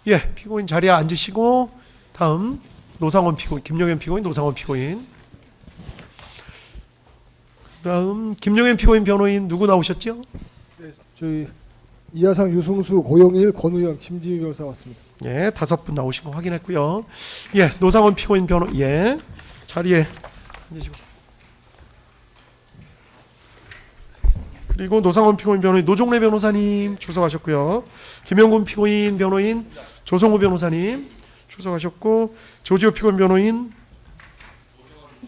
예, 피고인 자리에 앉으시고 다음 노상원 피고인, 김용현 피고인, 노상원 피고인. 다음 김용현 피고인 변호인 누구 나오셨죠? 네, 저희 이하상, 유승수, 고영일, 권우영, 김지희 변호사 왔습니다. 예, 5분 나오신 거 확인했고요. 예, 노상원 피고인 변호, 예, 자리에 앉으시고. 그리고 노상원 피고인 변호인 노종래 변호사님 출석하셨고요. 김영군 피고인 변호인 조성호 변호사님 출석하셨고, 조지호 피고인 변호인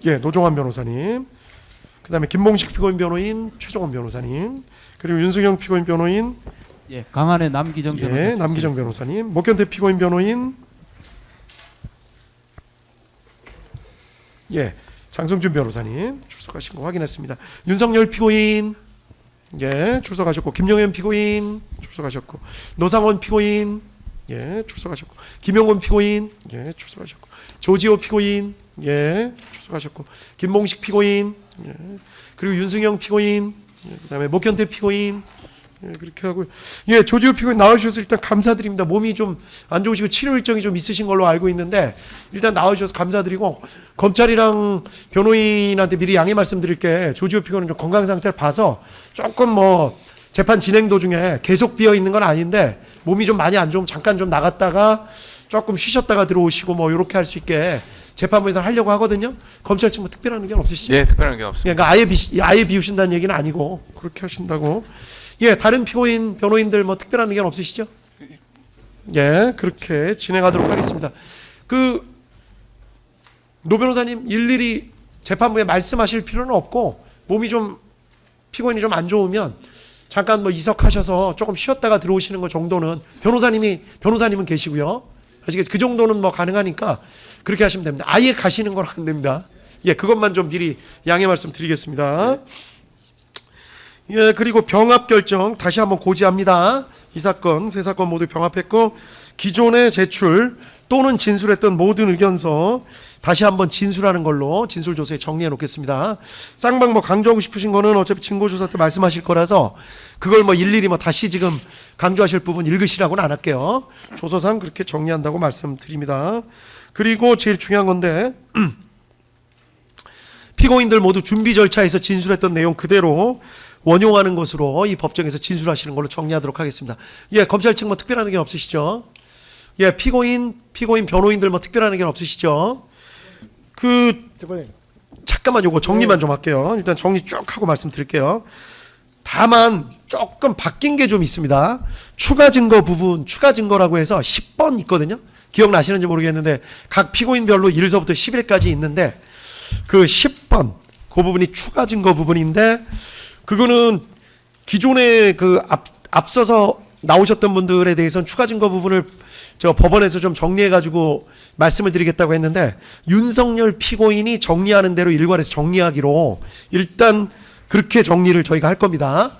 예, 노종환 변호사님, 그 다음에 김봉식 피고인 변호인 최종원 변호사님, 그리고 윤승영 피고인 변호인 예, 강한의 남기정 변호사. 예, 남기정 변호사님, 목견태 피고인 변호인 예, 장성준 변호사님 출석하신 거 확인했습니다. 윤석열 피고인 예, 출석하셨고, 김용현 피고인 출석하셨고, 노상원 피고인 예, 출석하셨고, 김용곤 피고인 예, 출석하셨고, 조지호 피고인 예, 출석하셨고, 김봉식 피고인 예, 그리고 윤승영 피고인 예, 그다음에 목견태 피고인 예, 그렇게 하고, 예, 조지호 피고인 나와주셔서 일단 감사드립니다. 몸이 좀 안 좋으시고 치료 일정이 좀 있으신 걸로 알고 있는데 일단 나와주셔서 감사드리고, 검찰이랑 변호인한테 미리 양해 말씀드릴게, 조지호 피고인은 좀 건강 상태를 봐서 조금 뭐 재판 진행 도중에 계속 비어 있는 건 아닌데 몸이 좀 많이 안 좋으면 잠깐 좀 나갔다가 조금 쉬셨다가 들어오시고 뭐 이렇게 할 수 있게 재판부에서 하려고 하거든요. 검찰 측 뭐 특별한 의견 없으시죠? 예, 특별한 게 없습니다. 그러니까 아예 비우신다는 얘기는 아니고 그렇게 하신다고. 예, 다른 피고인 변호인들 뭐 특별한 의견 없으시죠? 예, 그렇게 진행하도록 하겠습니다. 그 노 변호사님 일일이 재판부에 말씀하실 필요는 없고, 몸이 좀 피고인이 좀 안 좋으면 잠깐 뭐 이석하셔서 조금 쉬었다가 들어오시는 것 정도는 변호사님은 계시고요. 아시겠죠? 그 정도는 뭐 가능하니까 그렇게 하시면 됩니다. 아예 가시는 건 안 됩니다. 예, 그것만 좀 미리 양해 말씀드리겠습니다. 예, 그리고 병합 결정 다시 한번 고지합니다. 이 사건, 세 사건 모두 병합했고, 기존에 제출 또는 진술했던 모든 의견서 다시 한번 진술하는 걸로 진술조서에 정리해 놓겠습니다. 쌍방 뭐 강조하고 싶으신 거는 어차피 증거조사 때 말씀하실 거라서 그걸 뭐 일일이 뭐 다시 지금 강조하실 부분 읽으시라고는 안 할게요. 조서상 그렇게 정리한다고 말씀드립니다. 그리고 제일 중요한 건데, 피고인들 모두 준비 절차에서 진술했던 내용 그대로 원용하는 것으로 이 법정에서 진술하시는 걸로 정리하도록 하겠습니다. 예, 검찰 측 뭐 특별한 의견 없으시죠? 예, 피고인 변호인들 뭐 특별한 의견 없으시죠? 잠깐만 요거 정리만 좀 할게요. 일단 정리 쭉 하고 말씀드릴게요. 다만 조금 바뀐 게 좀 있습니다. 추가 증거 부분, 추가 증거라고 해서 10번 있거든요. 기억나시는지 모르겠는데 각 피고인별로 1서부터 10일까지 있는데 그 10번 그 부분이 추가 증거 부분인데, 그거는 기존에 그 앞서서 나오셨던 분들에 대해서는 추가 증거 부분을 저 법원에서 좀 정리해가지고 말씀을 드리겠다고 했는데, 윤석열 피고인이 정리하는 대로 일괄해서 정리하기로 일단 그렇게 정리를 저희가 할 겁니다.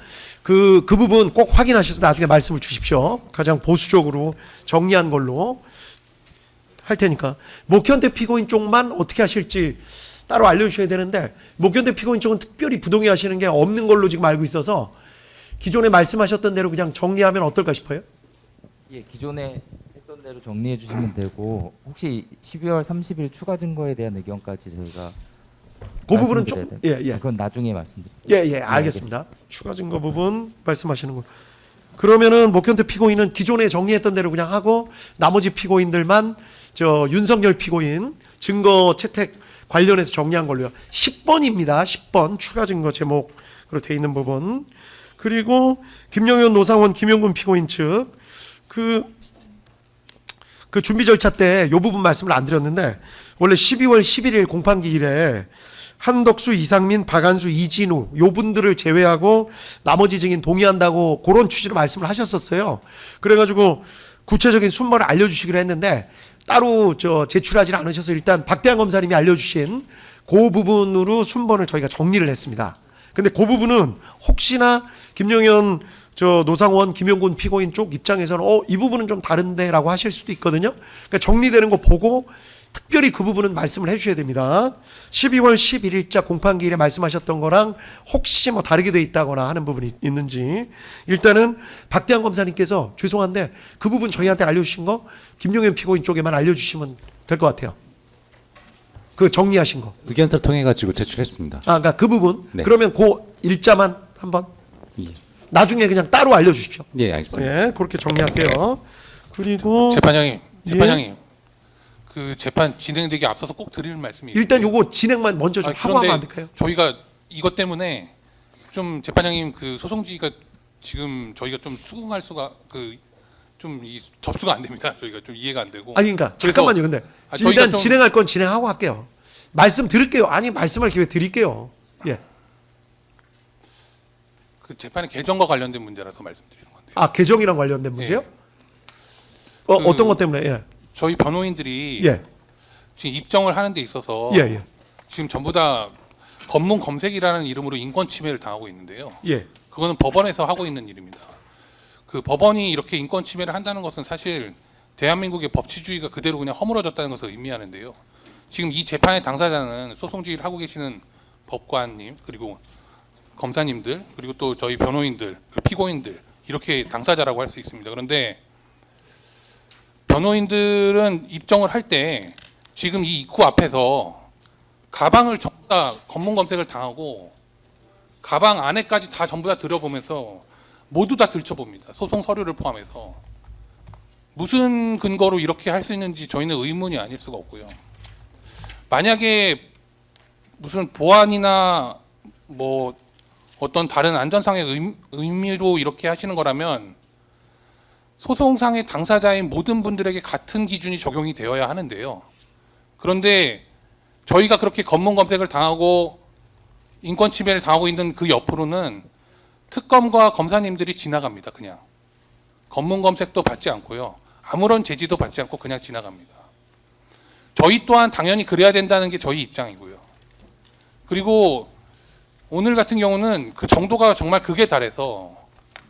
그 부분 꼭 확인하셔서 나중에 말씀을 주십시오. 가장 보수적으로 정리한 걸로 할 테니까. 목현태 피고인 쪽만 어떻게 하실지 따로 알려주셔야 되는데, 목현태 피고인 쪽은 특별히 부동의 하시는 게 없는 걸로 지금 알고 있어서 기존에 말씀하셨던 대로 그냥 정리하면 어떨까 싶어요? 예, 기존에 했던 대로 정리해 주시면 되고, 혹시 12월 30일 추가 증거에 대한 의견까지 저희가 그 부분은 좀 그건 나중에 말씀드릴게요. 예, 알겠습니다. 추가 증거 부분 말씀하시는 거. 그러면은 목현태 피고인은 기존에 정리했던 대로 그냥 하고, 나머지 피고인들만 저 윤석열 피고인 증거 채택 관련해서 정리한 걸로요. 10번입니다. 10번 추가 증거 제목으로 돼 있는 부분. 그리고 김영현, 노상원, 김영군 피고인 측 그 준비 절차 때 이 부분 말씀을 안 드렸는데, 원래 12월 11일 공판기일에 한덕수, 이상민, 박한수, 이진우 요 분들을 제외하고 나머지 증인 동의한다고 그런 취지로 말씀을 하셨었어요. 그래가지고 구체적인 순번을 알려주시기로 했는데 따로 제출하지는 않으셔서 일단 박대한 검사님이 알려주신 그 부분으로 순번을 저희가 정리를 했습니다. 근데 그 부분은 혹시나 김용현, 노상원, 김용군 피고인 쪽 입장에서는 이 부분은 좀 다른데라고 하실 수도 있거든요. 그러니까 정리되는 거 보고 특별히 그 부분은 말씀을 해주셔야 됩니다. 12월 11일자 공판기일에 말씀하셨던 거랑 혹시 뭐 다르게 돼 있다거나 하는 부분이 있는지 일단은 박대한 검사님께서 죄송한데 그 부분 저희한테 알려주신 거 김용현 피고인 쪽에만 알려주시면 될 것 같아요. 그 정리하신 거. 의견서를 통해 가지고 제출했습니다. 아, 그러니까 그 부분. 네. 그러면 그 일자만 한번 예, 나중에 그냥 따로 알려주십시오. 예 알겠습니다. 예, 그렇게 정리할게요. 그리고 재판장님, 예. 재판장님, 그 재판 진행되기 앞서서 꼭 드릴 말씀이 일단 있는데, 요거 진행만 먼저 좀 하고 하면 안 될까요? 저희가 이것 때문에 좀 재판장님 그 소송지가 지금 저희가 좀 수긍할 수가 좀 이 접수가 안 됩니다. 저희가 좀 이해가 안 되고. 아니 그러니까 그래서- 잠깐만요. 근데 저희가 일단 좀- 진행할 건 진행하고 할게요. 말씀 드릴게요. 아니 말씀할 기회 드릴게요. 예. 그 재판의 개정과 관련된 문제라서 말씀드리는 건데. 아 개정이랑 관련된 문제요? 그- 어떤 것 때문에? 예. 저희 변호인들이 예. 지금 입정을 하는 데 있어서 예. 예. 지금 전부 다 검문 검색이라는 이름으로 인권 침해를 당하고 있는데요. 예. 그거는 법원에서 하고 있는 일입니다. 그 법원이 이렇게 인권 침해를 한다는 것은 사실 대한민국의 법치주의가 그대로 그냥 허물어졌다는 것을 의미하는데요. 지금 이 재판의 당사자는 소송지휘를 하고 계시는 법관님 그리고 검사님들 그리고 또 저희 변호인들 피고인들 이렇게 당사자라고 할 수 있습니다. 그런데 변호인들은 입정을 할 때 지금 이 입구 앞에서 가방을 전부 다 검문 검색을 당하고 가방 안에까지 다 전부 다 들여보면서 모두 다 들춰봅니다. 소송 서류를 포함해서. 무슨 근거로 이렇게 할 수 있는지 저희는 의문이 아닐 수가 없고요. 만약에 무슨 보안이나 뭐 어떤 다른 안전상의 의미로 이렇게 하시는 거라면 소송상의 당사자인 모든 분들에게 같은 기준이 적용이 되어야 하는데요. 그런데 저희가 그렇게 검문 검색을 당하고 인권 침해를 당하고 있는 그 옆으로는 특검과 검사님들이 지나갑니다. 그냥 검문 검색도 받지 않고요. 아무런 제지도 받지 않고 그냥 지나갑니다. 저희 또한 당연히 그래야 된다는 게 저희 입장이고요. 그리고 오늘 같은 경우는 그 정도가 정말 극에 달해서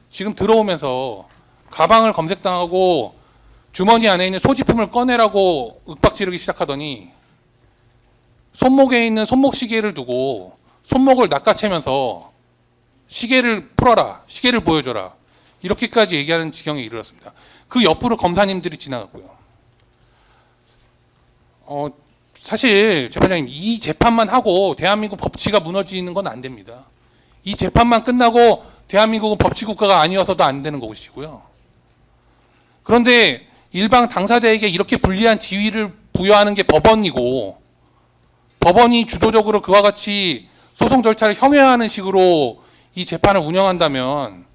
지금 들어오면서 가방을 검색당하고 주머니 안에 있는 소지품을 꺼내라고 윽박 지르기 시작하더니 손목에 있는 손목 시계를 두고 손목을 낚아채면서 시계를 풀어라, 시계를 보여줘라 이렇게까지 얘기하는 지경에 이르렀습니다. 그 옆으로 검사님들이 지나갔고요. 사실 재판장님 이 재판만 하고 대한민국 법치가 무너지는 건 안 됩니다. 이 재판만 끝나고 대한민국은 법치국가가 아니어서도 안 되는 것이고요. 그런데 일방 당사자에게 이렇게 불리한 지위를 부여하는 게 법원이고 법원이 주도적으로 그와 같이 소송 절차를 형해하는 식으로 이 재판을 운영한다면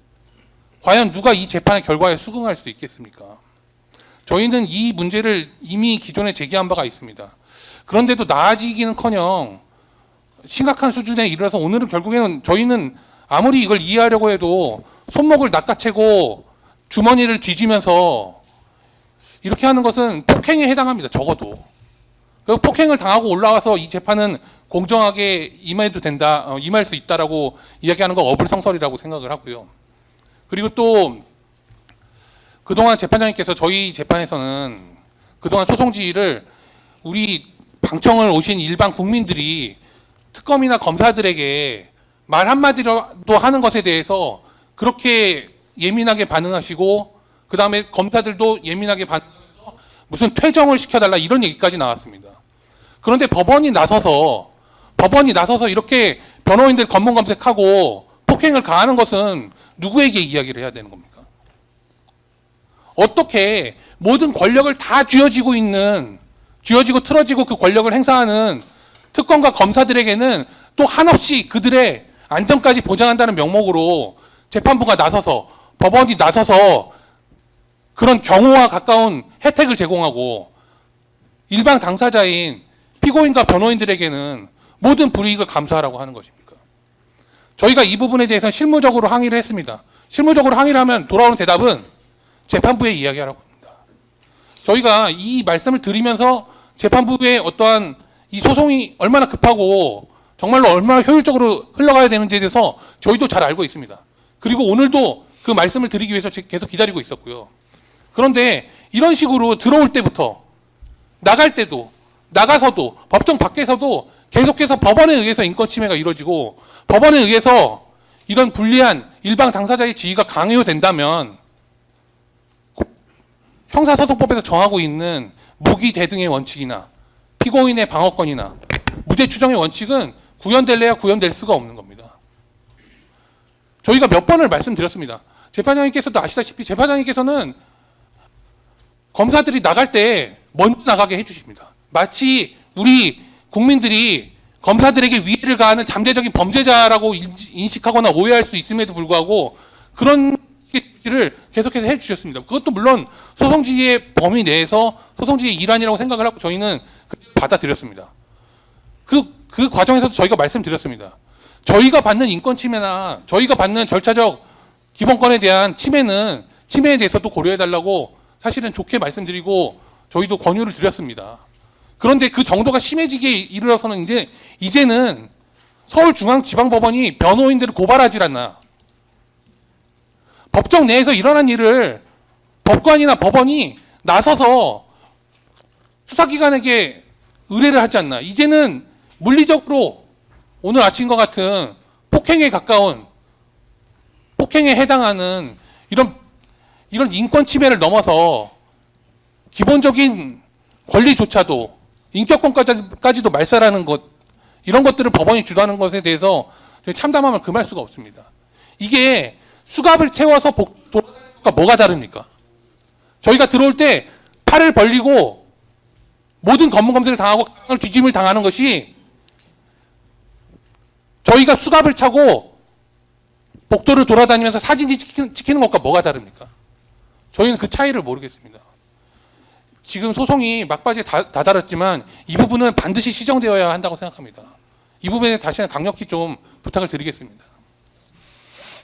과연 누가 이 재판의 결과에 수긍할 수 있겠습니까? 저희는 이 문제를 이미 기존에 제기한 바가 있습니다. 그런데도 나아지기는커녕 심각한 수준에 이르러서 오늘은 결국에는 저희는 아무리 이걸 이해하려고 해도 손목을 낚아채고 주머니를 뒤지면서 이렇게 하는 것은 폭행에 해당합니다. 적어도. 그리고 폭행을 당하고 올라와서 이 재판은 공정하게 임해도 된다, 임할 수 있다라고 이야기하는 거 어불성설이라고 생각을 하고요. 그리고 또 그동안 재판장님께서 저희 재판에서는 그동안 소송지휘를 우리 방청을 오신 일반 국민들이 특검이나 검사들에게 말 한마디라도 하는 것에 대해서 그렇게 예민하게 반응하시고 그 다음에 검사들도 예민하게 반응하면서 무슨 퇴정을 시켜달라 이런 얘기까지 나왔습니다. 그런데 법원이 나서서 이렇게 변호인들 검문 검색하고 폭행을 가하는 것은 누구에게 이야기를 해야 되는 겁니까? 어떻게 모든 권력을 다 쥐어지고 틀어지고 그 권력을 행사하는 특검과 검사들에게는 또 한없이 그들의 안전까지 보장한다는 명목으로 재판부가 나서서 법원이 나서서 그런 경호와 가까운 혜택을 제공하고 일반 당사자인 피고인과 변호인들에게는 모든 불이익을 감수하라고 하는 것입니까? 저희가 이 부분에 대해서는 실무적으로 항의를 했습니다. 실무적으로 항의를 하면 돌아오는 대답은 재판부에 이야기하라고 합니다. 저희가 이 말씀을 드리면서 재판부의 어떠한 이 소송이 얼마나 급하고 정말로 얼마나 효율적으로 흘러가야 되는지에 대해서 저희도 잘 알고 있습니다. 그리고 오늘도 그 말씀을 드리기 위해서 계속 기다리고 있었고요. 그런데 이런 식으로 들어올 때부터 나갈 때도 나가서도 법정 밖에서도 계속해서 법원에 의해서 인권 침해가 이루어지고 법원에 의해서 이런 불리한 일방 당사자의 지위가 강요된다면 형사소송법에서 정하고 있는 무기 대등의 원칙이나 피고인의 방어권이나 무죄 추정의 원칙은 구현될래야 구현될 수가 없는 겁니다. 저희가 몇 번을 말씀드렸습니다. 재판장님께서도 아시다시피 재판장님께서는 검사들이 나갈 때 먼저 나가게 해주십니다. 마치 우리 국민들이 검사들에게 위해를 가하는 잠재적인 범죄자라고 인식하거나 오해할 수 있음에도 불구하고 그런 를 계속해서 해주셨습니다. 그것도 물론 소송지의 범위 내에서 소송지의 일환이라고 생각을 하고 저희는 받아들였습니다. 그 과정에서도 저희가 말씀드렸습니다. 저희가 받는 인권 침해나 저희가 받는 절차적 기본권에 대한 침해에 대해서도 고려해달라고 사실은 좋게 말씀드리고 저희도 권유를 드렸습니다. 그런데 그 정도가 심해지게 이르러서는 이제는 서울중앙지방법원이 변호인들을 고발하지 않나. 법정 내에서 일어난 일을 법관이나 법원이 나서서 수사기관에게 의뢰를 하지 않나. 이제는 물리적으로 오늘 아침과 같은 폭행에 가까운 폭행에 해당하는 이런 인권 침해를 넘어서 기본적인 권리조차도 인격권까지도 말살하는 것 이런 것들을 법원이 주도하는 것에 대해서 참담함을 금할 수가 없습니다. 이게 수갑을 채워서 돌아다니는 것과 뭐가 다릅니까? 저희가 들어올 때 팔을 벌리고 모든 검문 검색을 당하고 뒤짐을 당하는 것이 저희가 수갑을 차고 복도를 돌아다니면서 사진이 찍히는 것과 뭐가 다릅니까? 저희는 그 차이를 모르겠습니다. 지금 소송이 막바지에 다다랐지만 이 부분은 반드시 시정되어야 한다고 생각합니다. 이 부분에 다시 강력히 좀 부탁을 드리겠습니다.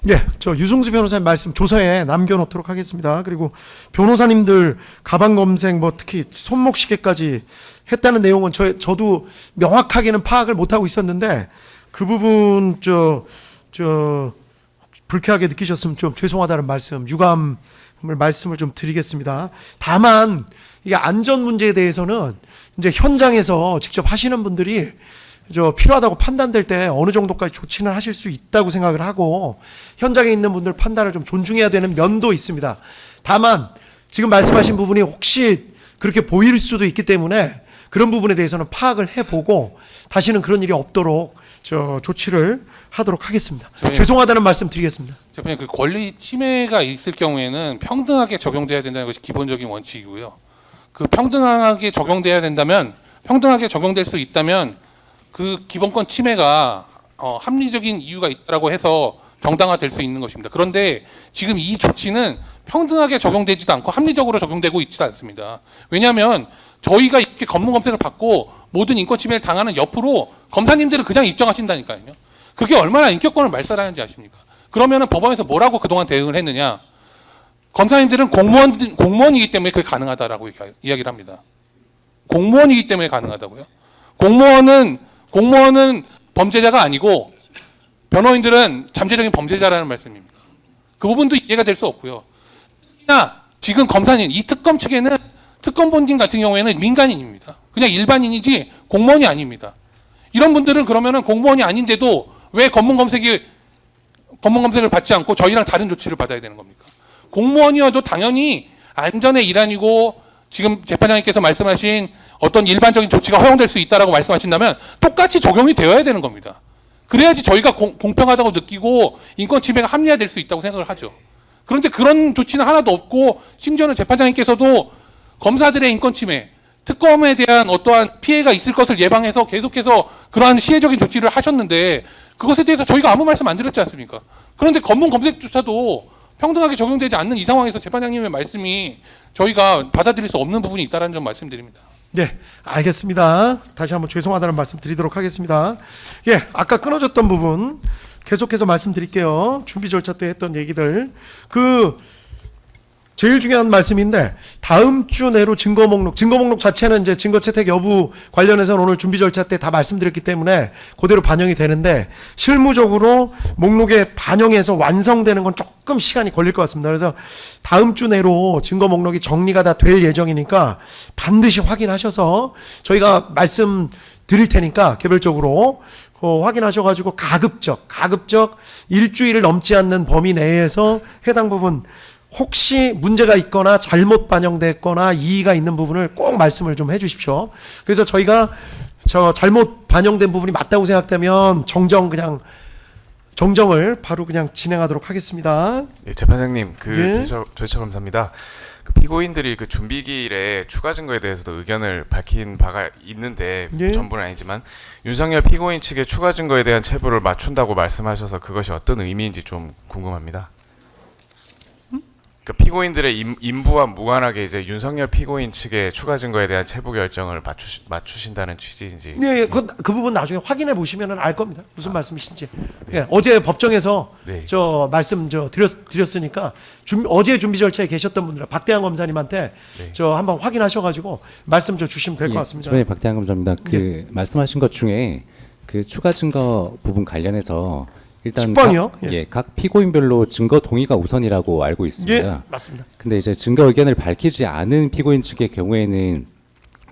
예, 저 유승수 변호사님 말씀 조서에 남겨놓도록 하겠습니다. 그리고 변호사님들 가방 검색 뭐 특히 손목시계까지 했다는 내용은 저도 명확하게는 파악을 못하고 있었는데 그 부분 불쾌하게 느끼셨으면 좀 죄송하다는 말씀, 유감을 말씀을 좀 드리겠습니다. 다만 이게 안전 문제에 대해서는 이제 현장에서 직접 하시는 분들이 필요하다고 판단될 때 어느 정도까지 조치는 하실 수 있다고 생각을 하고 현장에 있는 분들 판단을 좀 존중해야 되는 면도 있습니다. 다만 지금 말씀하신 부분이 혹시 그렇게 보일 수도 있기 때문에 그런 부분에 대해서는 파악을 해보고 다시는 그런 일이 없도록 조치를 하도록 하겠습니다. 죄송하다는 말씀 드리겠습니다. 그냥 그 권리 침해가 있을 경우에는 평등하게 적용돼야 된다는 것이 기본적인 원칙이고요. 그 평등하게 적용돼야 된다면 평등하게 적용될 수 있다면 그 기본권 침해가 합리적인 이유가 있다고 해서 정당화될 수 있는 것입니다. 그런데 지금 이 조치는 평등하게 적용되지도 않고 합리적으로 적용되고 있지도 않습니다. 왜냐하면 저희가 이렇게 검문 검색을 받고 모든 인권 침해를 당하는 옆으로 검사님들은 그냥 입증하신다니까요. 그게 얼마나 인격권을 말살하는지 아십니까? 그러면은 법원에서 뭐라고 그동안 대응을 했느냐? 검사님들은 공무원이기 때문에 그게 가능하다라고 이야기를 합니다. 공무원이기 때문에 가능하다고요? 공무원은 범죄자가 아니고 변호인들은 잠재적인 범죄자라는 말씀입니다. 그 부분도 이해가 될 수 없고요. 특히나 지금 검사님, 이 특검 측에는 특검본진 같은 경우에는 민간인입니다. 그냥 일반인이지 공무원이 아닙니다. 이런 분들은 그러면은 공무원이 아닌데도 왜 검문 검색을 받지 않고 저희랑 다른 조치를 받아야 되는 겁니까? 공무원이어도 당연히 안전의 일환이고 지금 재판장님께서 말씀하신 어떤 일반적인 조치가 허용될 수 있다라고 말씀하신다면 똑같이 적용이 되어야 되는 겁니다. 그래야지 저희가 공평하다고 느끼고 인권 침해가 합리화될 수 있다고 생각을 하죠. 그런데 그런 조치는 하나도 없고 심지어는 재판장님께서도 검사들의 인권 침해, 특검에 대한 어떠한 피해가 있을 것을 예방해서 계속해서 그러한 시혜적인 조치를 하셨는데 그것에 대해서 저희가 아무 말씀 안 드렸지 않습니까? 그런데 검문 검색조차도 평등하게 적용되지 않는 이 상황에서 재판장님의 말씀이 저희가 받아들일 수 없는 부분이 있다는 점 말씀드립니다. 네, 알겠습니다. 다시 한번 죄송하다는 말씀 드리도록 하겠습니다. 예, 아까 끊어졌던 부분 계속해서 말씀드릴게요. 준비 절차 때 했던 얘기들. 제일 중요한 말씀인데 다음 주 내로 증거 목록 자체는 이제 증거 채택 여부 관련해서는 오늘 준비 절차 때 다 말씀드렸기 때문에 그대로 반영이 되는데 실무적으로 목록에 반영해서 완성되는 건 조금 시간이 걸릴 것 같습니다. 그래서 다음 주 내로 증거 목록이 정리가 다 될 예정이니까 반드시 확인하셔서 저희가 말씀 드릴 테니까 개별적으로 확인하셔가지고 가급적 일주일을 넘지 않는 범위 내에서 해당 부분 혹시 문제가 있거나 잘못 반영됐거나 이의가 있는 부분을 꼭 말씀을 좀 해주십시오. 그래서 저희가 잘못 반영된 부분이 맞다고 생각되면 정정을 바로 그냥 진행하도록 하겠습니다. 예, 재판장님, 예. 절차 감사합니다. 그 피고인들이 그 준비기일에 추가 증거에 대해서도 의견을 밝힌 바가 있는데 예. 전부는 아니지만 윤석열 피고인 측의 추가 증거에 대한 체부를 맞춘다고 말씀하셔서 그것이 어떤 의미인지 좀 궁금합니다. 그 피고인들의 인부와 무관하게 이제 윤석열 피고인 측의 추가 증거에 대한 체부 결정을 맞추신다는 취지인지. 네, 그 부분 나중에 확인해 보시면 알 겁니다. 무슨 말씀이신지. 예, 어제 법정에서 네. 말씀 드렸으니까 어제 준비 절차에 계셨던 분들 박대한 검사님한테 네. 한번 확인하셔가지고 말씀 주시면 될 것 같습니다. 네, 박대한 검사입니다. 말씀하신 것 중에 그 추가 증거 부분 관련해서 일단 10번이요? 각 피고인별로 증거 동의가 우선이라고 알고 예, 있습니다. 맞습니다. 근데 이제 증거 의견을 밝히지 않은 피고인 측의 경우에는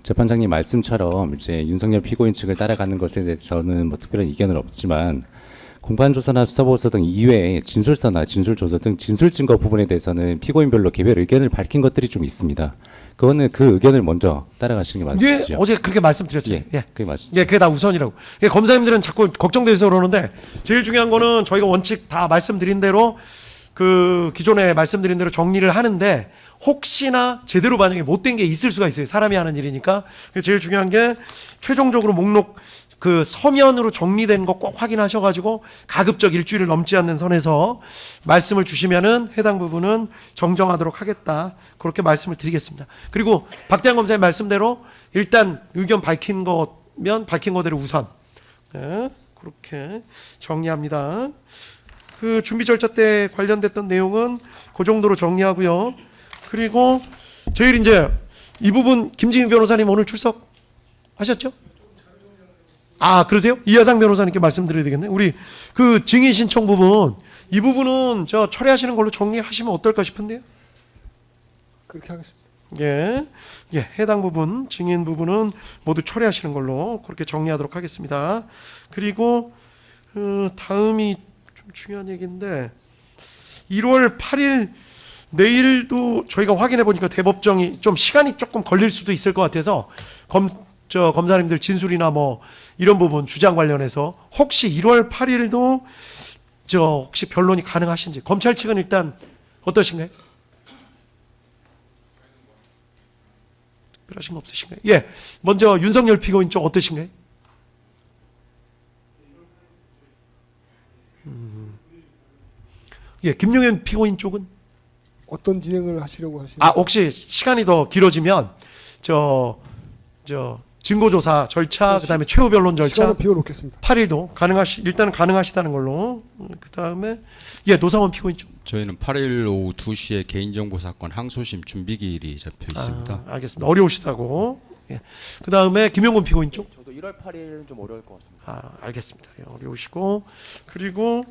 재판장님 말씀처럼 이제 윤석열 피고인 측을 따라가는 것에 대해서는 뭐 특별한 이견은 없지만 공판조사나 수사보고서 등 이외에 진술서나 진술조서 등 진술 증거 부분에 대해서는 피고인별로 개별 의견을 밝힌 것들이 좀 있습니다. 그거는 그 의견을 먼저 따라가시는 게 예, 맞으시죠? 어제 그렇게 말씀드렸죠. 예, 예. 그게 맞죠. 예, 그게 다 우선이라고. 예, 검사님들은 자꾸 걱정돼서 그러는데 제일 중요한 거는 저희가 원칙 다 말씀드린 대로 기존에 말씀드린 대로 정리를 하는데 혹시나 제대로 반영이 못된 게 있을 수가 있어요. 사람이 하는 일이니까. 제일 중요한 게 최종적으로 목록 서면으로 정리된 거 꼭 확인하셔가지고 가급적 일주일을 넘지 않는 선에서 말씀을 주시면은 해당 부분은 정정하도록 하겠다. 그렇게 말씀을 드리겠습니다. 그리고 박대한 검사의 말씀대로 일단 의견 밝힌 거면 밝힌 거대로 우선. 네, 그렇게 정리합니다. 준비 절차 때 관련됐던 내용은 그 정도로 정리하고요. 그리고 제일 이제 이 부분 김지민 변호사님 오늘 출석하셨죠? 그러세요? 이하상 변호사님께 말씀드려야 되겠네. 우리 증인 신청 부분 이 부분은 처리하시는 걸로 정리하시면 어떨까 싶은데요. 그렇게 하겠습니다. 예, 해당 부분 증인 부분은 모두 처리하시는 걸로 그렇게 정리하도록 하겠습니다. 그리고 다음이 좀 중요한 얘기인데 1월 8일 내일도 저희가 확인해 보니까 대법정이 좀 시간이 조금 걸릴 수도 있을 것 같아서 검사님들 진술이나 뭐 이런 부분 주장 관련해서 혹시 1월 8일도 혹시 변론이 가능하신지 검찰 측은 일단 어떠신가요? 특별하신 거 없으신가요? 예, 먼저 윤석열 피고인 쪽 어떠신가요? 예, 김용현 피고인 쪽은 어떤 진행을 하시려고 하시는? 혹시 시간이 더 길어지면 증거조사 절차 그다음에 최후 변론 절차 시간을 비워놓겠습니다. 8일도 일단은 가능하시다는 걸로. 그다음에 노상원 피고인 쪽. 저희는 8일 오후 2시에 개인정보 사건 항소심 준비기일이 잡혀 있습니다. 알겠습니다. 어려우시다고. 예. 그다음에 김용곤 피고인 쪽. 저도 1월 8일은 좀 어려울 것 같습니다. 알겠습니다. 예, 어려우시고. 그리고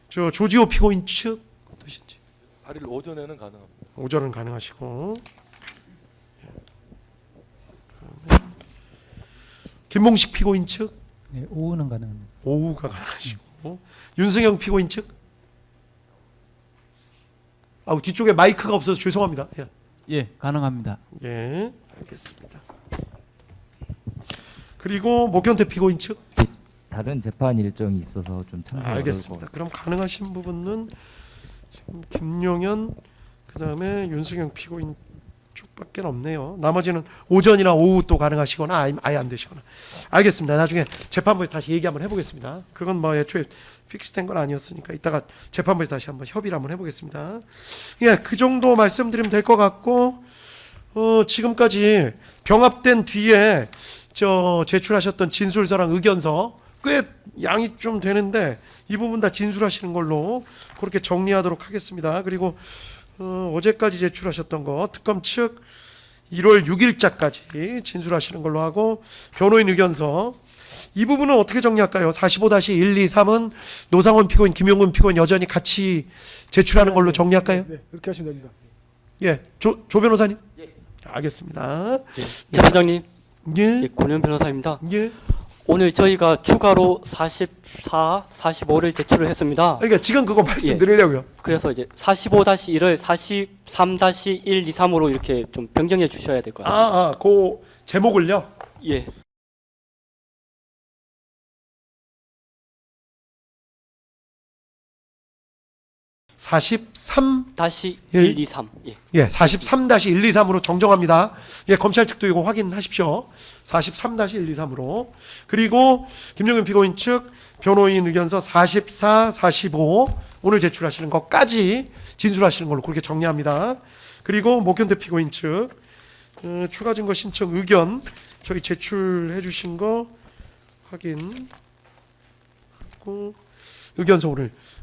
조지호 피고인 측 어떠신지. 8일 오전에는 가능합니다. 오전은 가능하시고. 김봉식 피고인 측 네, 오후는 가능합니다. 오후가 가능하시고. 윤승영 피고인 측. 뒤쪽에 마이크가 없어서 죄송합니다. 예. 예, 가능합니다. 예, 알겠습니다. 그리고 목현태 피고인 측. 다른 재판 일정이 있어서 좀 참고 알겠습니다. 그럼 가능하신 부분은 지금 김용현 그다음에 윤승영 피고인 쪽밖에 없네요. 나머지는 오전이나 오후 또 가능하시거나 아예 안 되시거나. 알겠습니다. 나중에 재판부에서 다시 얘기 한번 해보겠습니다. 그건 뭐 애초에 픽스된 건 아니었으니까 이따가 재판부에서 다시 한번 협의를 한번 해보겠습니다. 예, 그 정도 말씀드리면 될 것 같고 지금까지 병합된 뒤에 제출하셨던 진술서랑 의견서 꽤 양이 좀 되는데 이 부분 다 진술하시는 걸로 그렇게 정리하도록 하겠습니다. 그리고 어제까지 제출하셨던 거 특검 측 1월 6일자까지 진술하시는 걸로 하고 변호인 의견서 이 부분은 어떻게 정리할까요? 45-123은 노상원 피고인, 김용근 피고인 여전히 같이 제출하는 걸로 정리할까요? 네, 그렇게 하시면 됩니다. 예, 조 변호사님. 알겠습니다. 재판장님, 예, 권현 변호사입니다. 예. 오늘 저희가 추가로 44, 45를 제출을 했습니다. 그러니까 지금 그거 말씀드리려고요. 그래서 이제 45-1을 43-123으로 이렇게 좀 변경해 주셔야 될 것 같습니다. 그 제목을요. 예. 예. 123. 예. 예, 43-123으로 정정합니다. 예, 검찰 측도 이거 확인하십시오. 43-123으로. 그리고 김용현 피고인 측 변호인 의견서 44, 45 오늘 제출하시는 것까지 진술하시는 걸로 그렇게 정리합니다. 그리고 목현대 피고인 측 추가 증거 신청 의견 저희 제출해 주신 거 확인하고 의견서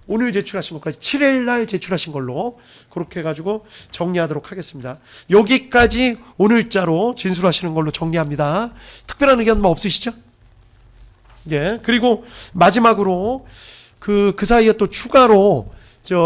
오늘 제출하신 것까지 7일 날 제출하신 걸로 그렇게 해가지고 정리하도록 하겠습니다. 여기까지 오늘자로 진술하시는 걸로 정리합니다. 특별한 의견 뭐 없으시죠? 예. 그리고 마지막으로 그 사이에 또 추가로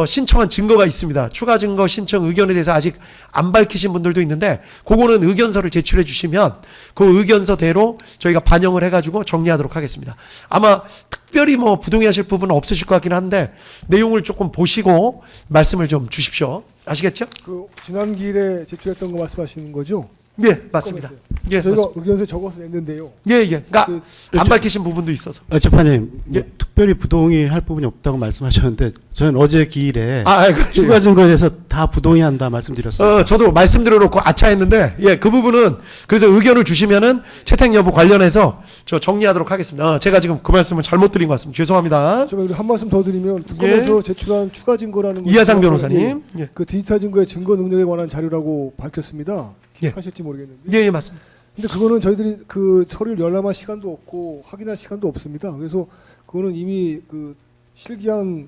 신청한 증거가 있습니다. 추가 증거 신청 의견에 대해서 아직 안 밝히신 분들도 있는데 그거는 의견서를 제출해 주시면 그 의견서대로 저희가 반영을 해가지고 정리하도록 하겠습니다. 아마 특별히 뭐 부동의하실 부분은 없으실 것 같긴 한데 내용을 조금 보시고 말씀을 좀 주십시오. 아시겠죠? 그 지난 기일에 제출했던 거 말씀하시는 거죠? 예, 맞습니다. 예, 저희가 맞습니다. 의견서에 적어서 냈는데요. 예, 예. 그러니까 그- 안 밝히신 부분도 있어서. 재판님, 예. 특별히 부동의할 부분이 없다고 말씀하셨는데 저는 어제 기일에 그렇죠. 추가 증거에 대해서 다 부동의한다 말씀드렸어요. 저도 말씀드려놓고 아차했는데, 예, 그 부분은 그래서 의견을 주시면은 채택 여부 관련해서 저 정리하도록 하겠습니다. 제가 지금 그 말씀을 잘못 드린 것 같습니다. 죄송합니다. 좀 한 말씀 더 드리면 특검에서 제출한 추가 증거라는 것은 이하상 변호사님. 예, 그 디지털 증거의 증거 능력에 관한 자료라고 밝혔습니다. 예. 하실지 모르겠는데. 예, 예, 맞습니다. 근데 그거는 저희들이 그 서류를 열람할 시간도 없고 확인할 시간도 없습니다. 그래서 그거는 이미 그 실기한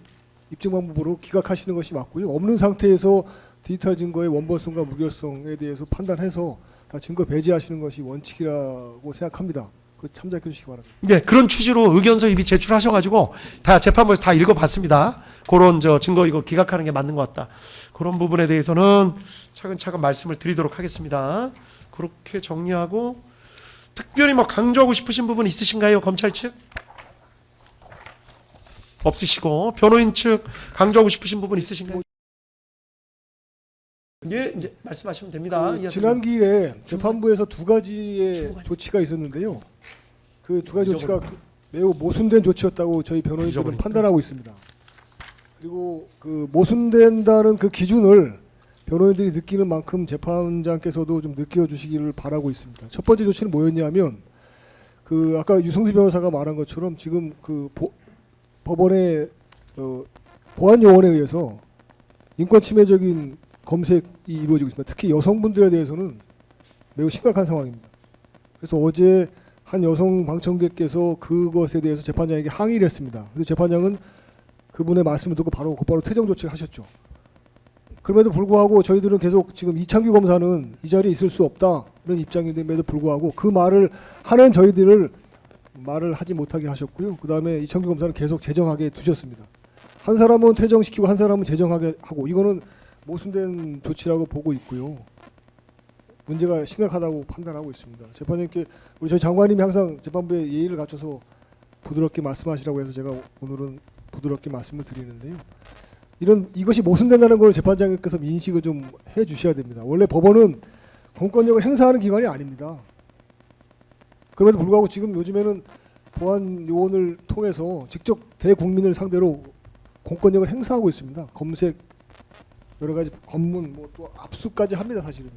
입증 방법으로 기각하시는 것이 맞고요. 없는 상태에서 디지털 증거의 원본성과 무결성에 대해서 판단해서 다 증거 배제하시는 것이 원칙이라고 생각합니다. 그 참작해 주시기 바랍니다. 예, 그런 취지로 의견서 이미 제출하셔가지고 다 재판부에서 다 읽어봤습니다. 그런 증거 이거 기각하는 게 맞는 것 같다. 그런 부분에 대해서는 차근차근 말씀을 드리도록 하겠습니다. 그렇게 정리하고 특별히 뭐 강조하고 싶으신 부분 있으신가요, 검찰 측? 없으시고 변호인 측 강조하고 싶으신 부분 있으신가요? 예, 이제 말씀하시면 됩니다. 그 지난 기일에 재판부에서 두 가지의 조치가 있었는데요. 그 두 가지 조치가 매우 모순된 조치였다고 저희 변호인들은 판단하고 있습니다. 그리고 그 모순된다는 그 기준을 변호인들이 느끼는 만큼 재판장께서도 좀 느껴주시기를 바라고 있습니다. 첫 번째 조치는 뭐였냐면 그 아까 유승수 변호사가 말한 것처럼 지금 그 법원의 보안 요원에 의해서 인권 침해적인 검색이 이루어지고 있습니다. 특히 여성분들에 대해서는 매우 심각한 상황입니다. 그래서 어제 한 여성 방청객께서 그것에 대해서 재판장에게 항의를 했습니다. 그래서 재판장은 그분의 말씀을 듣고 곧바로 퇴정 조치를 하셨죠. 그럼에도 불구하고 저희들은 계속 지금 이창규 검사는 이 자리에 있을 수 없다 이런 입장임에도 불구하고 그 말을 하는 저희들을 말을 하지 못하게 하셨고요. 그 다음에 이창규 검사는 계속 재정하게 두셨습니다. 한 사람은 퇴정시키고 한 사람은 재정하게 하고 이거는 모순된 조치라고 보고 있고요. 문제가 심각하다고 판단하고 있습니다. 재판장님께 우리 저희 장관님이 항상 재판부에 예의를 갖춰서 부드럽게 말씀하시라고 해서 제가 오늘은 부드럽게 말씀을 드리는데요. 이것이 모순된다는 걸 재판장님께서 인식을 좀 해주셔야 됩니다. 원래 법원은 공권력을 행사하는 기관이 아닙니다. 그럼에도 불구하고 지금 요즘에는 보안 요원을 통해서 직접 대국민을 상대로 공권력을 행사하고 있습니다. 검색, 여러 가지 검문, 뭐 또 압수까지 합니다. 사실은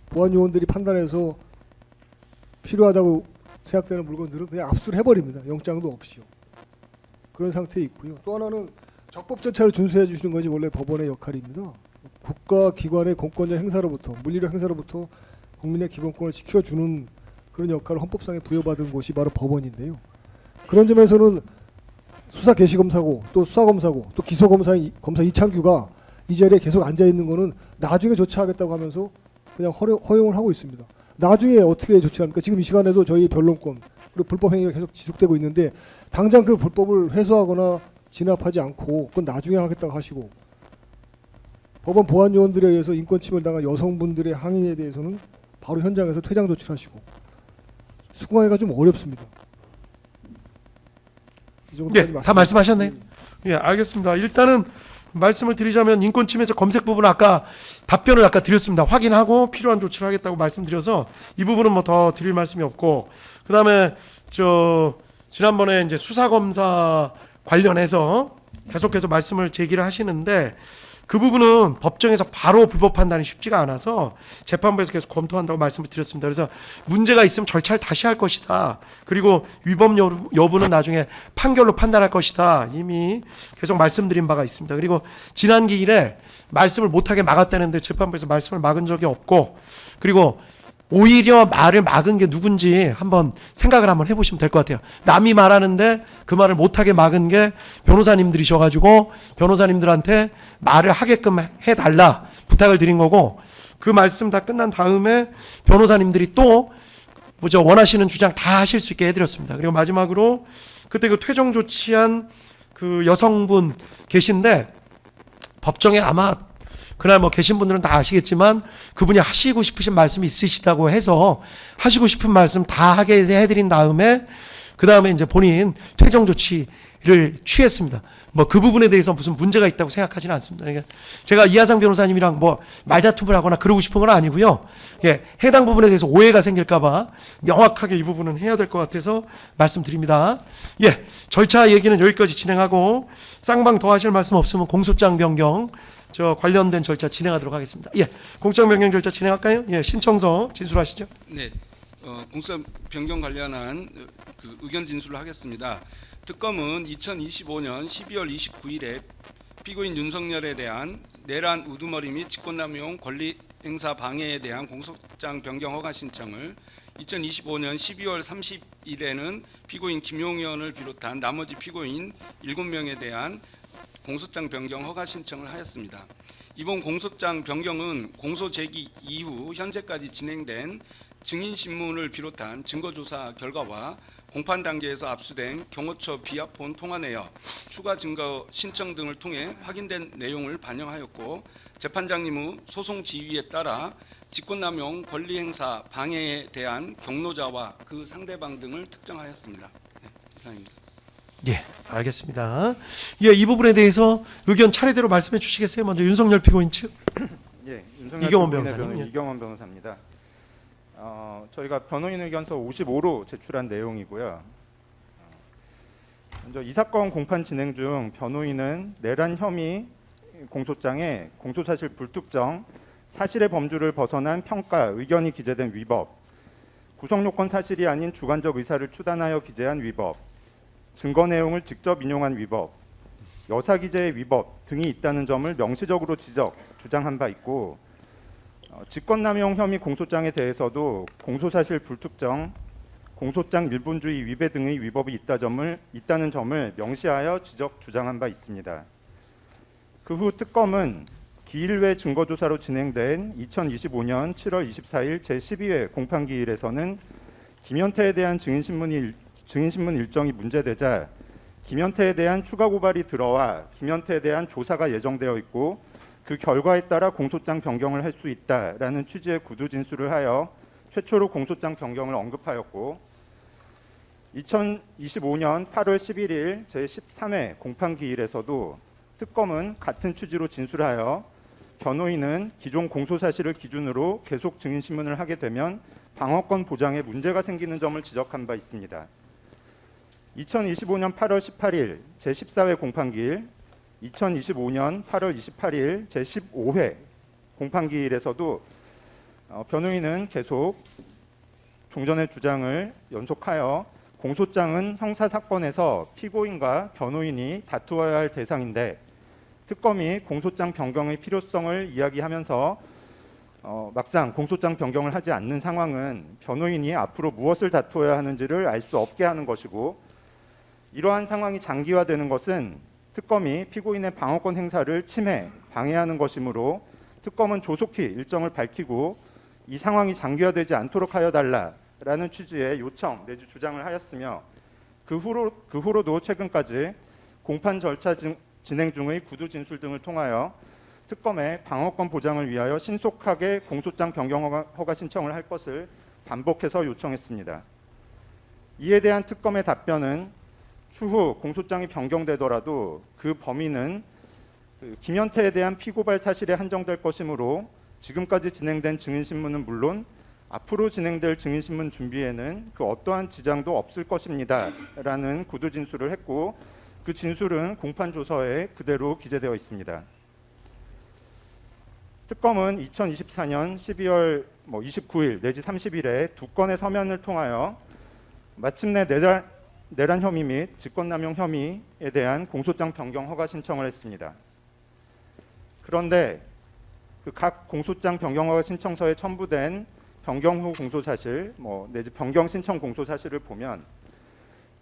보안 요원들이 판단해서 필요하다고 생각되는 물건들은 그냥 압수를 해버립니다. 영장도 없이요. 그런 상태에 있고요. 또 하나는 적법 절차를 준수해 주시는 것이 원래 법원의 역할입니다. 국가기관의 공권력 행사로부터 물리력 행사로부터 국민의 기본권을 지켜주는 그런 역할을 헌법상에 부여받은 곳이 바로 법원인데요. 그런 점에서는 수사 개시검사고 또 수사검사고 또 기소검사인 검사 이창규가 이 자리에 계속 앉아 있는 거는 나중에 조치하겠다고 하면서 그냥 허용을 하고 있습니다. 나중에 어떻게 조치합니까? 지금 이 시간에도 저희 변론권 그리고 불법 행위가 계속 지속되고 있는데 당장 그 불법을 회수하거나 진압하지 않고 그건 나중에 하겠다고 하시고 법원 보안 요원들에 의해서 인권 침해를 당한 여성분들의 항의에 대해서는 바로 현장에서 퇴장 조치를 하시고 수긍하기가 좀 어렵습니다. 이 정도까지 다 말씀하셨네요. 예, 알겠습니다. 일단은 말씀을 드리자면 인권침해죄 검색 부분 아까 답변을 아까 드렸습니다. 확인하고 필요한 조치를 하겠다고 말씀드려서 이 부분은 뭐 더 드릴 말씀이 없고, 그다음에 지난번에 이제 수사검사 관련해서 계속해서 말씀을 제기를 하시는데 그 부분은 법정에서 바로 불법 판단이 쉽지가 않아서 재판부에서 계속 검토한다고 말씀을 드렸습니다. 그래서 문제가 있으면 절차를 다시 할 것이다. 그리고 위법 여부는 나중에 판결로 판단할 것이다. 이미 계속 말씀드린 바가 있습니다. 그리고 지난 기일에 말씀을 못하게 막았다는데 재판부에서 말씀을 막은 적이 없고, 그리고 오히려 말을 막은 게 누군지 한번 생각을 한번 해보시면 될 것 같아요. 남이 말하는데 그 말을 못하게 막은 게 변호사님들이셔가지고 변호사님들한테 말을 하게끔 해달라 부탁을 드린 거고, 그 말씀 다 끝난 다음에 변호사님들이 또 원하시는 주장 다 하실 수 있게 해드렸습니다. 그리고 마지막으로 그때 그 퇴정 조치한 그 여성분 계신데 법정에 아마 그날 뭐 계신 분들은 다 아시겠지만 그분이 하시고 싶으신 말씀이 있으시다고 해서 하시고 싶은 말씀 다 하게 해드린 다음에 그 다음에 이제 본인 퇴정 조치를 취했습니다. 뭐 그 부분에 대해서 무슨 문제가 있다고 생각하지는 않습니다. 그러니까 제가 이하상 변호사님이랑 뭐 말다툼을 하거나 그러고 싶은 건 아니고요. 예, 해당 부분에 대해서 오해가 생길까봐 명확하게 이 부분은 해야 될 것 같아서 말씀드립니다. 예, 절차 얘기는 여기까지 진행하고 쌍방 더 하실 말씀 없으면 공소장 변경 관련된 절차 진행하도록 하겠습니다. 예, 공소장 변경 절차 진행할까요? 예, 신청서 진술하시죠. 네, 공소장 변경 관련한 그 의견 진술을 하겠습니다. 특검은 2025년 12월 29일에 피고인 윤석열에 대한 내란 우두머리 및 직권남용 권리 행사 방해에 대한 공소장 변경 허가 신청을 2025년 12월 30일에는 피고인 김용현을 비롯한 나머지 피고인 7명에 대한 공소장 변경 허가 신청을 하였습니다. 이번 공소장 변경은 공소 제기 이후 현재까지 진행된 증인신문을 비롯한 증거조사 결과와 공판 단계에서 압수된 경호처 비아폰 통화 내역, 추가 증거 신청 등을 통해 확인된 내용을 반영하였고, 재판장님의 소송 지휘에 따라 직권남용 권리행사 방해에 대한 경로자와 그 상대방 등을 특정하였습니다. 네, 이상입니다. 예, 알겠습니다. 예, 이 부분에 대해서 의견 차례대로 말씀해 주시겠어요? 먼저 윤석열 피고인 측. 예, 윤석열 이경원 피고인의 변호사님. 변호인 이경원 변호사입니다. 저희가 변호인 의견서 55로 제출한 내용이고요. 먼저 이 사건 공판 진행 중 변호인은 내란 혐의 공소장에 공소사실 불특정, 사실의 범주를 벗어난 평가, 의견이 기재된 위법, 구성요건 사실이 아닌 주관적 의사를 추단하여 기재한 위법, 증거 내용을 직접 인용한 위법, 여사 기재의 위법 등이 있다는 점을 명시적으로 주장한 바 있고, 직권남용 혐의 공소장에 대해서도 공소사실 불특정, 공소장 일본주의 위배 등의 위법이 있다는 점을 명시하여 주장한 바 있습니다. 그 후 특검은 기일외 증거조사로 진행된 2025년 7월 24일 제12회 공판기일에서는 김현태에 대한 증인신문 일정이 문제되자 김현태에 대한 추가 고발이 들어와 김현태에 대한 조사가 예정되어 있고 그 결과에 따라 공소장 변경을 할 수 있다라는 취지의 구두 진술을 하여 최초로 공소장 변경을 언급하였고, 2025년 8월 11일 제13회 공판기일에서도 특검은 같은 취지로 진술하여 변호인은 기존 공소사실을 기준으로 계속 증인신문을 하게 되면 방어권 보장에 문제가 생기는 점을 지적한 바 있습니다. 2025년 8월 18일 제14회 공판기일, 2025년 8월 28일 제15회 공판기일에서도 변호인은 계속 종전의 주장을 연속하여 공소장은 형사사건에서 피고인과 변호인이 다투어야 할 대상인데 특검이 공소장 변경의 필요성을 이야기하면서 막상 공소장 변경을 하지 않는 상황은 변호인이 앞으로 무엇을 다투어야 하는지를 알 수 없게 하는 것이고, 이러한 상황이 장기화되는 것은 특검이 피고인의 방어권 행사를 침해, 방해하는 것이므로 특검은 조속히 일정을 밝히고 이 상황이 장기화되지 않도록 하여 달라라는 취지의 요청 내지 주장을 하였으며 그 후로도 최근까지 공판 절차 진행 중의 구두 진술 등을 통하여 특검의 방어권 보장을 위하여 신속하게 공소장 변경 허가 신청을 할 것을 반복해서 요청했습니다. 이에 대한 특검의 답변은 추후 공소장이 변경되더라도 그 범위는 김현태에 대한 피고발 사실에 한정될 것이므로 지금까지 진행된 증인신문은 물론 앞으로 진행될 증인신문 준비에는 그 어떠한 지장도 없을 것입니다 라는 구두 진술을 했고, 그 진술은 공판조서에 그대로 기재되어 있습니다. 특검은 2024년 12월 29일 내지 30일에 두 건의 서면을 통하여 마침내 내란 혐의 및 직권남용 혐의에 대한 공소장 변경 허가 신청을 했습니다. 그런데 그 각 공소장 변경 허가 신청서에 첨부된 변경 후 공소사실 내지 변경 신청 공소사실을 보면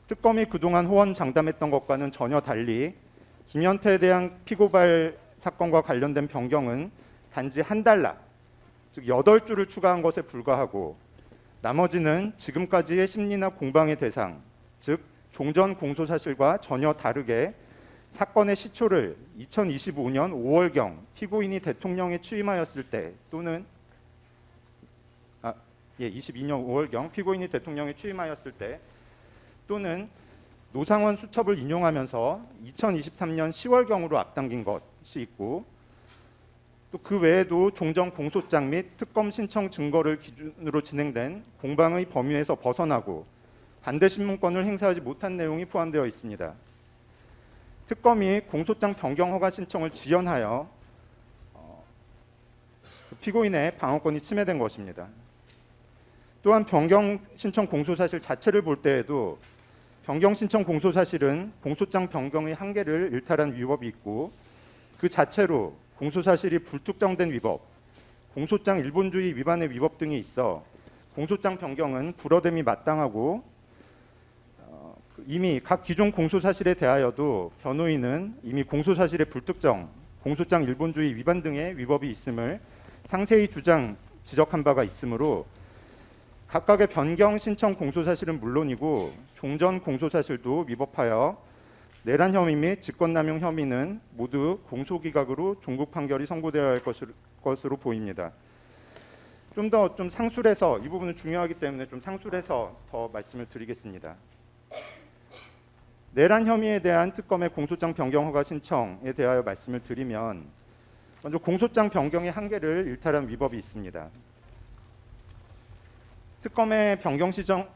특검이 그동안 호언장담했던 것과는 전혀 달리 김현태에 대한 피고발 사건과 관련된 변경은 단지 한 달러, 즉 8줄을 추가한 것에 불과하고 나머지는 지금까지의 심리나 공방의 대상, 즉 종전 공소사실과 전혀 다르게 사건의 시초를 2025년 5월경 피고인이 대통령에 취임하였을 때 또는 22년 5월경 피고인이 대통령에 취임하였을 때 또는 노상원 수첩을 인용하면서 2023년 10월경으로 앞당긴 것이 있고, 또 그 외에도 종전 공소장 및 특검 신청 증거를 기준으로 진행된 공방의 범위에서 벗어나고 반대 신문권을 행사하지 못한 내용이 포함되어 있습니다. 특검이 공소장 변경 허가 신청을 지연하여 피고인의 방어권이 침해된 것입니다. 또한 변경 신청 공소사실 자체를 볼 때에도 변경 신청 공소사실은 공소장 변경의 한계를 일탈한 위법이 있고, 그 자체로 공소사실이 불특정된 위법, 공소장 일본주의 위반의 위법 등이 있어 공소장 변경은 불어됨이 마땅하고, 이미 각 기존 공소사실에 대하여도 변호인은 이미 공소사실의 불특정, 공소장 일본주의 위반 등의 위법이 있음을 상세히 지적한 바가 있으므로 각각의 변경 신청 공소사실은 물론이고 종전 공소사실도 위법하여 내란 혐의 및 직권남용 혐의는 모두 공소기각으로 종국 판결이 선고되어야 할 것으로 보입니다. 좀 더 상술해서, 이 부분은 중요하기 때문에 좀 상술해서 더 말씀을 드리겠습니다. 내란 혐의에 대한 특검의 공소장 변경 허가 신청에 대하여 말씀을 드리면, 먼저 공소장 변경의 한계를 일탈한 위법이 있습니다. 특검의 변경 신청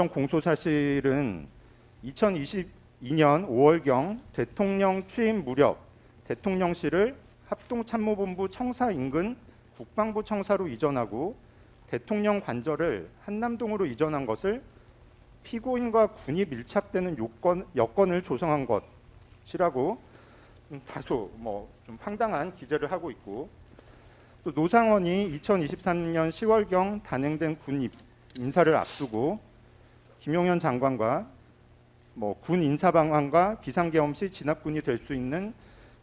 공소사실은 2022년 5월경 대통령 취임 무렵 대통령실을 합동참모본부 청사 인근 국방부 청사로 이전하고 대통령 관저를 한남동으로 이전한 것을 피고인과 군이 밀착되는 여건을 조성한 것이라고 다소 좀 황당한 기재를 하고 있고, 또 노상원이 2023년 10월경 단행된 군 인사를 앞두고 김용현 장관과 군 인사 방안과 비상계엄 시 진압군이 될 수 있는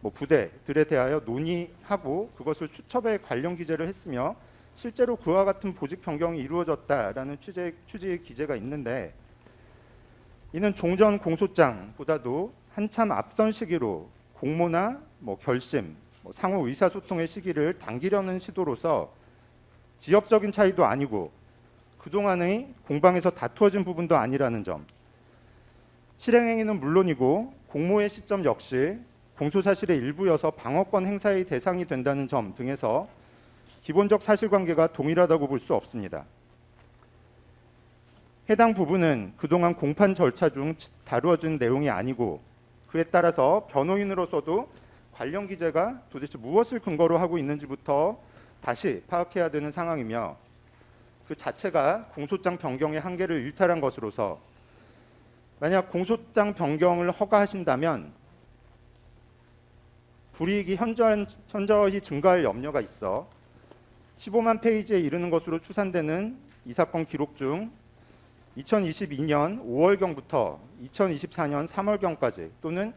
부대들에 대하여 논의하고 그것을 수첩에 관련 기재를 했으며 실제로 그와 같은 보직 변경이 이루어졌다라는 취지의 기재가 있는데, 이는 종전 공소장보다도 한참 앞선 시기로 공모나 결심, 상호 의사소통의 시기를 당기려는 시도로서 지역적인 차이도 아니고 그동안의 공방에서 다투어진 부분도 아니라는 점, 실행행위는 물론이고 공모의 시점 역시 공소사실의 일부여서 방어권 행사의 대상이 된다는 점 등에서 기본적 사실관계가 동일하다고 볼 수 없습니다. 해당 부분은 그동안 공판 절차 중 다루어진 내용이 아니고, 그에 따라서 변호인으로서도 관련 기재가 도대체 무엇을 근거로 하고 있는지부터 다시 파악해야 되는 상황이며, 그 자체가 공소장 변경의 한계를 일탈한 것으로서 만약 공소장 변경을 허가하신다면 불이익이 현저히 증가할 염려가 있어 15만 페이지에 이르는 것으로 추산되는 이 사건 기록 중 2022년 5월경부터 2024년 3월경까지 또는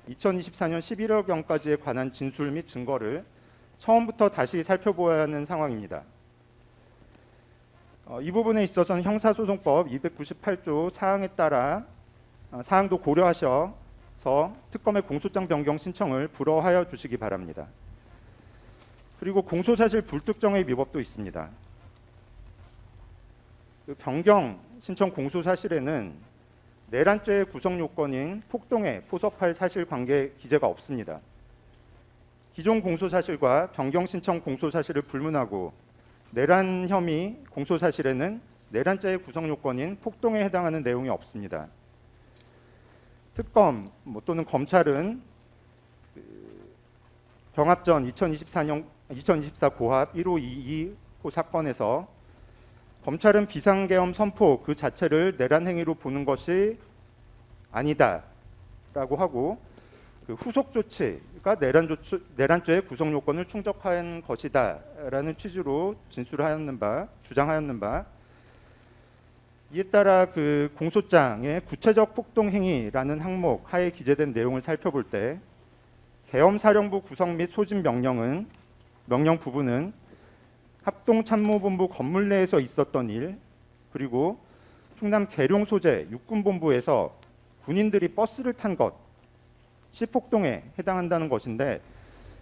2024년 11월경까지에 관한 진술 및 증거를 처음부터 다시 살펴보아야 하는 상황입니다. 이 부분에 있어서는 형사소송법 298조 사항에 따라 사항도 고려하셔서 특검의 공소장 변경 신청을 불허하여 주시기 바랍니다. 그리고 공소사실 불특정의 위법도 있습니다. 그 변경 신청 공소사실에는 내란죄의 구성 요건인 폭동에 포섭할 사실관계 기재가 없습니다. 기존 공소사실과 변경 신청 공소사실을 불문하고 내란 혐의 공소사실에는 내란죄의 구성 요건인 폭동에 해당하는 내용이 없습니다. 특검 또는 검찰은 병합전 2024 고합 1522호 사건에서 검찰은 비상계엄 선포 그 자체를 내란 행위로 보는 것이 아니다라고 하고 그 후속 조치가 내란죄의 구성 요건을 충족한 것이다라는 취지로 주장하였는 바 이에 따라 그 공소장의 구체적 폭동 행위라는 항목 하에 기재된 내용을 살펴볼 때 계엄사령부 구성 및 소집 명령 부분은 합동참모본부 건물 내에서 있었던 일, 그리고 충남 계룡 소재 육군본부에서 군인들이 버스를 탄 것이 폭동에 해당한다는 것인데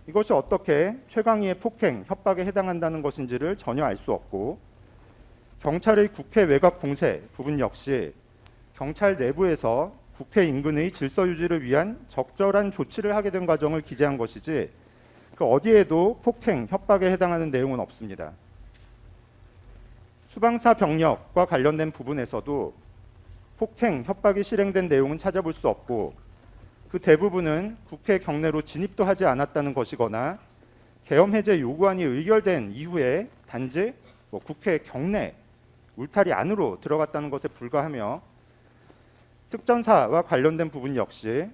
이것이 어떻게 최강희의 폭행, 협박에 해당한다는 것인지를 전혀 알 수 없고 경찰의 국회 외곽 봉쇄 부분 역시 경찰 내부에서 국회 인근의 질서 유지를 위한 적절한 조치를 하게 된 과정을 기재한 것이지 그 어디에도 폭행, 협박에 해당하는 내용은 없습니다. 수방사 병력과 관련된 부분에서도 폭행, 협박이 실행된 내용은 찾아볼 수 없고 그 대부분은 국회 경내로 진입도 하지 않았다는 것이거나 계엄 해제 요구안이 의결된 이후에 단지 국회 경내 울타리 안으로 들어갔다는 것에 불과하며 특전사와 관련된 부분 역시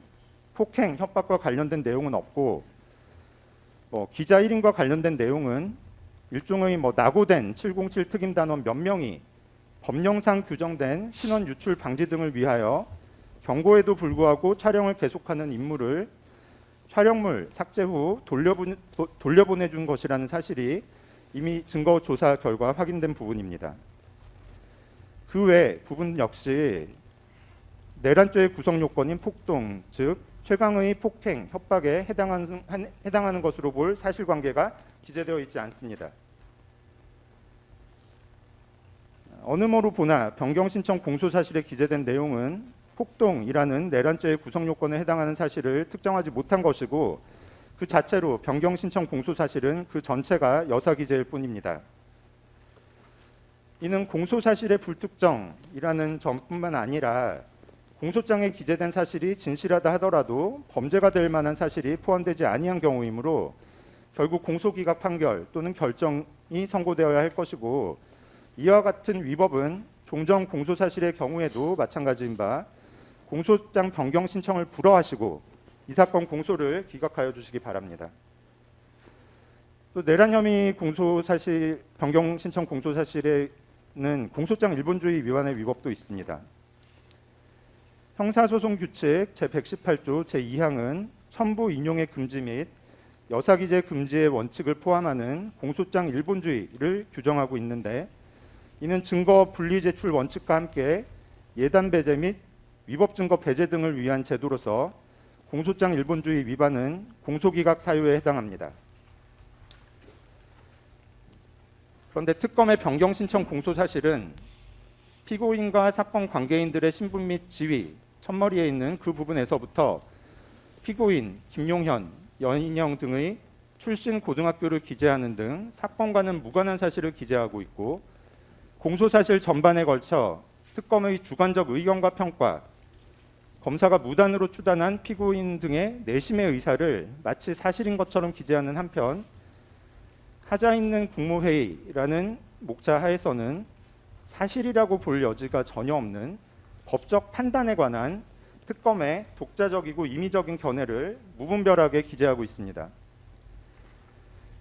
폭행, 협박과 관련된 내용은 없고 기자 1인과 관련된 내용은 일종의 낙오된 707 특임단원 몇 명이 법령상 규정된 신원 유출 방지 등을 위하여 경고에도 불구하고 촬영을 계속하는 인물을 촬영물 삭제 후 돌려보내준 것이라는 사실이 이미 증거 조사 결과 확인된 부분입니다. 그 외 부분 역시 내란죄의 구성 요건인 폭동, 즉 최강의 폭행, 협박에 해당하는 것으로 볼 사실관계가 기재되어 있지 않습니다. 어느 뭐로 보나 변경 신청 공소사실에 기재된 내용은 폭동이라는 내란죄의 구성 요건에 해당하는 사실을 특정하지 못한 것이고 그 자체로 변경 신청 공소사실은 그 전체가 여사 기재일 뿐입니다. 이는 공소사실의 불특정이라는 점뿐만 아니라 공소장에 기재된 사실이 진실하다 하더라도 범죄가 될 만한 사실이 포함되지 아니한 경우이므로 결국 공소기각 판결 또는 결정이 선고되어야 할 것이고 이와 같은 위법은 종전 공소사실의 경우에도 마찬가지인 바 공소장 변경 신청을 불허하시고 이 사건 공소를 기각하여 주시기 바랍니다. 또 내란 혐의 공소사실 변경 신청 공소사실에는 공소장 일본주의 위반의 위법도 있습니다. 형사소송규칙 제118조 제2항은 첨부 인용의 금지 및 여사기재 금지의 원칙을 포함하는 공소장 일본주의를 규정하고 있는데 이는 증거 분리 제출 원칙과 함께 예단 배제 및 위법 증거 배제 등을 위한 제도로서 공소장 일본주의 위반은 공소기각 사유에 해당합니다. 그런데 특검의 변경 신청 공소사실은 피고인과 사건 관계인들의 신분 및 지위, 첫머리에 있는 그 부분에서부터 피고인 김용현, 연인영 등의 출신 고등학교를 기재하는 등 사건과는 무관한 사실을 기재하고 있고 공소사실 전반에 걸쳐 특검의 주관적 의견과 평가, 검사가 무단으로 추단한 피고인 등의 내심의 의사를 마치 사실인 것처럼 기재하는 한편 하자 있는 국무회의라는 목차 하에서는 사실이라고 볼 여지가 전혀 없는 법적 판단에 관한 특검의 독자적이고 임의적인 견해를 무분별하게 기재하고 있습니다.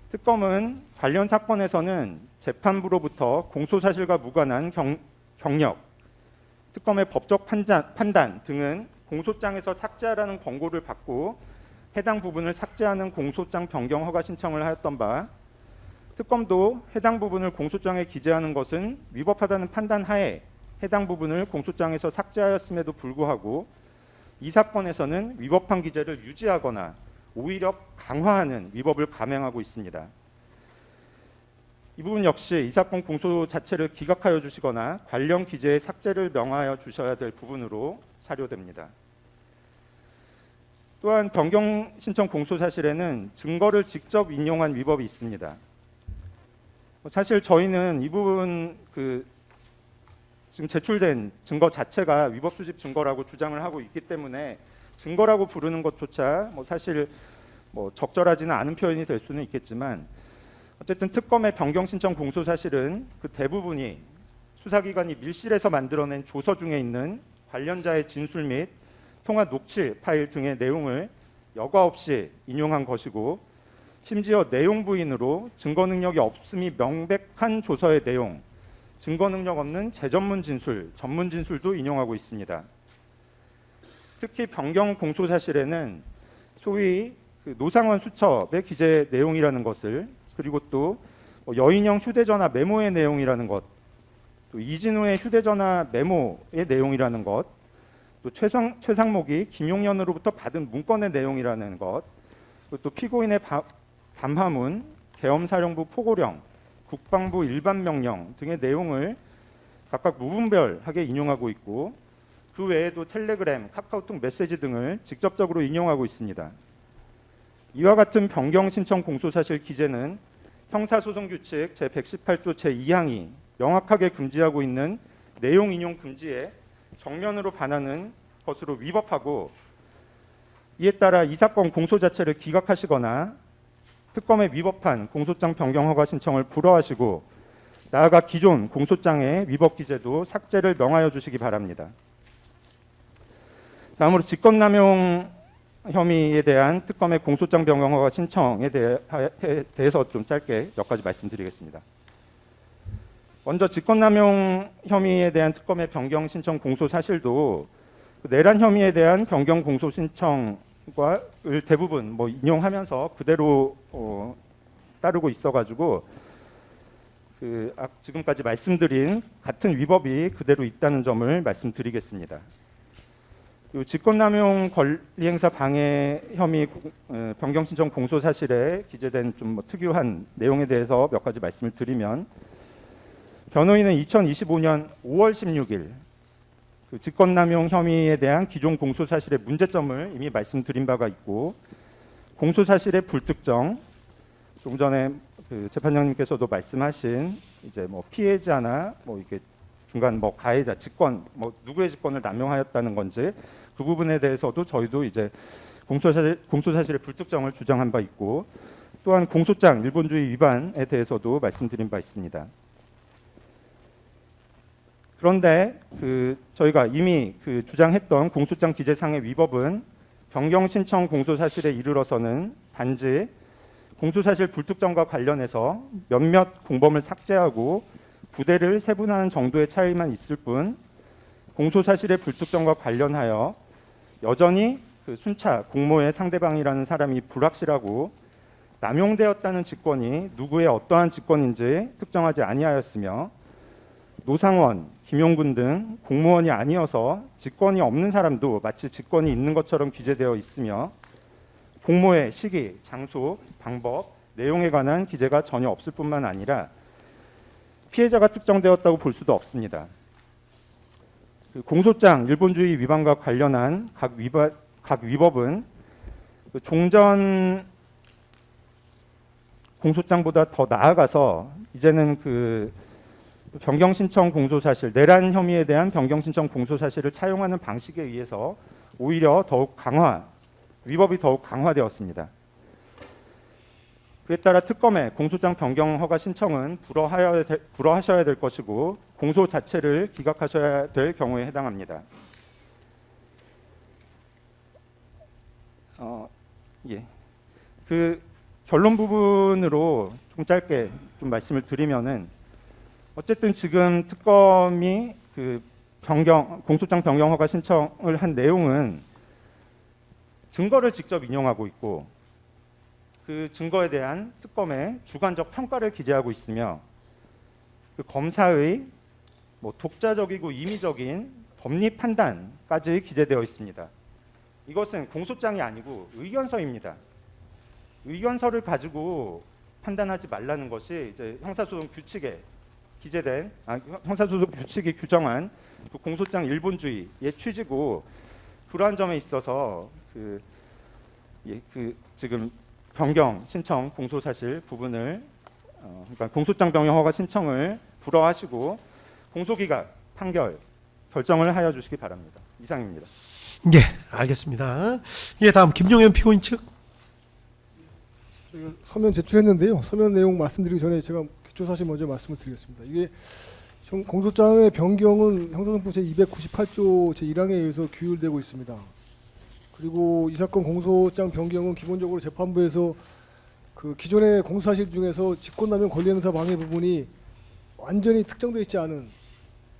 특검은 관련 사건에서는 재판부로부터 공소사실과 무관한 경력, 특검의 법적 판단 등은 공소장에서 삭제하라는 권고를 받고 해당 부분을 삭제하는 공소장 변경 허가 신청을 하였던 바, 특검도 해당 부분을 공소장에 기재하는 것은 위법하다는 판단 하에 해당 부분을 공소장에서 삭제하였음에도 불구하고 이 사건에서는 위법한 기재를 유지하거나 오히려 강화하는 위법을 감행하고 있습니다. 이 부분 역시 이 사건 공소 자체를 기각하여 주시거나 관련 기재의 삭제를 명하여 주셔야 될 부분으로 사료됩니다. 또한 변경 신청 공소 사실에는 증거를 직접 인용한 위법이 있습니다. 사실 저희는 이 부분 지금 제출된 증거 자체가 위법 수집 증거라고 주장을 하고 있기 때문에 증거라고 부르는 것조차 사실 적절하지는 않은 표현이 될 수는 있겠지만, 어쨌든 특검의 변경 신청 공소 사실은 그 대부분이 수사기관이 밀실에서 만들어낸 조서 중에 있는 관련자의 진술 및 통화 녹취 파일 등의 내용을 여과 없이 인용한 것이고, 심지어 내용 부인으로 증거 능력이 없음이 명백한 조서의 내용, 증거 능력 없는 재전문 진술, 전문 진술도 인용하고 있습니다. 특히 변경 공소 사실에는 소위 노상원 수첩의 기재 내용이라는 것을, 그리고 또 여인형 휴대전화 메모의 내용이라는 것, 또 이진우의 휴대전화 메모의 내용이라는 것, 또 최상목이 김용현으로부터 받은 문건의 내용이라는 것, 또 피고인의 담화문, 계엄사령부 포고령, 국방부 일반 명령 등의 내용을 각각 무분별하게 인용하고 있고, 그 외에도 텔레그램, 카카오톡 메시지 등을 직접적으로 인용하고 있습니다. 이와 같은 변경 신청 공소 사실 기재는 형사소송규칙 제118조 제2항이 명확하게 금지하고 있는 내용 인용 금지에 정면으로 반하는 것으로 위법하고, 이에 따라 이 사건 공소 자체를 기각하시거나 특검의 위법한 공소장 변경 허가 신청을 불허하시고, 나아가 기존 공소장의 위법 기재도 삭제를 명하여 주시기 바랍니다. 다음으로 직권남용 혐의에 대한 특검의 공소장 변경 허가 신청에 대해서 좀 짧게 몇 가지 말씀드리겠습니다. 먼저 직권남용 혐의에 대한 특검의 변경 신청 공소 사실도 내란 혐의에 대한 변경 공소 신청을 대부분 인용하면서 그대로 따르고 있어가지고 지금까지 말씀드린 같은 위법이 그대로 있다는 점을 말씀드리겠습니다. 직권남용 권리행사 방해 혐의 변경 신청 공소 사실에 기재된 좀 특유한 내용에 대해서 몇 가지 말씀을 드리면, 변호인은 2025년 5월 16일 직권남용 혐의에 대한 기존 공소 사실의 문제점을 이미 말씀드린 바가 있고, 공소 사실의 불특정, 좀 전에 재판장님께서도 말씀하신 이제 피해자나 이게 중간 가해자 직권 누구의 직권을 남용하였다는 건지 그 부분에 대해서도 저희도 이제 공소 사실의 불특정을 주장한 바 있고, 또한 공소장 일본주의 위반에 대해서도 말씀드린 바 있습니다. 그런데 저희가 이미 주장했던 공소장 기재상의 위법은 변경 신청 공소 사실에 이르러서는 단지 공소 사실 불특정과 관련해서 몇몇 공범을 삭제하고 부대를 세분화하는 정도의 차이만 있을 뿐, 공소 사실의 불특정과 관련하여 여전히 순차 공모의 상대방이라는 사람이 불확실하고 남용되었다는 직권이 누구의 어떠한 직권인지 특정하지 아니하였으며, 노상원, 김용군 등 공무원이 아니어서 직권이 없는 사람도 마치 직권이 있는 것처럼 기재되어 있으며, 공모의 시기, 장소, 방법, 내용에 관한 기재가 전혀 없을 뿐만 아니라 피해자가 특정되었다고 볼 수도 없습니다. 공소장 일본주의 위반과 관련한 각 위법은 종전 공소장보다 더 나아가서 이제는 변경 신청 공소 사실, 내란 혐의에 대한 변경 신청 공소 사실을 차용하는 방식에 의해서 오히려 더욱 위법이 더욱 강화되었습니다. 그에 따라 특검의 공소장 변경 허가 신청은 불허하셔야 될 것이고, 공소 자체를 기각하셔야 될 경우에 해당합니다. 결론 부분으로 좀 짧게 좀 말씀을 드리면은, 어쨌든 지금 특검이 공소장 변경 허가 신청을 한 내용은 증거를 직접 인용하고 있고 그 증거에 대한 특검의 주관적 평가를 기재하고 있으며 그 검사의 독자적이고 임의적인 법리 판단까지 기재되어 있습니다. 이것은 공소장이 아니고 의견서입니다. 의견서를 가지고 판단하지 말라는 것이 이제 형사소송 규칙에 기재된 형사소송 규칙이 규정한 그 공소장 일본주의의 취지고 그러한 점에 있어서 지금 변경 신청 공소사실 부분을 그러니까 공소장 변경 허가 신청을 불허하시고 공소기각 판결 결정을 하여 주시기 바랍니다. 이상입니다. 예, 알겠습니다. 예, 다음 김종현 피고인 측. 저희가 서면 제출했는데요. 서면 내용 말씀드리기 전에 제가 기초사실 먼저 말씀을 드리겠습니다. 이게 공소장의 변경은 형사소송법 제298조 제1항에 의해서 규율되고 있습니다. 그리고 이 사건 공소장 변경은 기본적으로 재판부에서 그 기존의 공소사실 중에서 직권남용 권리행사 방해 부분이 완전히 특정되어 있지 않은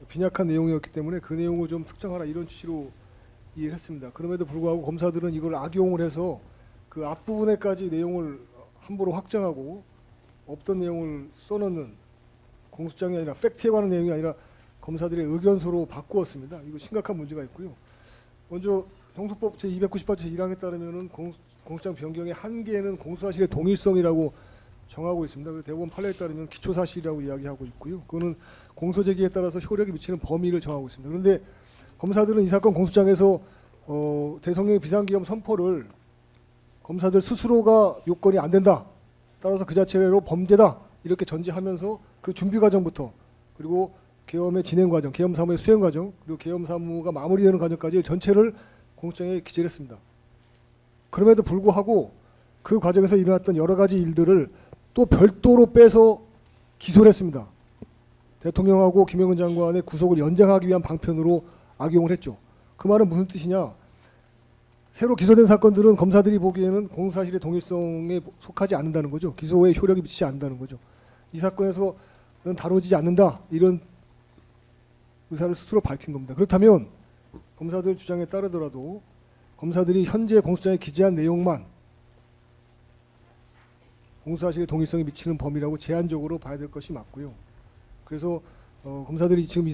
빈약한 내용이었기 때문에 그 내용을 좀 특정하라 이런 취지로 이해를 했습니다. 그럼에도 불구하고 검사들은 이걸 악용을 해서 그 앞부분에까지 내용을 함부로 확장하고 없던 내용을 써넣는 공소장이 아니라 팩트에 관한 내용이 아니라 검사들의 의견서로 바꾸었습니다. 이거 심각한 문제가 있고요. 먼저 형소법 제298조 제1항에 따르면은 공소장 변경의 한계는 공소사실의 동일성이라고 정하고 있습니다. 그래서 대법원 판례에 따르면 기초사실이라고 이야기하고 있고요. 그거는 공소 제기에 따라서 효력이 미치는 범위를 정하고 있습니다. 그런데 검사들은 이 사건 공소장에서 대통령의 비상기업 선포를 검사들 스스로가 요건이 안 된다. 따라서 그 자체로 범죄다. 이렇게 전제하면서 그 준비 과정부터 그리고 계엄의 진행 과정, 계엄 사무의 수행 과정, 그리고 계엄 사무가 마무리되는 과정까지 전체를 공소장에 기재를 했습니다. 그럼에도 불구하고 그 과정에서 일어났던 여러 가지 일들을 또 별도로 빼서 기소를 했습니다. 대통령하고 김영은 장관의 구속을 연장하기 위한 방편으로 악용을 했죠. 그 말은 무슨 뜻이냐? 새로 기소된 사건들은 검사들이 보기에는 공소사실의 동일성에 속하지 않는다는 거죠. 기소에 효력이 미치지 않는다는 거죠. 이 사건에서는 다루지 않는다 이런 의사를 스스로 밝힌 겁니다. 그렇다면 검사들 주장에 따르더라도 검사들이 현재 공소장에 기재한 내용만 공소사실의 동일성에 미치는 범위라고 제한적으로 봐야 될 것이 맞고요. 그래서 검사들이 지금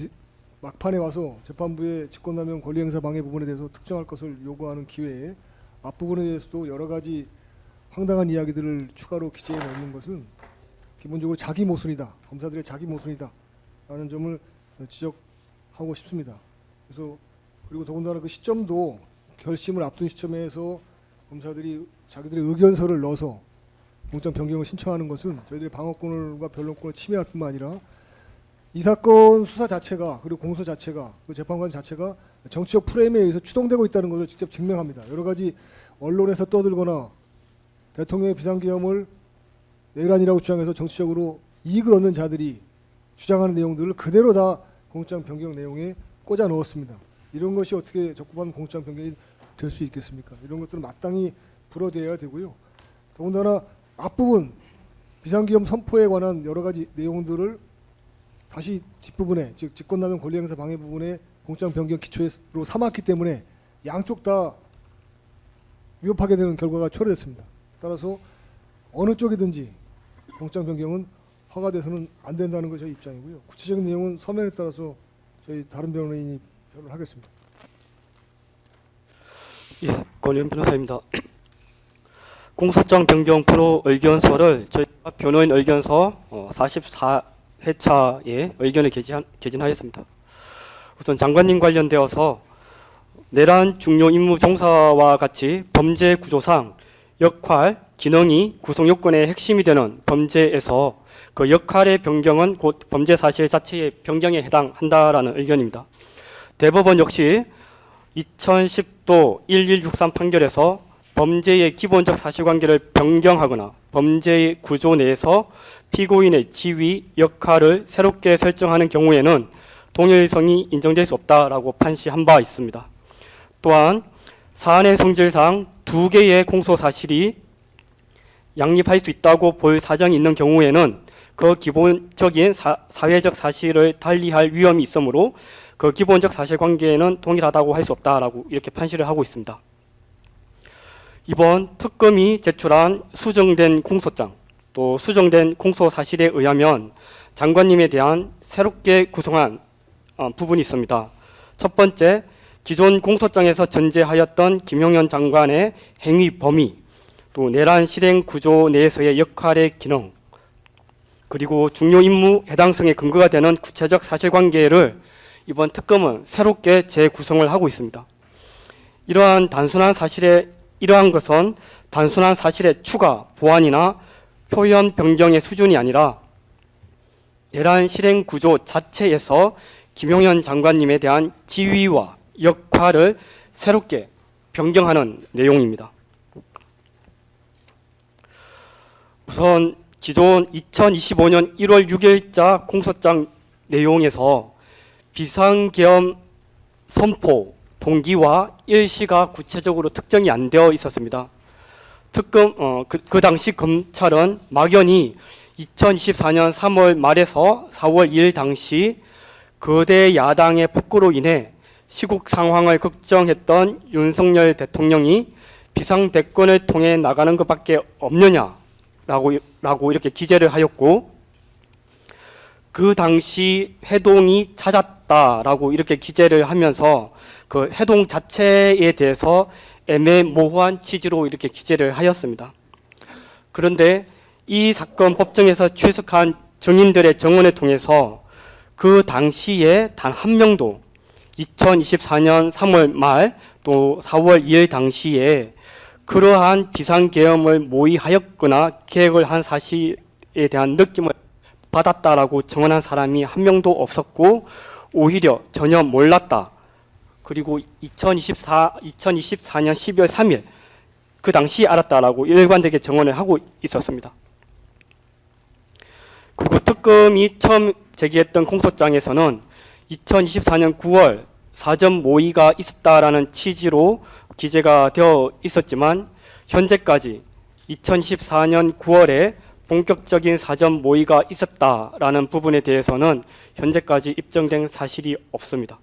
막판에 와서 재판부의 직권남용 권리행사 방해 부분에 대해서 특정할 것을 요구하는 기회에 앞부분에 대해서도 여러 가지 황당한 이야기들을 추가로 기재해 놓는 것은 기본적으로 자기 모순이다. 검사들의 자기 모순이다. 라는 점을 지적하고 싶습니다. 그래서 그리고 더군다나 그 시점도 결심을 앞둔 시점에서 검사들이 자기들의 의견서를 넣어서 공소장 변경을 신청하는 것은 저희들의 방어권과 변론권을 침해할 뿐만 아니라 이 사건 수사 자체가 그리고 공소 자체가 그 재판관 자체가 정치적 프레임에 의해서 추동되고 있다는 것을 직접 증명합니다. 여러 가지 언론에서 떠들거나 대통령의 비상계엄을 내란이라고 주장해서 정치적으로 이익을 얻는 자들이 주장하는 내용들을 그대로 다 공소장 변경 내용에 꽂아 넣었습니다. 이런 것이 어떻게 적법한 공소장 변경이 될 수 있겠습니까? 이런 것들은 마땅히 불어대야 되고요. 더군다나 앞부분 비상계엄 선포에 관한 여러 가지 내용들을 다시 뒷부분에 즉 직권남용 권리행사 방해 부분에 공소장 변경 기초로 삼았기 때문에 양쪽 다 위협하게 되는 결과가 초래됐습니다. 따라서 어느 쪽이든지 공소장 변경은 허가돼서는 안 된다는 것이 저희 입장이고요. 구체적인 내용은 서면에 따라서 저희 다른 변호인이 변론을 하겠습니다. 예, 권현 변호사입니다. 공소장 변경 불허 의견서를 저희 변호인 의견서 44회차에 의견을 개진하였습니다. 우선 장관님 관련되어서 내란 중요 임무 종사와 같이 범죄 구조상 역할, 기능이 구성 요건의 핵심이 되는 범죄에서 그 역할의 변경은 곧 범죄 사실 자체의 변경에 해당한다라는 의견입니다. 대법원 역시 2010도 1163 판결에서 범죄의 기본적 사실관계를 변경하거나 범죄의 구조 내에서 피고인의 지위, 역할을 새롭게 설정하는 경우에는 동일성이 인정될 수 없다라고 판시한 바 있습니다. 또한 사안의 성질상 두 개의 공소 사실이 양립할 수 있다고 볼 사정이 있는 경우에는 그 기본적인 사회적 사실을 달리할 위험이 있으므로 그 기본적 사실관계는 동일하다고 할 수 없다라고 이렇게 판시를 하고 있습니다. 이번 특검이 제출한 수정된 공소장 또 수정된 공소 사실에 의하면 장관님에 대한 새롭게 구성한 부분이 있습니다. 첫 번째, 기존 공소장에서 전제하였던 김용현 장관의 행위 범위, 또 내란 실행 구조 내에서의 역할의 기능, 그리고 중요 임무 해당성의 근거가 되는 구체적 사실관계를 이번 특검은 새롭게 재구성을 하고 있습니다. 이러한 것은 단순한 사실의 추가, 보완이나 표현 변경의 수준이 아니라 내란 실행 구조 자체에서 김용현 장관님에 대한 지위와 역할을 새롭게 변경하는 내용입니다. 우선 기존 2025년 1월 6일자 공소장 내용에서 비상계엄 선포 동기와 일시가 구체적으로 특정이 안 되어 있었습니다. 그 당시 검찰은 막연히 2024년 3월 말에서 4월 2일 당시 거대 야당의 폭거로 인해 시국 상황을 걱정했던 윤석열 대통령이 비상대권을 통해 나가는 것밖에 없느냐라고 이렇게 기재를 하였고, 그 당시 해동이 잦았다라고 이렇게 기재를 하면서 그 해동 자체에 대해서 애매모호한 취지로 이렇게 기재를 하였습니다. 그런데 이 사건 법정에서 출석한 증인들의 증언을 통해서 그 당시에 단 한 명도 2024년 3월 말 또 4월 2일 당시에 그러한 비상계엄을 모의하였거나 계획을 한 사실에 대한 느낌을 받았다라고 증언한 사람이 한 명도 없었고, 오히려 전혀 몰랐다. 그리고 2024년 12월 3일 그 당시 알았다라고 일관되게 증언을 하고 있었습니다. 그리고 특검이 처음 제기했던 공소장에서는 2024년 9월 사전 모의가 있었다라는 취지로 기재가 되어 있었지만, 현재까지 2014년 9월에 본격적인 사전 모의가 있었다라는 부분에 대해서는 현재까지 입증된 사실이 없습니다.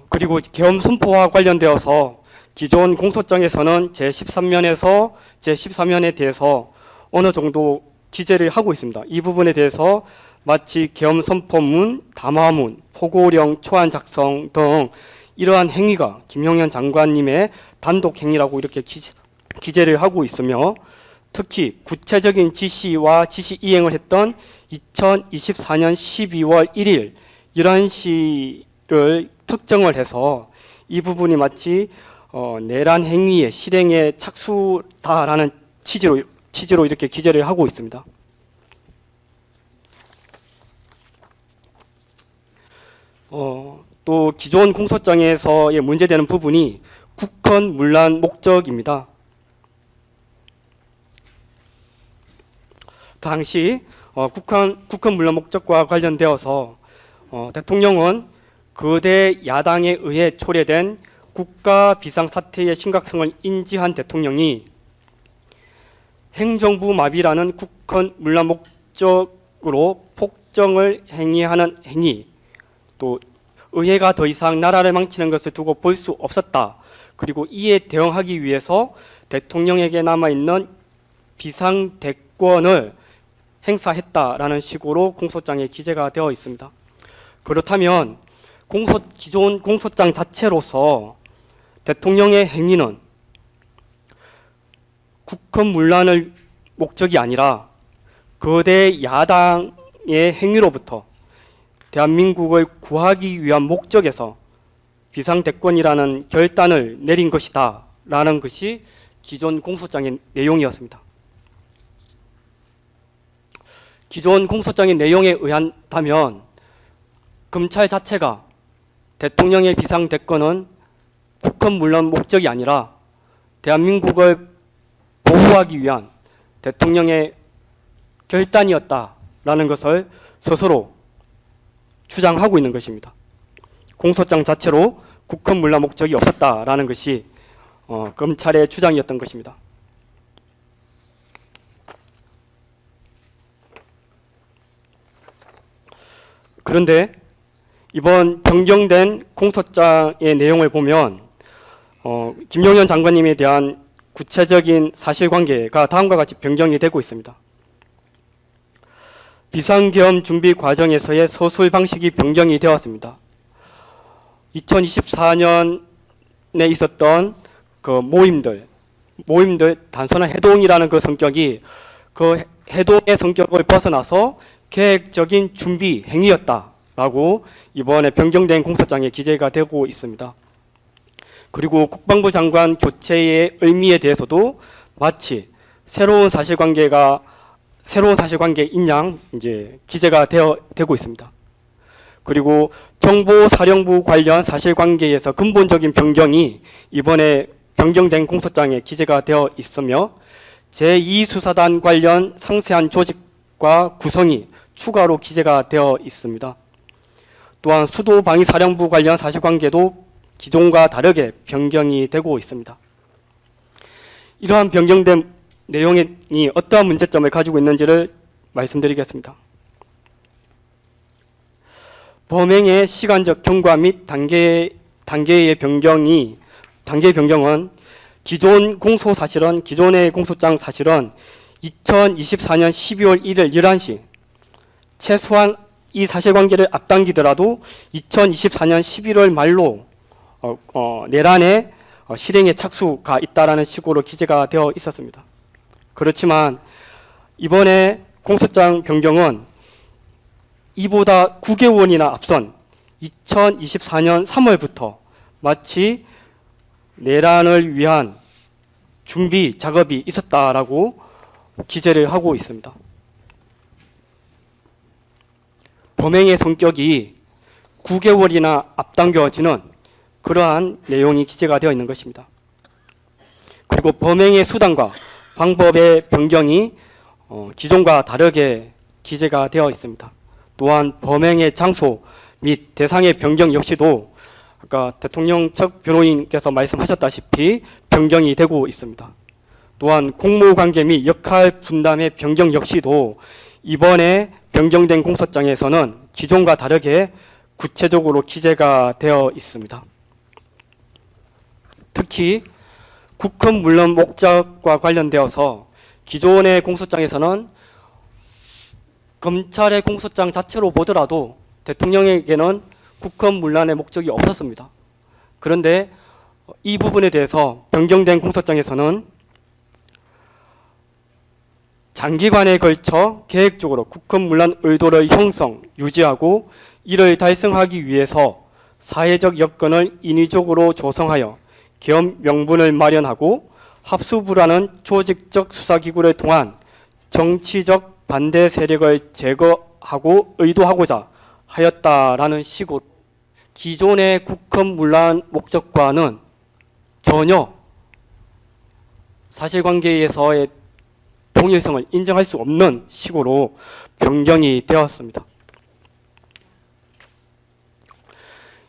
그리고 계엄 선포와 관련되어서 기존 공소장에서는 제13면에서 제14면에 대해서 어느 정도 기재를 하고 있습니다. 이 부분에 대해서 마치 계엄 선포문, 담화문, 포고령 초안 작성 등 이러한 행위가 김용현 장관님의 단독 행위라고 이렇게 기재를 하고 있으며, 특히 구체적인 지시와 지시 이행을 했던 2024년 12월 1일 이러한 시를 특정을 해서 이 부분이 마치 내란 행위의 실행에 착수다라는 취지로 이렇게 기재를 하고 있습니다. 또 기존 공소장에서의 문제되는 부분이 국헌 문란 목적입니다. 당시 국헌 문란 목적과 관련되어서 대통령은 거대 야당에 의해 초래된 국가 비상사태의 심각성을 인지한 대통령이 행정부 마비라는 국헌 문란 목적으로 폭정을 행위하는 행위, 또 의회가 더 이상 나라를 망치는 것을 두고 볼 수 없었다. 그리고 이에 대응하기 위해서 대통령에게 남아있는 비상대권을 행사했다라는 식으로 공소장에 기재가 되어 있습니다. 그렇다면 기존 공소장 자체로서 대통령의 행위는 국헌 문란을 목적이 아니라 거대 야당의 행위로부터 대한민국을 구하기 위한 목적에서 비상대권이라는 결단을 내린 것이다 라는 것이 기존 공소장의 내용이었습니다. 기존 공소장의 내용에 의한다면 검찰 자체가 대통령의 비상대권은 국헌 문란 목적이 아니라 대한민국을 보호하기 위한 대통령의 결단이었다라는 것을 스스로 주장하고 있는 것입니다. 공소장 자체로 국헌 문란 목적이 없었다라는 것이 검찰의 주장이었던 것입니다. 그런데 이번 변경된 공소장의 내용을 보면 김용현 장관님에 대한 구체적인 사실관계가 다음과 같이 변경이 되고 있습니다. 비상계엄 준비 과정에서의 서술 방식이 변경이 되었습니다. 2024년에 있었던 그 모임들 단순한 해동이라는 그 성격이 그 해동의 성격을 벗어나서 계획적인 준비 행위였다라고 이번에 변경된 공소장에 기재가 되고 있습니다. 그리고 국방부 장관 교체의 의미에 대해서도 마치 새로운 사실관계인 양 이제 기재가 되고 있습니다. 그리고 정보사령부 관련 사실관계에서 근본적인 변경이 이번에 변경된 공소장에 기재가 되어 있으며 제2수사단 관련 상세한 조직과 구성이 추가로 기재가 되어 있습니다. 또한 수도방위사령부 관련 사실관계도 기존과 다르게 변경이 되고 있습니다. 이러한 변경된 내용이 어떠한 문제점을 가지고 있는지를 말씀드리겠습니다. 범행의 시간적 경과 및 단계의 변경은 기존의 공소장 사실은 2024년 12월 1일 11시 최소한 이 사실관계를 앞당기더라도 2024년 11월 말로 내란의 실행에 착수가 있다라는 식으로 기재가 되어 있었습니다. 그렇지만 이번에 공소장 변경은 이보다 9개월이나 앞선 2024년 3월부터 마치 내란을 위한 준비 작업이 있었다라고 기재를 하고 있습니다. 범행의 성격이 9개월이나 앞당겨지는 그러한 내용이 기재가 되어 있는 것입니다. 그리고 범행의 수단과 방법의 변경이 기존과 다르게 기재가 되어 있습니다. 또한 범행의 장소 및 대상의 변경 역시도 아까 대통령 측 변호인께서 말씀하셨다시피 변경이 되고 있습니다. 또한 공무관계 및 역할 분담의 변경 역시도 이번에 변경된 공소장에서는 기존과 다르게 구체적으로 기재가 되어 있습니다. 특히 국헌 문란 목적과 관련되어서 기존의 공소장에서는 검찰의 공소장 자체로 보더라도 대통령에게는 국헌 문란의 목적이 없었습니다. 그런데 이 부분에 대해서 변경된 공소장에서는 장기간에 걸쳐 계획적으로 국헌 문란 의도를 형성, 유지하고 이를 달성하기 위해서 사회적 여건을 인위적으로 조성하여 계엄 명분을 마련하고 합수부라는 조직적 수사기구를 통한 정치적 반대 세력을 제거하고 의도하고자 하였다라는 식으로 기존의 국헌 문란 목적과는 전혀 사실관계에서의 동일성을 인정할 수 없는 식으로 변경이 되었습니다.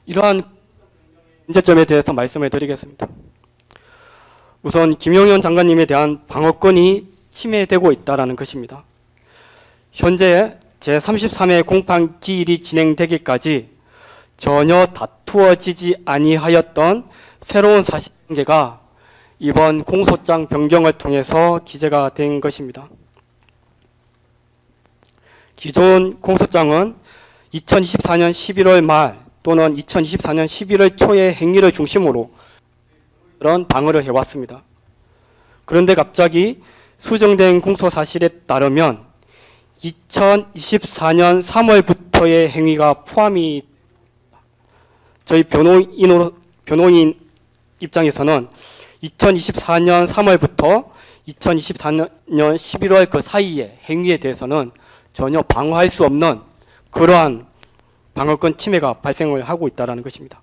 이러한 문제점에 대해서 말씀을 드리겠습니다. 우선 김용현 장관님에 대한 방어권이 침해되고 있다는 것입니다. 현재 제33회 공판 기일이 진행되기까지 전혀 다투어지지 아니하였던 새로운 사실관계가 이번 공소장 변경을 통해서 기재가 된 것입니다. 기존 공소장은 2024년 11월 말 또는 2024년 11월 초의 행위를 중심으로 그런 방어를 해왔습니다. 그런데 갑자기 수정된 공소사실에 따르면 2024년 3월부터의 행위가 포함이 저희 변호인 입장에서는 2024년 3월부터 2024년 11월 그 사이의 행위에 대해서는 전혀 방어할 수 없는 그러한 방어권 침해가 발생을 하고 있다는 것입니다.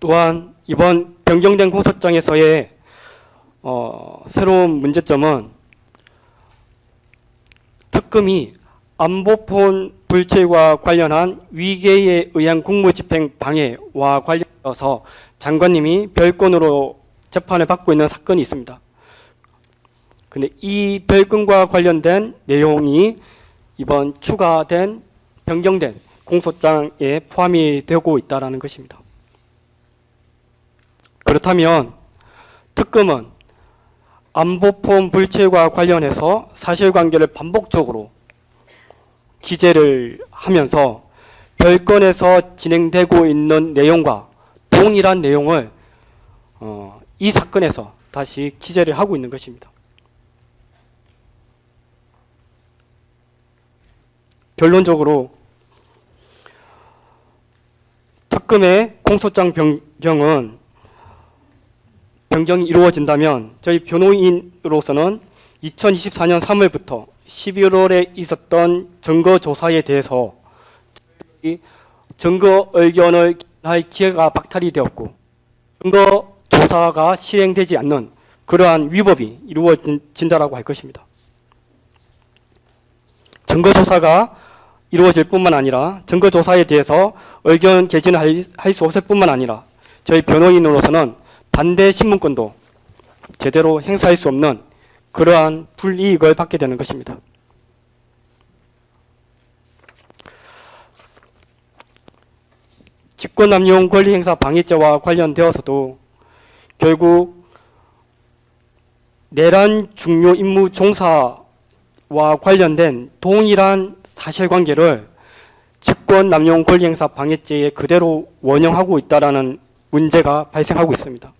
또한 이번 변경된 공소장에서의 새로운 문제점은 특검이 안보폰 불체와 관련한 위계에 의한 공무집행 방해와 관련해서 장관님이 별건으로 재판을 받고 있는 사건이 있습니다. 근데 이 별건과 관련된 내용이 이번 추가된 변경된 공소장에 포함이 되고 있다는 것입니다. 그렇다면 특검은 안보폰 불체과 관련해서 사실관계를 반복적으로 기재를 하면서 별건에서 진행되고 있는 내용과 동일한 내용을 이 사건에서 다시 기재를 하고 있는 것입니다. 결론적으로 특검의 공소장 변경이 이루어진다면 저희 변호인으로서는 2024년 3월부터 11월에 있었던 증거 조사에 대해서 증거 의견을 할 기회가 박탈이 되었고 증거 조사가 실행되지 않는 그러한 위법이 이루어진다라고 할 것입니다. 증거 조사가 이루어질 뿐만 아니라 증거 조사에 대해서 의견 개진을 할 수 없을 뿐만 아니라 저희 변호인으로서는 반대 신문권도 제대로 행사할 수 없는 그러한 불이익을 받게 되는 것입니다. 직권남용 권리행사 방해죄와 관련되어서도 결국 내란 중요 임무 종사와 관련된 동일한 사실관계를 직권남용 권리행사 방해죄에 그대로 원형하고 있다는 문제가 발생하고 있습니다.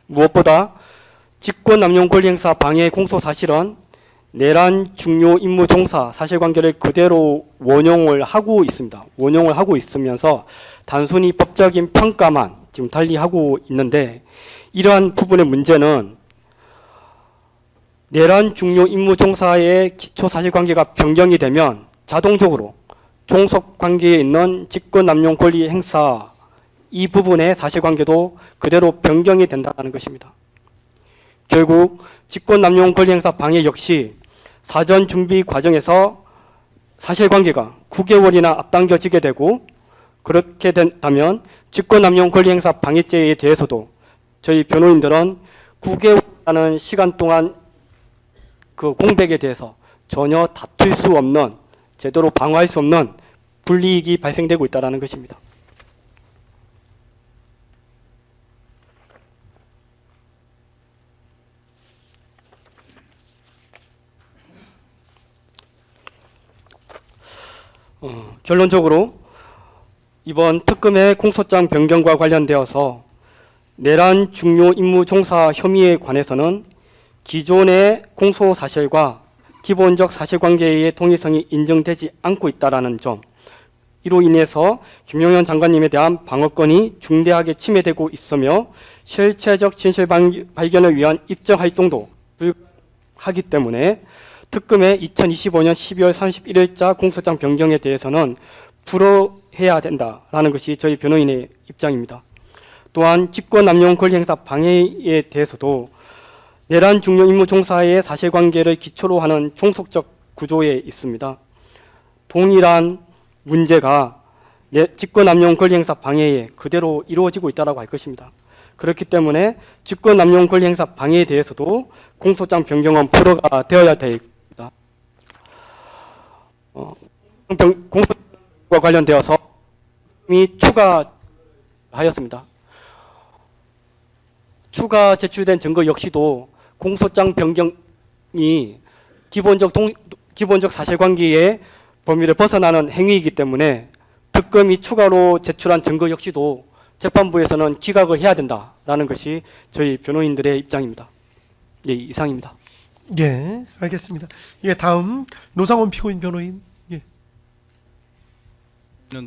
무엇보다 직권남용 권리행사 방해 공소 사실은 내란 중요 임무 종사 사실관계를 그대로 원용을 하고 있습니다. 원용을 하고 있으면서 단순히 법적인 평가만 지금 달리하고 있는데 이러한 부분의 문제는 내란 중요 임무 종사의 기초 사실관계가 변경이 되면 자동적으로 종속관계에 있는 직권남용 권리 행사 이 부분의 사실관계도 그대로 변경이 된다는 것입니다. 결국 직권남용 권리행사 방해 역시 사전 준비 과정에서 사실관계가 9개월이나 앞당겨지게 되고 그렇게 된다면 직권남용 권리행사 방해죄에 대해서도 저희 변호인들은 9개월이라는 시간 동안 그 공백에 대해서 전혀 다툴 수 없는 제대로 방어할 수 없는 불이익이 발생되고 있다는 것입니다. 결론적으로 이번 특검의 공소장 변경과 관련되어서 내란 중요 임무 종사 혐의에 관해서는 기존의 공소 사실과 기본적 사실관계의 동일성이 인정되지 않고 있다는 점, 이로 인해서 김용현 장관님에 대한 방어권이 중대하게 침해되고 있으며 실체적 진실 발견을 위한 입증 활동도 불가하기 때문에 특검의 2025년 12월 31일자 공소장 변경에 대해서는 불허해야 된다라는 것이 저희 변호인의 입장입니다. 또한 직권남용 권리행사 방해에 대해서도 내란 중요 임무 종사의 사실관계를 기초로 하는 종속적 구조에 있습니다. 동일한 문제가 직권남용 권리행사 방해에 그대로 이루어지고 있다고 할 것입니다. 그렇기 때문에 직권남용 권리행사 방해에 대해서도 공소장 변경은 불허가 되어야 됩니다. 공소장과 관련되어서 이미 추가하였습니다. 추가 제출된 증거 역시도 공소장 변경이 기본적 사실관계의 범위를 벗어나는 행위이기 때문에 특검이 추가로 제출한 증거 역시도 재판부에서는 기각을 해야 된다라는 것이 저희 변호인들의 입장입니다. 예, 이상입니다. 예, 알겠습니다. 예, 다음 노상원 피고인 변호인. 예.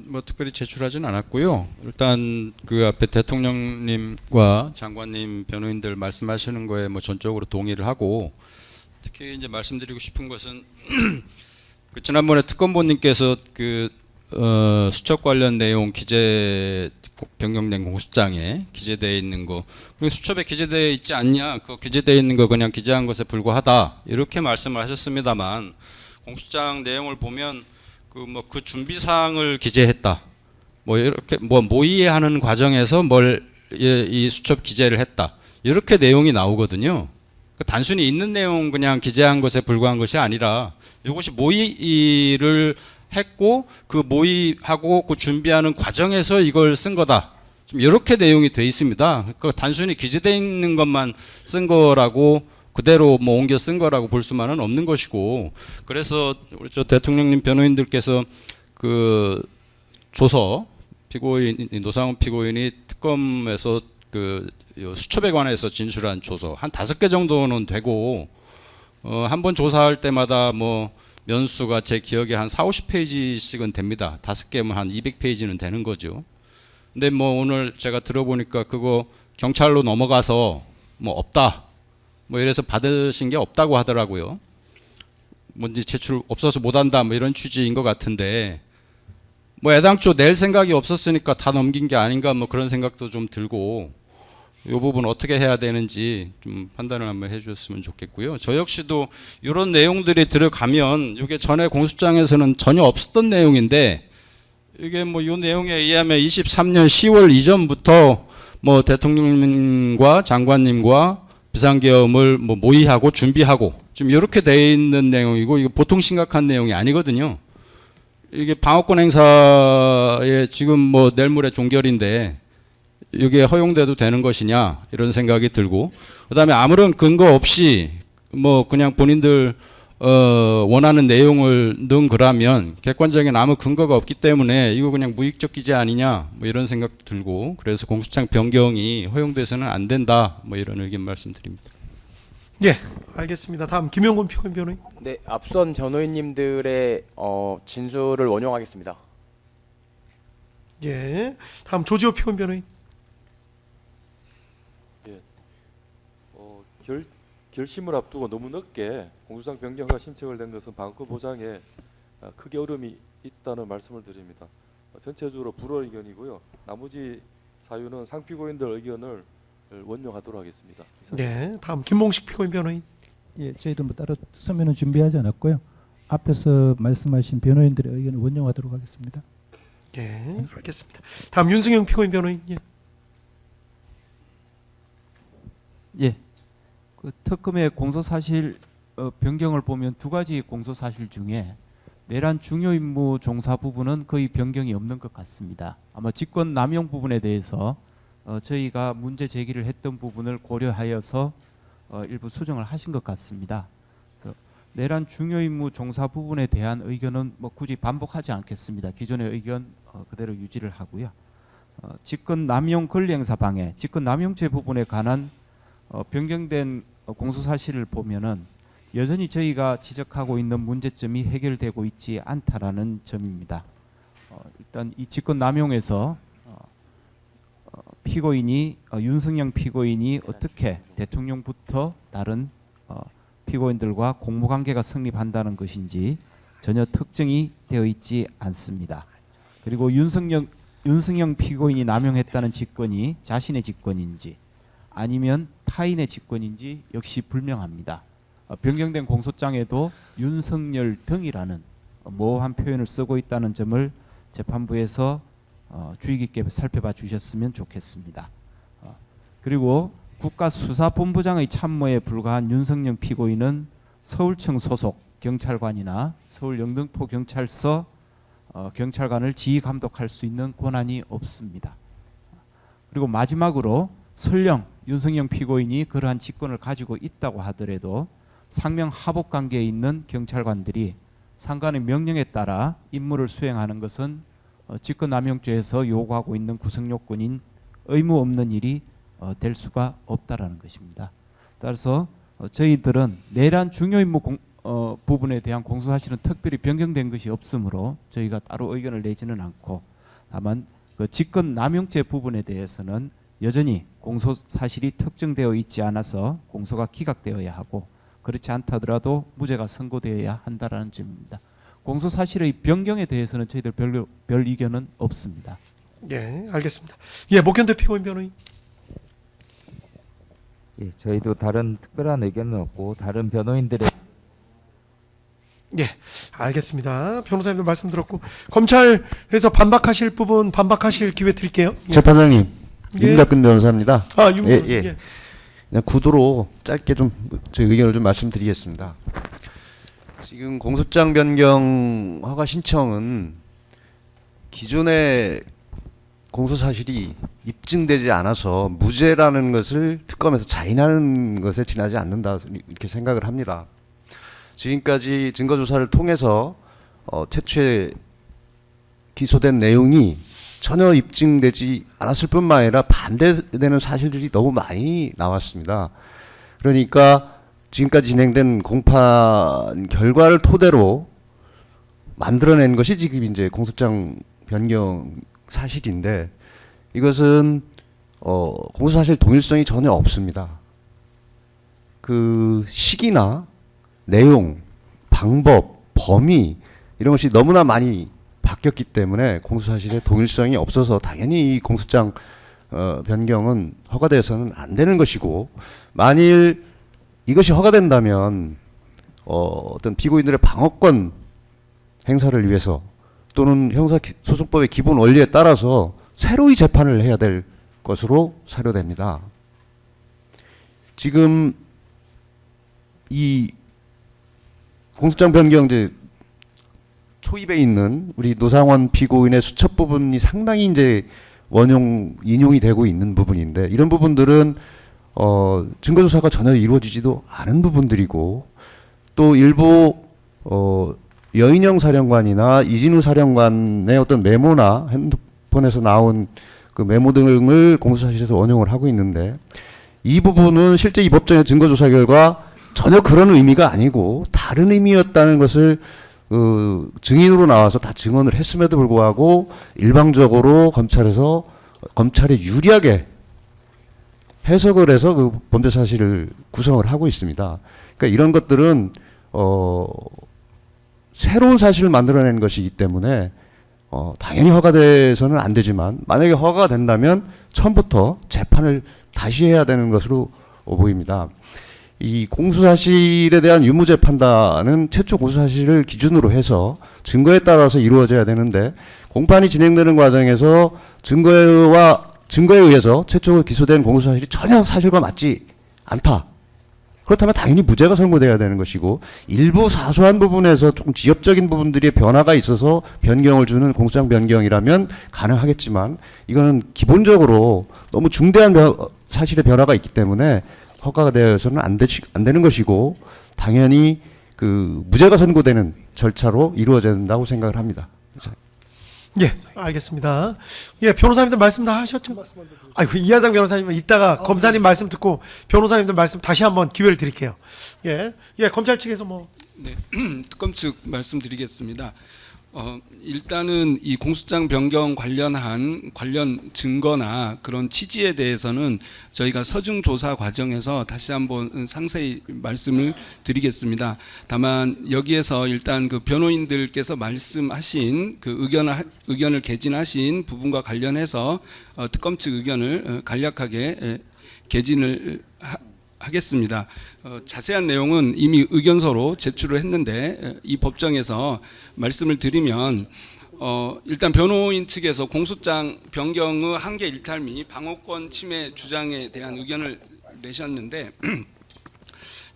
뭐 특별히 제출하지는 않았고요. 일단 그 앞에 대통령님과 장관님 변호인들 말씀하시는 거에 뭐 전적으로 동의를 하고, 특히 이제 말씀드리고 싶은 것은 그 지난번에 특검본님께서 그 수첩 관련 내용 기재 변경된 공소장에 기재되어 있는 거, 수첩에 기재되어 있지 않냐, 그 기재되어 있는 거 그냥 기재한 것에 불과하다 이렇게 말씀을 하셨습니다만, 공소장 내용을 보면 그 준비 사항을 기재했다. 뭐 이렇게 뭐 모의하는 과정에서 이 수첩 기재를 했다. 이렇게 내용이 나오거든요. 단순히 있는 내용 그냥 기재한 것에 불과한 것이 아니라 이것이 모의를 했고 그 모의하고 그 준비하는 과정에서 이걸 쓴 거다. 좀 이렇게 내용이 돼 있습니다. 그러니까 단순히 기재되어 있는 것만 쓴 거라고 그대로 뭐 옮겨 쓴 거라고 볼 수만은 없는 것이고, 그래서 우리 저 대통령님 변호인들께서 그 조서 피고인 노상훈 피고인이 특검에서 그 수첩에 관해서 진술한 조서 한 5개 정도는 되고 한 번 조사할 때마다 뭐 면수가 제 기억에 한 40~50페이지씩은 됩니다. 5개면 한 200페이지는 되는 거죠. 근데 뭐 오늘 제가 들어보니까 그거 경찰로 넘어가서 뭐 없다. 뭐 이래서 받으신 게 없다고 하더라고요. 뭔지 제출 없어서 못한다 뭐 이런 취지인 것 같은데, 뭐 애당초 낼 생각이 없었으니까 다 넘긴 게 아닌가 뭐 그런 생각도 좀 들고, 이 부분 어떻게 해야 되는지 좀 판단을 한번 해주셨으면 좋겠고요. 저 역시도 이런 내용들이 들어가면 이게 전에 공소장에서는 전혀 없었던 내용인데, 이게 뭐 이 내용에 의하면 23년 10월 이전부터 뭐 대통령님과 장관님과 비상계엄을 뭐 모의하고 준비하고 지금 이렇게 돼 있는 내용이고, 이거 보통 심각한 내용이 아니거든요. 이게 방어권 행사에 지금 뭐 내일 모레 종결인데 이게 허용돼도 되는 것이냐 이런 생각이 들고, 그다음에 아무런 근거 없이 뭐 그냥 본인들 원하는 내용을 넣은 거라면 객관적인 아무 근거가 없기 때문에 이거 그냥 무익적 기재 아니냐 뭐 이런 생각도 들고, 그래서 공소장 변경이 허용돼서는 안 된다 뭐 이런 의견 말씀드립니다. 예, 알겠습니다. 다음 김영곤 피고인 변호인. 네, 앞선 변호인님들의 진술을 원용하겠습니다. 예, 다음 조지호 피고인 변호인. 결심을 앞두고 너무 늦게 공소장 변경과 신청을 낸 것은 방어권 보장에 크게 어려움이 있다는 말씀을 드립니다. 전체적으로 불허 의견이고요. 나머지 사유는 상피고인들 의견을 원용하도록 하겠습니다. 네, 다음 김봉식 피고인 변호인. 예, 저희도 뭐 따로 서면은 준비하지 않았고요. 앞에서 말씀하신 변호인들의 의견을 원용하도록 하겠습니다. 예, 알겠습니다. 다음 윤승영 피고인 변호인. 예. 예. 그 특검의 공소사실 변경을 보면 2가지 공소사실 중에 내란 중요 임무 종사 부분은 거의 변경이 없는 것 같습니다. 아마 직권 남용 부분에 대해서 저희가 문제 제기를 했던 부분을 고려하여서 일부 수정을 하신 것 같습니다. 내란 중요 임무 종사 부분에 대한 의견은 뭐 굳이 반복하지 않겠습니다. 기존의 의견 그대로 유지를 하고요. 직권 남용 권리행사 방해, 직권 남용죄 부분에 관한 변경된 공소사실을 보면은 여전히 저희가 지적하고 있는 문제점이 해결되고 있지 않다라는 점입니다. 일단 이 직권 남용에서 피고인이 윤석영 피고인이 어떻게 대통령부터 다른 피고인들과 공모관계가 성립한다는 것인지 전혀 특정이 되어 있지 않습니다. 그리고 윤석영 피고인이 남용했다는 직권이 자신의 직권인지 아니면 타인의 직권인지 역시 불명합니다. 변경된 공소장에도 윤석열 등이라는 모호한 표현을 쓰고 있다는 점을 재판부에서 주의 깊게 살펴봐 주셨으면 좋겠습니다. 그리고 국가수사본부장의 참모에 불과한 윤석열 피고인은 서울청 소속 경찰관이나 서울 영등포 경찰서 경찰관을 지휘 감독할 수 있는 권한이 없습니다. 그리고 마지막으로 설령 윤석영 피고인이 그러한 직권을 가지고 있다고 하더라도 상명 하복 관계에 있는 경찰관들이 상관의 명령에 따라 임무를 수행하는 것은 직권남용죄에서 요구하고 있는 구성요건인 의무 없는 일이 될 수가 없다라는 것입니다. 따라서 저희들은 내란 중요임무 부분에 대한 공소사실은 특별히 변경된 것이 없으므로 저희가 따로 의견을 내지는 않고, 다만 그 직권남용죄 부분에 대해서는 여전히 공소사실이 특정되어 있지 않아서 공소가 기각되어야 하고, 그렇지 않다 하더라도 무죄가 선고되어야 한다라는 점입니다. 공소사실의 변경에 대해서는 저희들 별 의견은 없습니다. 예, 알겠습니다. 예, 목현대 피고인 변호인. 예, 저희도 다른 특별한 의견은 없고 다른 변호인들의 예, 알겠습니다. 변호사님도 말씀 들었고 검찰에서 반박하실 부분 반박하실 기회 드릴게요. 예. 재판장님, 예. 윤갑근 변호사입니다. 윤 예, 변호사. 예. 예. 그냥 구도로 짧게 좀 제 의견을 좀 말씀드리겠습니다. 지금 공소장 변경 허가 신청은 기존의 공소 사실이 입증되지 않아서 무죄라는 것을 특검에서 자인하는 것에 지나지 않는다 이렇게 생각을 합니다. 지금까지 증거 조사를 통해서 최초에 기소된 내용이 전혀 입증되지 않았을 뿐만 아니라 반대되는 사실들이 너무 많이 나왔습니다. 그러니까 지금까지 진행된 공판 결과를 토대로 만들어낸 것이 지금 이제 공소장 변경 사실인데 이것은 공소 사실 동일성이 전혀 없습니다. 그 시기나 내용, 방법, 범위 이런 것이 너무나 많이 바뀌었기 때문에 공소사실의 동일성이 없어서 당연히 이 공소장 변경은 허가돼서는 안 되는 것이고, 만일 이것이 허가된다면 어떤 피고인들의 방어권 행사를 위해서 또는 형사소송법의 기본 원리에 따라서 새로이 재판을 해야 될 것으로 사료됩니다. 지금 이 공소장 변경 이제 초입에 있는 우리 노상원 피고인의 수첩 부분이 상당히 이제 인용이 되고 있는 부분인데, 이런 부분들은 증거 조사가 전혀 이루어지지도 않은 부분들이고, 또 일부 여인영 사령관이나 이진우 사령관의 어떤 메모나 핸드폰에서 나온 그 메모 등을 공소사실에서 원용을 하고 있는데, 이 부분은 실제 이 법정의 증거 조사 결과 전혀 그런 의미가 아니고 다른 의미였다는 것을 증인으로 나와서 다 증언을 했음에도 불구하고 일방적으로 검찰에 유리하게 해석을 해서 그 범죄 사실을 구성을 하고 있습니다. 그러니까 이런 것들은 새로운 사실을 만들어낸 것이기 때문에 당연히 허가돼서는 안 되지만, 만약에 허가가 된다면 처음부터 재판을 다시 해야 되는 것으로 보입니다. 이 공소사실에 대한 유무죄 판단은 최초 공소사실을 기준으로 해서 증거에 따라서 이루어져야 되는데, 공판이 진행되는 과정에서 증거에 의해서 최초 기소된 공소사실이 전혀 사실과 맞지 않다. 그렇다면 당연히 무죄가 선고돼야 되는 것이고, 일부 사소한 부분에서 조금 지엽적인 부분들이 변화가 있어서 변경을 주는 공소장 변경이라면 가능하겠지만, 이거는 기본적으로 너무 중대한 사실의 변화가 있기 때문에 허가가 되어서는 안 되는 것이고, 당연히 그 무죄가 선고되는 절차로 이루어져야 된다고 생각을 합니다. 예, 알겠습니다. 예, 변호사님들 말씀 다 하셨죠? 아이고, 이하장 변호사님은 이따가 검사님 말씀 듣고 변호사님들 말씀 다시 한번 기회를 드릴게요. 예, 검찰 측에서 뭐. 네, 특검 측 말씀드리겠습니다. 일단은 이 공소장 변경 관련 증거나 그런 취지에 대해서는 저희가 서중 조사 과정에서 다시 한번 상세히 말씀을 드리겠습니다. 다만 여기에서 일단 그 변호인들께서 말씀하신 그 의견을 개진하신 부분과 관련해서 특검 측 의견을 간략하게 개진을 하겠습니다. 자세한 내용은 이미 의견서로 제출을 했는데, 이 법정에서 말씀을 드리면 일단 변호인 측에서 공소장 변경의 한계 일탈 및 방어권 침해 주장에 대한 의견을 내셨는데,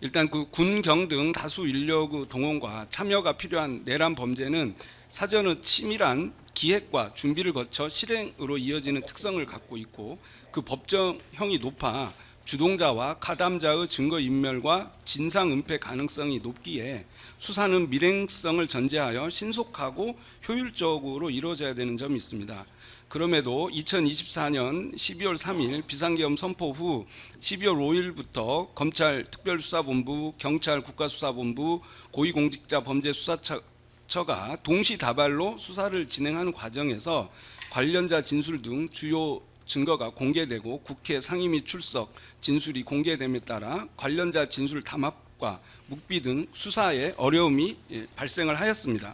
일단 그 군경 등 다수 인력의 동원과 참여가 필요한 내란 범죄는 사전의 치밀한 기획과 준비를 거쳐 실행으로 이어지는 특성을 갖고 있고, 그 법정형이 높아 주동자와 가담자의 증거인멸과 진상은폐 가능성이 높기에 수사는 밀행성을 전제하여 신속하고 효율적으로 이루어져야 되는 점이 있습니다. 그럼에도 2024년 12월 3일 비상계엄 선포 후 12월 5일부터 검찰 특별수사본부, 경찰 국가수사본부, 고위공직자범죄수사처가 동시다발로 수사를 진행하는 과정에서 관련자 진술 등 주요 증거가 공개되고 국회 상임위 출석, 진술이 공개됨에 따라 관련자 진술 담합과 묵비 등 수사에 어려움이 발생을 하였습니다.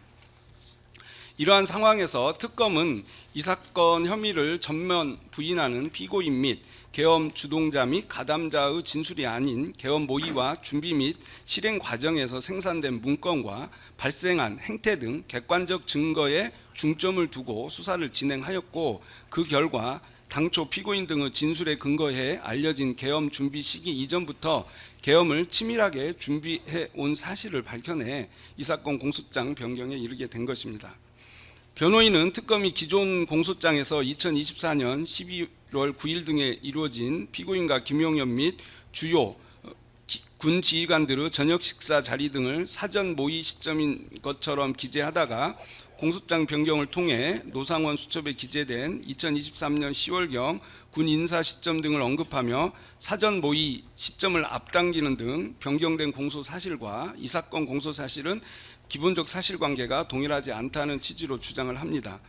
이러한 상황에서 특검은 이 사건 혐의를 전면 부인하는 피고인 및 계엄 주동자 및 가담자의 진술이 아닌 계엄 모의와 준비 및 실행 과정에서 생산된 문건과 발생한 행태 등 객관적 증거에 중점을 두고 수사를 진행하였고, 그 결과 당초 피고인 등의 진술에 근거해 알려진 계엄 준비 시기 이전부터 계엄을 치밀하게 준비해 온 사실을 밝혀내 이 사건 공소장 변경에 이르게 된 것입니다. 변호인은 특검이 기존 공소장에서 2024년 12월 9일 등에 이루어진 피고인과 김용현 및 주요 군 지휘관들의 저녁 식사 자리 등을 사전 모의 시점인 것처럼 기재하다가 공소장 변경을 통해 노상원 수첩에 기재된 2023년 10월경 군 인사 시점 등을 언급하며 사전 모의 시점을 앞당기는 등 변경된 공소 사실과 이 사건 공소 사실은 기본적 사실관계가 동일하지 않다는 취지로 주장을 합니다.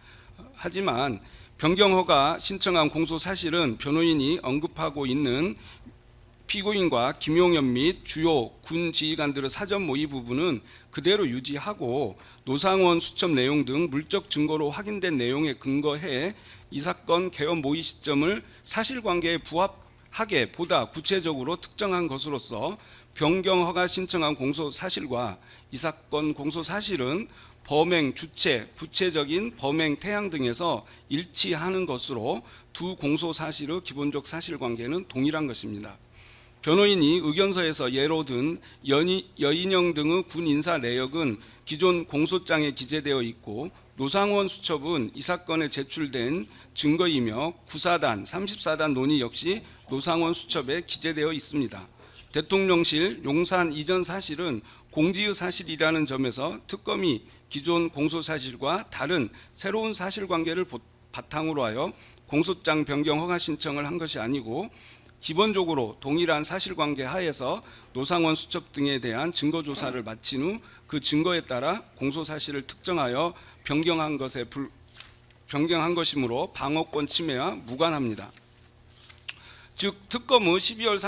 하지만 변경 허가 신청한 공소 사실은 변호인이 언급하고 있는 피고인과 김용현 및 주요 군 지휘관들의 사전 모의 부분은 그대로 유지하고 노상원 수첩 내용 등 물적 증거로 확인된 내용에 근거해 이 사건 계엄 모의 시점을 사실관계에 부합하게 보다 구체적으로 특정한 것으로서 변경 허가 신청한 공소 사실과 이 사건 공소 사실은 범행 주체, 구체적인 범행 태양 등에서 일치하는 것으로 두 공소 사실의 기본적 사실관계는 동일한 것입니다. 변호인이 의견서에서 예로 든 여인영 등의 군 인사 내역은 기존 공소장에 기재되어 있고, 노상원 수첩은 이 사건에 제출된 증거이며 구사단, 34단 논의 역시 노상원 수첩에 기재되어 있습니다. 대통령실 용산 이전 사실은 공지의 사실이라는 점에서 특검이 기존 공소 사실과 다른 새로운 사실관계를 바탕으로 하여 공소장 변경 허가 신청을 한 것이 아니고, 기본적으로 동일한 사실관계 하에서 노상원 수첩 등에 대한 증거조사를 마친 후 그 증거에 따라 공소사실을 특정하여 변경한 것이므로 방어권 침해와 무관합니다. 즉 특검의 12월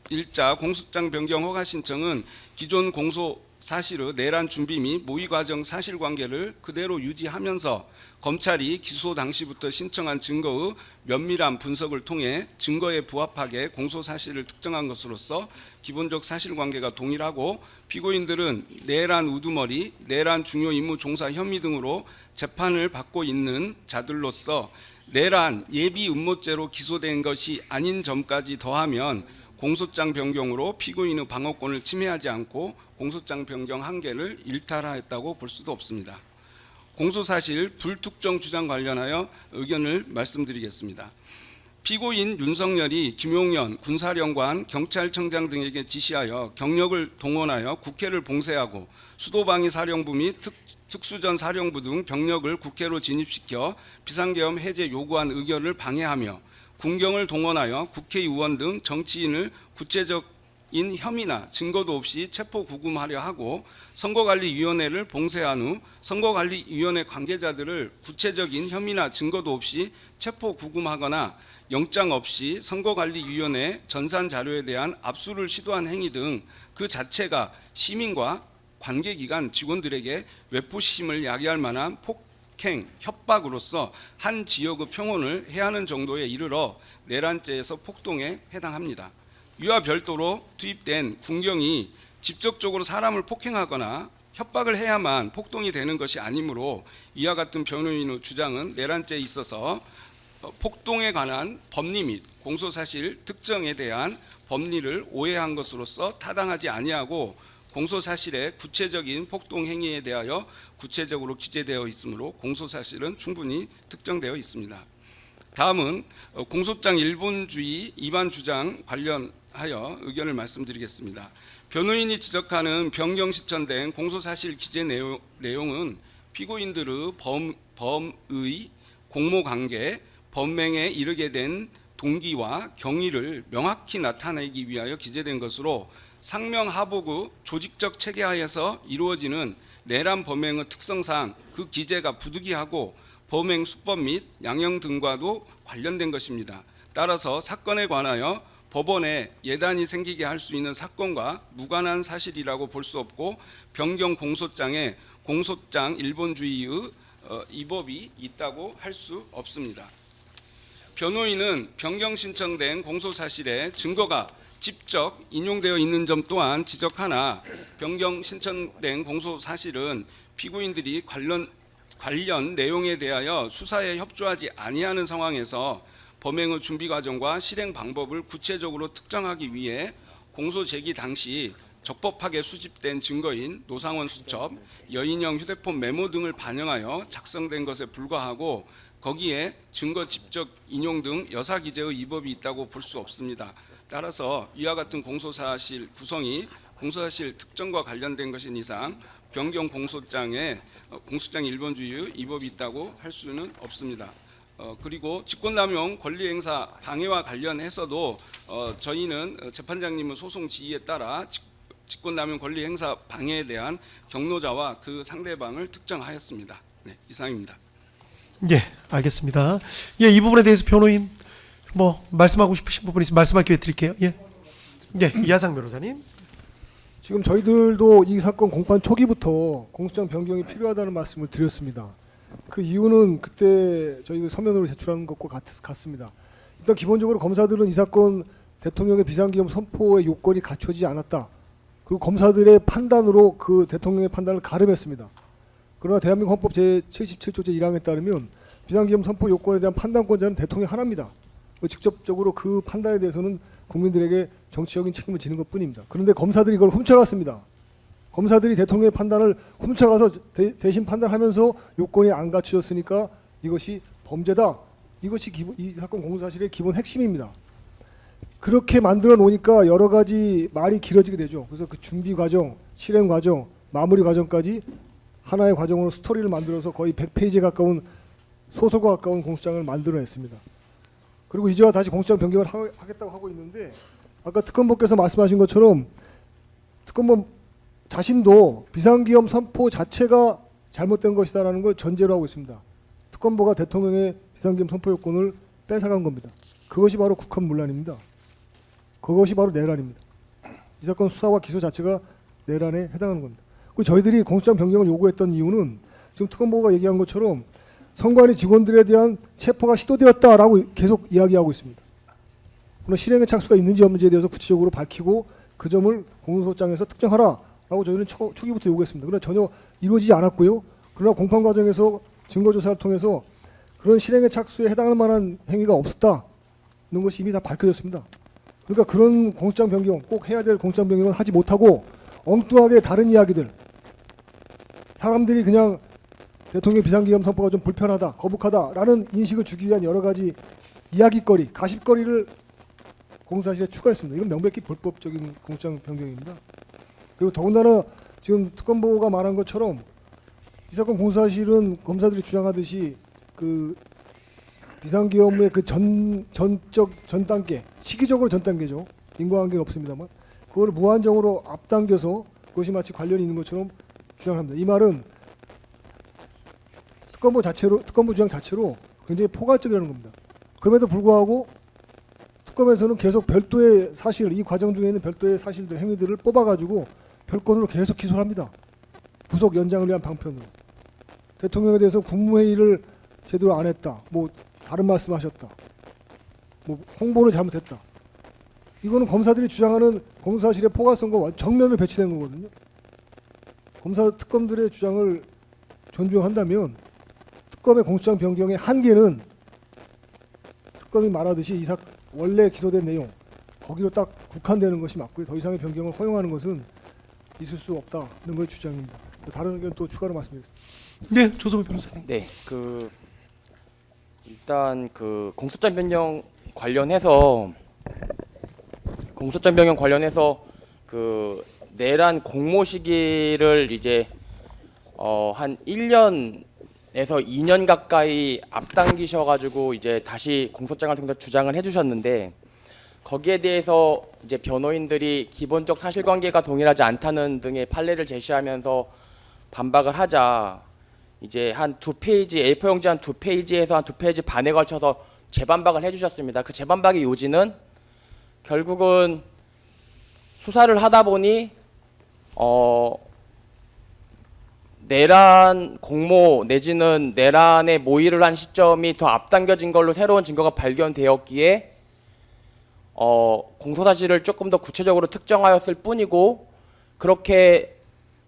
30일자 공소장 변경 허가 신청은 기존 공소사실의 내란 준비 및 모의 과정 사실관계를 그대로 유지하면서 검찰이 기소 당시부터 신청한 증거의 면밀한 분석을 통해 증거에 부합하게 공소사실을 특정한 것으로서 기본적 사실관계가 동일하고, 피고인들은 내란 우두머리, 내란 중요 임무 종사 혐의 등으로 재판을 받고 있는 자들로서 내란 예비 음모죄로 기소된 것이 아닌 점까지 더하면 공소장 변경으로 피고인의 방어권을 침해하지 않고 공소장 변경 한계를 일탈하였다고 볼 수도 없습니다. 공소사실 불특정 주장 관련하여 의견을 말씀드리겠습니다. 피고인 윤석열이 김용현 군사령관 경찰청장 등에게 지시하여 경력을 동원하여 국회를 봉쇄하고 수도방위 사령부 및 특수전 사령부 등 병력을 국회로 진입시켜 비상계엄 해제 요구한 의결을 방해하며 군경을 동원하여 국회의원 등 정치인을 구체적인 혐의나 증거도 없이 체포 구금하려 하고, 선거관리위원회를 봉쇄한 후 선거관리위원회 관계자들을 구체적인 혐의나 증거도 없이 체포 구금하거나 영장 없이 선거관리위원회 전산 자료에 대한 압수를 시도한 행위 등 그 자체가 시민과 관계기관 직원들에게 외부심을 야기할 만한 폭행, 협박으로서 한 지역의 평온을 해하는 정도에 이르러 내란죄에서 폭동에 해당합니다. 이와 별도로 투입된 군경이 직접적으로 사람을 폭행하거나 협박을 해야만 폭동이 되는 것이 아니므로 이와 같은 변호인의 주장은 내란죄에 있어서 폭동에 관한 법리 및 공소사실 특정에 대한 법리를 오해한 것으로서 타당하지 아니하고, 공소사실의 구체적인 폭동 행위에 대하여 구체적으로 기재되어 있으므로 공소사실은 충분히 특정되어 있습니다. 다음은 공소장 일본주의 위반 주장 관련하여 의견을 말씀드리겠습니다. 변호인이 지적하는 변경 시천된 공소사실 기재 내용은 피고인들의 범의 공모관계, 범행에 이르게 된 동기와 경위를 명확히 나타내기 위하여 기재된 것으로, 상명하복의 조직적 체계하에서 이루어지는 내란 범행의 특성상 그 기재가 부득이하고 범행 수법 및 양형 등과도 관련된 것입니다. 따라서 사건에 관하여 법원에 예단이 생기게 할 수 있는 사건과 무관한 사실이라고 볼 수 없고 변경 공소장에 공소장 일본주의의 위법이 있다고 할 수 없습니다. 변호인은 변경 신청된 공소 사실에 증거가 직접 인용되어 있는 점 또한 지적하나 변경 신청된 공소 사실은 피고인들이 관련 내용에 대하여 수사에 협조하지 아니하는 상황에서 범행의 준비 과정과 실행 방법을 구체적으로 특정하기 위해 공소 제기 당시 적법하게 수집된 증거인 노상원 수첩, 여인형 휴대폰 메모 등을 반영하여 작성된 것에 불과하고 거기에 증거 직접 인용 등 여사 기재의 위법이 있다고 볼 수 없습니다. 따라서 이와 같은 공소사실 구성이 공소사실 특정과 관련된 것인 이상 변경 공소장에 공소장 일본주의 위법이 있다고 할 수는 없습니다. 그리고 직권남용 권리행사 방해와 관련해서도 저희는 재판장님의 소송 지휘에 따라 직권남용 권리행사 방해에 대한 경로자와 그 상대방을 특정하였습니다. 네, 이상입니다. 예, 알겠습니다. 예, 이 부분에 대해서 변호인 뭐 말씀하고 싶으신 부분 있으면 말씀할 기회 드릴게요. 예, 예, 이하상 변호사님. 지금 저희들도 이 사건 공판 초기부터 공소장 변경이 필요하다는 말씀을 드렸습니다. 그 이유는 그때 저희들 서면으로 제출한 것과 같습니다. 일단 기본적으로 검사들은 이 사건 대통령의 비상기업 선포의 요건이 갖춰지지 않았다. 그리고 검사들의 판단으로 그 대통령의 판단을 가름했습니다. 그러나 대한민국 헌법 제77조 제1항에 따르면 비상기업 선포 요건에 대한 판단권자는 대통령이 하나입니다. 직접적으로 그 판단에 대해서는 국민들에게 정치적인 책임을 지는 것뿐입니다. 그런데 검사들이 이걸 훔쳐갔습니다. 검사들이 대통령의 판단을 훔쳐가서 대신 판단하면서 요건이 안 갖춰졌으니까 이것이 범죄다. 이것이 이 사건 공소사실의 기본 핵심입니다. 그렇게 만들어 놓으니까 여러 가지 말이 길어지게 되죠. 그래서 그 준비 과정, 실행 과정, 마무리 과정까지 하나의 과정으로 스토리를 만들어서 거의 100페이지에 가까운 소설과 가까운 공소장을 만들어냈습니다. 그리고 이제와 다시 공소장 변경을 하겠다고 하고 있는데 아까 특검법께서 말씀하신 것처럼 특검법 자신도 비상기업 선포 자체가 잘못된 것이다라는 걸 전제로 하고 있습니다. 특검보가 대통령의 비상기업 선포 요건을 뺏어간 겁니다. 그것이 바로 국헌문란입니다. 그것이 바로 내란입니다. 이 사건 수사와 기소 자체가 내란에 해당하는 겁니다. 그리고 저희들이 공소장 변경을 요구했던 이유는 지금 특검보가 얘기한 것처럼 선관위 직원들에 대한 체포가 시도되었다라고 계속 이야기하고 있습니다. 그러나 실행의 착수가 있는지 없는지에 대해서 구체적으로 밝히고 그 점을 공소장에서 특정하라라고 저희는 초기부터 요구했습니다. 그러나 전혀 이루어지지 않았고요. 그러나 공판 과정에서 증거조사를 통해서 그런 실행의 착수에 해당할 만한 행위가 없었다는 것이 이미 다 밝혀졌습니다. 그러니까 그런 공소장 변경, 꼭 해야 될 공소장 변경은 하지 못하고 엉뚱하게 다른 이야기들, 사람들이 그냥 대통령 비상기업 선포가 좀 불편하다, 거북하다라는 인식을 주기 위한 여러 가지 이야기거리, 가십거리를 공소사실에 추가했습니다. 이건 명백히 불법적인 공소장 변경입니다. 그리고 더군다나 지금 특검보가 말한 것처럼 이 사건 공소사실은 검사들이 주장하듯이 그 비상기업의 그 전 단계, 시기적으로 전 단계죠. 인과관계는 없습니다만 그걸 무한정으로 앞당겨서 그것이 마치 관련이 있는 것처럼 주장합니다. 이 말은 특검부 주장 자체로 굉장히 포괄적이라는 겁니다. 그럼에도 불구하고 특검에서는 계속 별도의 사실, 이 과정 중에 있는 별도의 사실들, 행위들을 뽑아가지고 별건으로 계속 기소를 합니다. 구속 연장을 위한 방편으로. 대통령에 대해서 국무회의를 제대로 안 했다. 뭐 다른 말씀하셨다. 뭐 홍보를 잘못했다. 이거는 검사들이 주장하는 공소사실의 포괄성과 정면을 배치된 거거든요. 특검들의 주장을 존중한다면 특검의 공소장 변경의 한계는 특검이 말하듯이 원래 기소된 내용 거기로 딱 국한되는 것이 맞고요. 더 이상의 변경을 허용하는 것은 있을 수 없다는 걸 주장입니다. 다른 의견 또 추가로 말씀드리겠습니다. 네, 조성우 변호사님. 네, 일단 공소장 변경 관련해서 내란 공모 시기를 이제 한 1년에서 2년 가까이 앞당기셔가지고 이제 다시 공소장을 통해서 주장을 해주셨는데 거기에 대해서 이제 변호인들이 기본적 사실관계가 동일하지 않다는 등의 판례를 제시하면서 반박을 하자 이제 한 2페이지 A4 용지 한 2페이지에서 한 2페이지 반에 걸쳐서 재반박을 해주셨습니다. 그 재반박의 요지는 결국은 수사를 하다 보니 내란 공모 내지는 내란에 모의를 한 시점이 더 앞당겨진 걸로 새로운 증거가 발견되었기에 공소 사실을 조금 더 구체적으로 특정하였을 뿐이고, 그렇게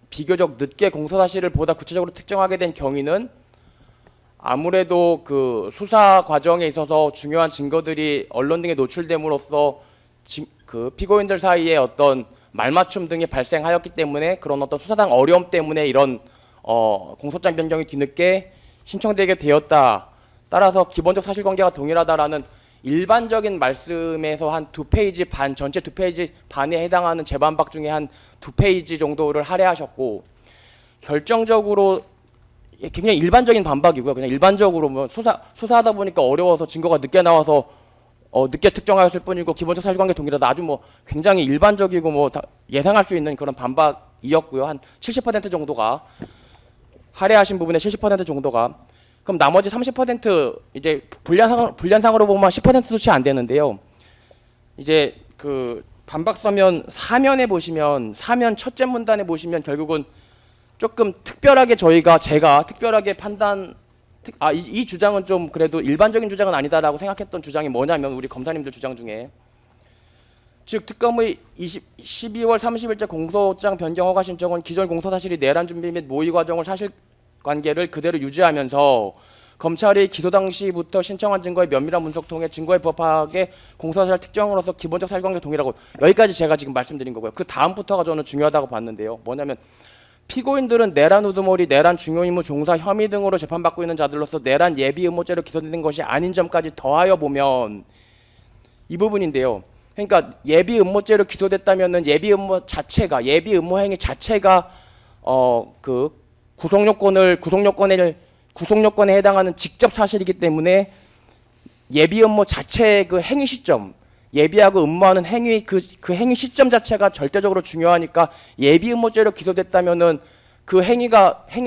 비교적 늦게 공소 사실을 보다 구체적으로 특정하게 된 경위는 아무래도 그 수사 과정에 있어서 중요한 증거들이 언론 등에 노출됨으로써 그 피고인들 사이에 어떤 말맞춤 등이 발생하였기 때문에, 그런 어떤 수사상 어려움 때문에 이런 공소장 변경이 뒤늦게 신청되게 되었다. 따라서 기본적 사실관계가 동일하다라는 일반적인 말씀에서 한 2페이지 반, 전체 2페이지 반에 해당하는 재반박 중에 한 2페이지 정도를 할애하셨고, 결정적으로 굉장히 일반적인 반박이고요. 그냥 일반적으로 뭐 수사하다 보니까 어려워서 증거가 늦게 나와서 늦게 특정하였을 뿐이고 기본적 사실관계 동일하다. 아주 뭐 굉장히 일반적이고 뭐 다 예상할 수 있는 그런 반박이었고요. 한 70% 정도가 할애하신 부분의 70% 정도가. 그럼 나머지 30% 이제 분량상으로 보면 10%도 채 안 되는데요. 이제 그 반박 서면 사면에 보시면, 사면 첫째 문단에 보시면 결국은 조금 특별하게 제가 특별하게 이 주장은 좀 그래도 일반적인 주장은 아니다라고 생각했던 주장이 뭐냐면, 우리 검사님들 주장 중에, 즉 특검의 12월 30일자 공소장 변경 허가 신청은 기존 공소 사실이 내란 준비 및 모의 과정을 사실관계를 그대로 유지하면서 검찰이 기소 당시부터 신청한 증거의 면밀한 분석 통해 증거에 부합하게 공소사실 특정으로서 기본적 사실관계 동일하고, 여기까지 제가 지금 말씀드린 거고요. 그 다음부터가 저는 중요하다고 봤는데요. 뭐냐면, 피고인들은 내란 우두머리, 내란 중요 임무 종사 혐의 등으로 재판받고 있는 자들로서 내란 예비 음모죄로 기소된 것이 아닌 점까지 더하여 보면 이 부분인데요. 그러니까 예비 음모죄로 기소됐다면은 예비 음모 행위 자체가 그 구속요건에 해당하는 직접 사실이기 때문에 예비 음모 자체의 그 행위 시점, 예비하고 음모하는 행위 그 행위 시점 자체가 절대적으로 중요하니까, 예비 음모죄로 기소됐다면은 그 행위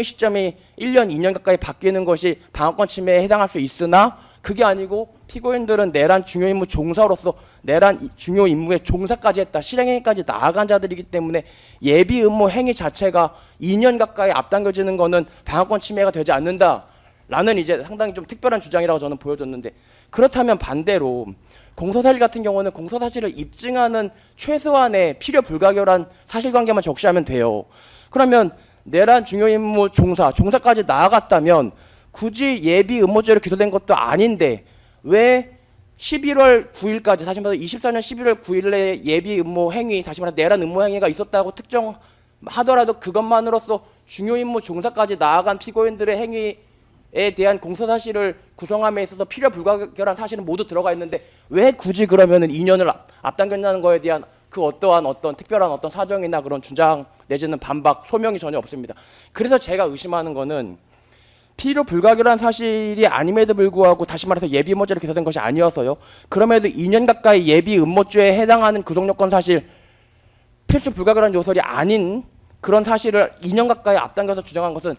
시점이 1년, 2년 가까이 바뀌는 것이 방어권 침해에 해당할 수 있으나, 그게 아니고 피고인들은 내란 중요 임무 종사로서 내란 중요 임무에 종사까지 했다, 실행행위까지 나아간 자들이기 때문에 예비 음모 행위 자체가 2년 가까이 앞당겨지는 거는 방어권 침해가 되지 않는다라는 이제 상당히 좀 특별한 주장이라고 저는 보여줬는데, 그렇다면 반대로 공소사실 같은 경우는 공소사실을 입증하는 최소한의 필요 불가결한 사실관계만 적시하면 돼요. 그러면 내란 중요임무 종사까지 나아갔다면 굳이 예비 음모죄로 기소된 것도 아닌데 왜 11월 9일까지, 다시 말해서 24년 11월 9일에 예비 음모 행위, 다시 말해서 내란 음모 행위가 있었다고 특정하더라도 그것만으로써 중요임무 종사까지 나아간 피고인들의 행위에 대한 공소사실을 구성함에 있어서 필요 불가결한 사실은 모두 들어가 있는데 왜 굳이 그러면은 2년을 앞당겼냐는 거에 대한 그 어떠한 특별한 사정이나 그런 주장 내지는 반박, 소명이 전혀 없습니다. 그래서 제가 의심하는 거는 필요 불가결한 사실이 아님에도 불구하고, 다시 말해서 예비 음모죄로 기소된 것이 아니어서요. 그럼에도 2년 가까이 예비 음모죄에 해당하는 구속요건 사실, 필수 불가결한 요소이 아닌 그런 사실을 2년 가까이 앞당겨서 주장한 것은,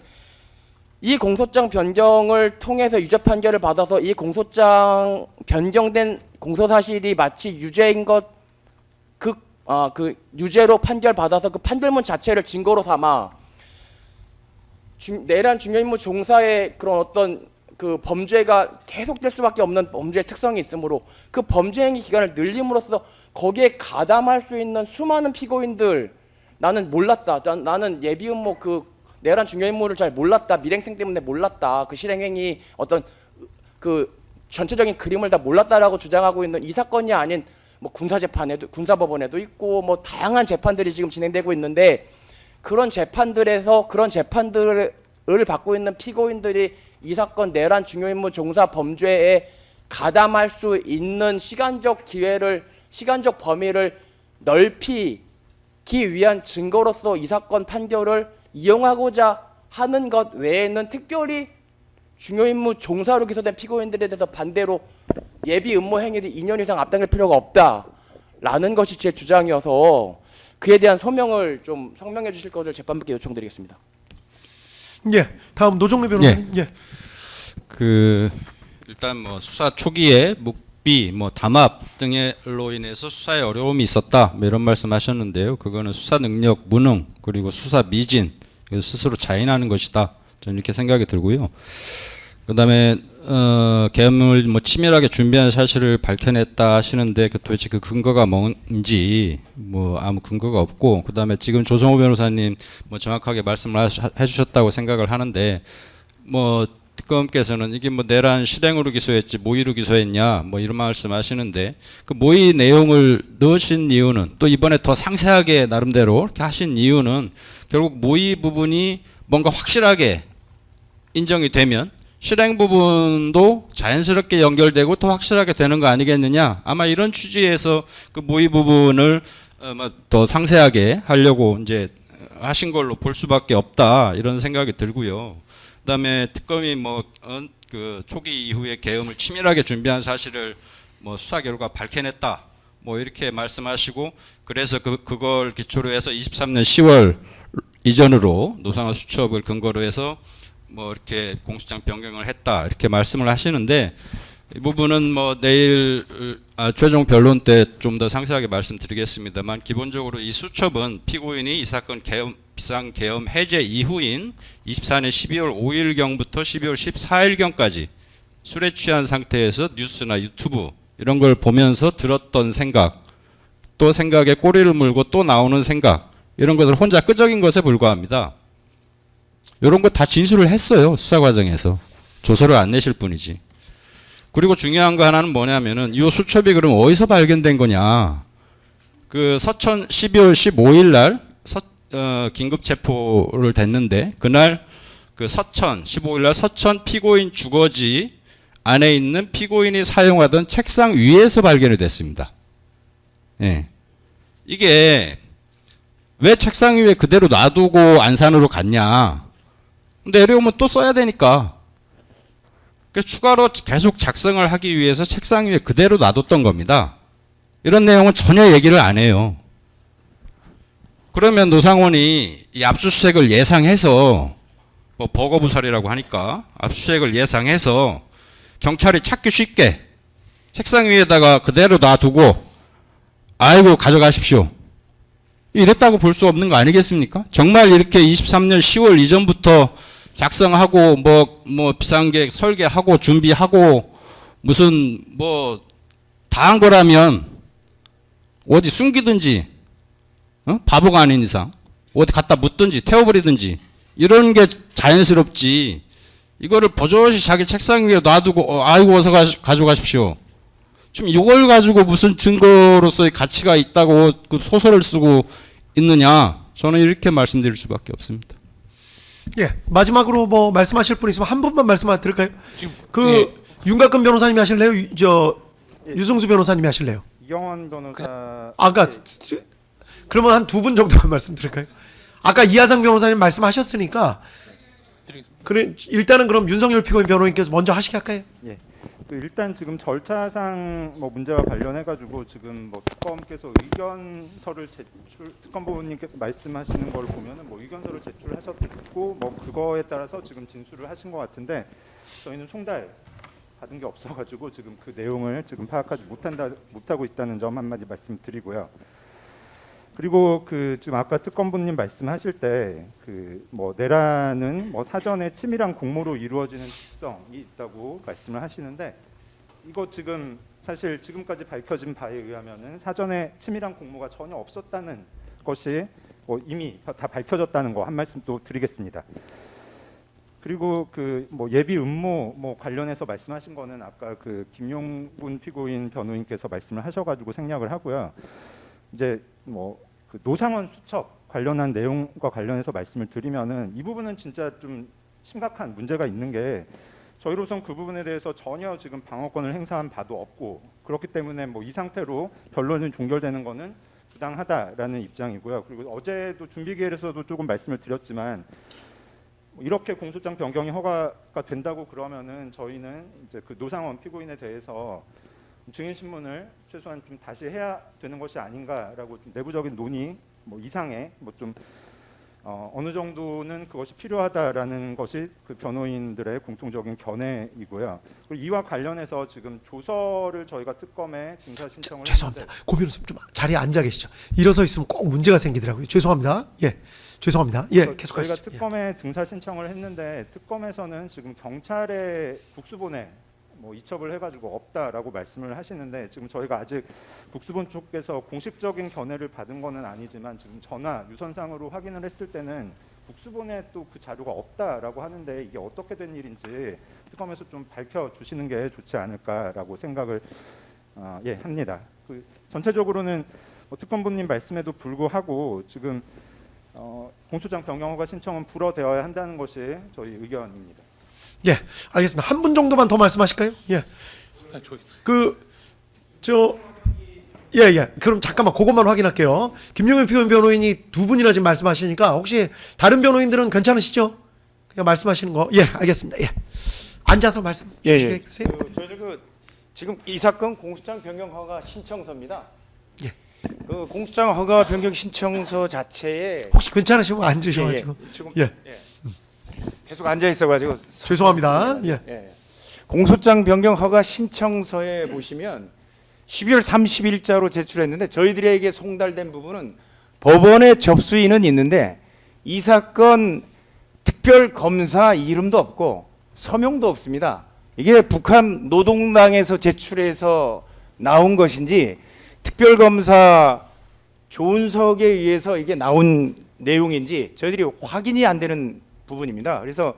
이 공소장 변경을 통해서 유죄 판결을 받아서 이 공소장 변경된 공소사실이 마치 유죄인 것, 그 유죄로 판결받아서 그 판결문 자체를 증거로 삼아 내란 중요임무 종사의 그런 그 범죄가 계속될 수밖에 없는 범죄의 특성이 있으므로 그 범죄 행위 기간을 늘림으로써 거기에 가담할 수 있는 수많은 피고인들, 나는 몰랐다, 나는 예비 음모 내란 중요임무를 잘 몰랐다, 밀행생 때문에 몰랐다, 그 실행행위 그 전체적인 그림을 다 몰랐다라고 주장하고 있는 이 사건이 아닌 뭐 군사법원에도 있고 뭐 다양한 재판들이 지금 진행되고 있는데, 그런 재판들을 받고 있는 피고인들이 이 사건 내란 중요임무 종사 범죄에 가담할 수 있는 시간적 범위를 넓히기 위한 증거로서 이 사건 판결을 이용하고자 하는 것 외에는 특별히 중요임무 종사로 기소된 피고인들에 대해서 반대로 예비 음모 행위를 2년 이상 앞당길 필요가 없다라는 것이 제 주장이어서 그에 대한 소명을 좀 성명해 주실 것을 재판부께 요청드리겠습니다. 예, 다음 노정래 변호사님. 예. 일단 뭐 수사 초기에 적비, 뭐 담합 등으로 인해서 수사에 어려움이 있었다, 뭐 이런 말씀하셨는데요. 그거는 수사 능력 무능 그리고 수사 미진, 스스로 자인하는 것이다. 저는 이렇게 생각이 들고요. 그다음에 계엄을 뭐 치밀하게 준비한 사실을 밝혀냈다 하시는데 도대체 그 근거가 뭔지 뭐 아무 근거가 없고, 그다음에 지금 조성호 변호사님 뭐 정확하게 말씀을 해주셨다고 생각을 하는데, 뭐 특검께서는 이게 뭐 내란 실행으로 기소했지 모의로 기소했냐 뭐 이런 말씀하시는데, 그 모의 내용을 넣으신 이유는, 또 이번에 더 상세하게 나름대로 이렇게 하신 이유는 결국 모의 부분이 뭔가 확실하게 인정이 되면 실행 부분도 자연스럽게 연결되고 더 확실하게 되는 거 아니겠느냐, 아마 이런 취지에서 그 모의 부분을 더 상세하게 하려고 이제 하신 걸로 볼 수밖에 없다, 이런 생각이 들고요. 그다음에 특검이 그 초기 이후에 계엄을 치밀하게 준비한 사실을 뭐 수사 결과 밝혀냈다, 뭐 이렇게 말씀하시고, 그래서 그걸 기초로 해서 23년 10월 이전으로 노상원 수첩을 근거로 해서 뭐 이렇게 공소장 변경을 했다, 이렇게 말씀을 하시는데, 이 부분은 뭐 내일 최종 변론 때 좀 더 상세하게 말씀드리겠습니다만, 기본적으로 이 수첩은 피고인이 이 사건 비상계엄 해제 이후인 24년 12월 5일경부터 12월 14일경까지 술에 취한 상태에서 뉴스나 유튜브 이런 걸 보면서 들었던 생각, 또 생각에 꼬리를 물고 또 나오는 생각, 이런 것을 혼자 끄적인 것에 불과합니다. 이런 거 다 진술을 했어요, 수사 과정에서. 조서를 안 내실 뿐이지. 그리고 중요한 거 하나는 뭐냐면은 이 수첩이 그럼 어디서 발견된 거냐. 그 서천 12월 15일 날 긴급 체포를 됐는데, 그날 그 서천 15일 날 서천 피고인 주거지 안에 있는 피고인이 사용하던 책상 위에서 발견이 됐습니다. 예. 이게 왜 책상 위에 그대로 놔두고 안산으로 갔냐. 내려오면 또 써야 되니까. 그래서 추가로 계속 작성을 하기 위해서 책상 위에 그대로 놔뒀던 겁니다. 이런 내용은 전혀 얘기를 안 해요. 그러면 노상원이 이 압수수색을 예상해서, 뭐 버거부살이라고 하니까 압수수색을 예상해서 경찰이 찾기 쉽게 책상 위에다가 그대로 놔두고 아이고 가져가십시오, 이랬다고 볼 수 없는 거 아니겠습니까? 정말 이렇게 23년 10월 이전부터 작성하고 뭐 비상계획 설계하고 준비하고 무슨 뭐 다 한 거라면 어디 숨기든지, 바보가 아닌 이상 어디 갖다 묻든지 태워버리든지 이런 게 자연스럽지, 이거를 버젓이 자기 책상 위에 놔두고 아이고 어서 가져가십시오, 지금 이걸 가지고 무슨 증거로서의 가치가 있다고 그 소설을 쓰고 있느냐, 저는 이렇게 말씀드릴 수밖에 없습니다. 예, 마지막으로 뭐 말씀하실 분 있으면 한 분만 말씀 드릴까요? 그 예. 윤곽근 변호사님이 하실래요? 유승수 변호사님이 하실래요? 이경원 변호사. 아까 그러면 한 두 분 정도만 말씀드릴까요? 아까 이하상 변호사님 말씀하셨으니까, 그래 일단은 그럼 윤석열 피고인 변호인께서 먼저 하시게 할까요? 예. 일단 지금 절차상 뭐 문제와 관련해 가지고 지금 뭐 특검께서 의견서를 특검부님께서 말씀하시는 걸 보면은 뭐 의견서를 제출하셨고 뭐 그거에 따라서 지금 진술을 하신 것 같은데, 저희는 송달 받은 게 없어가지고 지금 그 내용을 지금 파악하지 못하고 있다는 점 한마디 말씀드리고요. 그리고 그 지금 아까 특검부님 말씀하실 때 그 뭐 내란은 뭐 사전에 치밀한 공모로 이루어지는 특성이 있다고 말씀을 하시는데, 이거 지금 사실 지금까지 밝혀진 바에 의하면은 사전에 치밀한 공모가 전혀 없었다는 것이 뭐 이미 다 밝혀졌다는 거 한 말씀 또 드리겠습니다. 그리고 그 뭐 예비 음모 뭐 관련해서 말씀하신 거는 아까 그 김용군 피고인 변호인께서 말씀을 하셔가지고 생략을 하고요. 이제 뭐 그 노상원 수첩 관련한 내용과 관련해서 말씀을 드리면은 이 부분은 진짜 좀 심각한 문제가 있는 게, 저희로선 그 부분에 대해서 전혀 지금 방어권을 행사한 바도 없고, 그렇기 때문에 뭐 이 상태로 변론이 종결되는 거는 부당하다라는 입장이고요. 그리고 어제도 준비기일에서도 조금 말씀을 드렸지만, 이렇게 공소장 변경이 허가가 된다고 그러면은 저희는 이제 그 노상원 피고인에 대해서 증인 신문을 최소한 좀 다시 해야 되는 것이 아닌가라고 좀 내부적인 논의 뭐 이상의 뭐 좀 어느 정도는 그것이 필요하다라는 것이 그 변호인들의 공통적인 견해이고요. 그리고 이와 관련해서 지금 조서를 저희가 특검에 증사 신청을 죄송합니다. 고 변호사님 좀 자리에 앉아 계시죠. 일어서 있으면 꼭 문제가 생기더라고요. 죄송합니다. 예, 죄송합니다. 예, 계속하시죠. 저희가 특검에 등사 신청을 했는데 특검에서는 지금 경찰의 국수본에 뭐 이첩을 해가지고 없다라고 말씀을 하시는데 지금 저희가 아직 국수본 쪽에서 공식적인 견해를 받은 거는 아니지만 지금 전화 유선상으로 확인을 했을 때는 국수본에 또 그 자료가 없다라고 하는데 이게 어떻게 된 일인지 특검에서 좀 밝혀주시는 게 좋지 않을까라고 생각을 합니다. 그 전체적으로는 특검부님 말씀에도 불구하고 지금 공소장 변경 허가 신청은 불어되어야 한다는 것이 저희 의견입니다. 예, 알겠습니다. 한 분 정도만 더 말씀하실까요? 예. 그럼 잠깐만 그것만 확인할게요. 김용일 피고인 변호인이 두 분이나 지금 말씀하시니까 혹시 다른 변호인들은 괜찮으시죠? 그냥 말씀하시는 거. 예, 알겠습니다. 예. 앉아서 말씀 주시겠어요? 저희 지금 이 사건 공소장 변경 허가 신청서입니다. 예. 그 공소장 허가 변경 신청서 자체에 혹시 괜찮으시면 앉으셔가지고. 예. 계속 앉아 있어가지고 죄송합니다. 예. 공소장 변경 허가 신청서에 보시면 12월 30일자로 제출했는데 저희들에게 송달된 부분은 법원에 접수인은 있는데 이 사건 특별 검사 이름도 없고 서명도 없습니다. 이게 북한 노동당에서 제출해서 나온 것인지 특별 검사 조은석에 의해서 이게 나온 내용인지 저희들이 확인이 안 되는 부분입니다. 그래서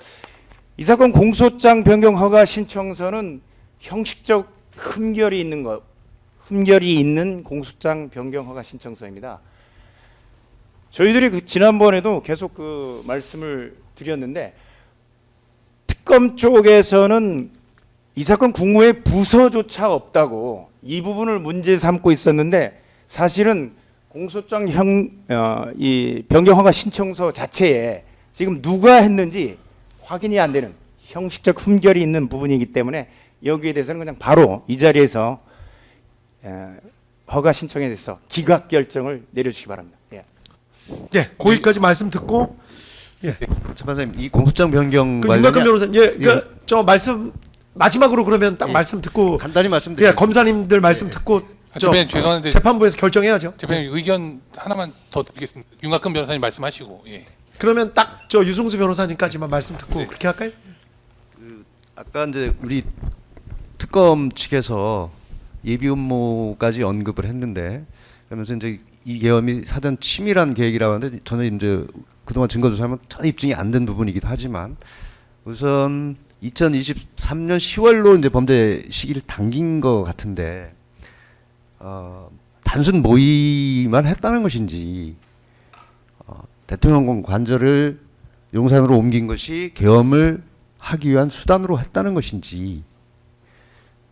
이 사건 공소장 변경 허가 신청서는 형식적 흠결이 있는 공소장 변경 허가 신청서입니다. 저희들이 지난번에도 계속 그 말씀을 드렸는데 특검 쪽에서는 이 사건 국무회 부서조차 없다고 이 부분을 문제 삼고 있었는데 사실은 공소장 이 변경 허가 신청서 자체에 지금 누가 했는지 확인이 안 되는 형식적 흠결이 있는 부분이기 때문에 여기에 대해서는 그냥 바로 이 자리에서 허가 신청에 대해서 기각 결정을 내려주시기 바랍니다. 예. 예, 거기까지 말씀 듣고 예. 재판장님 이 공소장 변경 윤곽근 변호사님, 저 말씀 마지막으로 그러면 딱 말씀 듣고 간단히 말씀드릴게요. 예, 검사님들 말씀 듣고 죄송한데 재판부에서 결정해야죠. 대표님 의견 하나만 더 드리겠습니다. 윤곽근 변호사님 말씀하시고. 예. 그러면 딱 저 유승수 변호사님까지만 말씀 듣고 그렇게 할까요? 아까 이제 우리 특검 측에서 예비 업무까지 언급을 했는데 그러면서 이제 이 계엄이 사전 치밀한 계획이라고 하는데 전혀 이제 그동안 증거 조사하면 전혀 입증이 안 된 부분이기도 하지만 우선 2023년 10월로 이제 범죄 시기를 당긴 것 같은데 단순 모의만 했다는 것인지 대통령 관저를 용산으로 옮긴 것이 계엄을 하기 위한 수단으로 했다는 것인지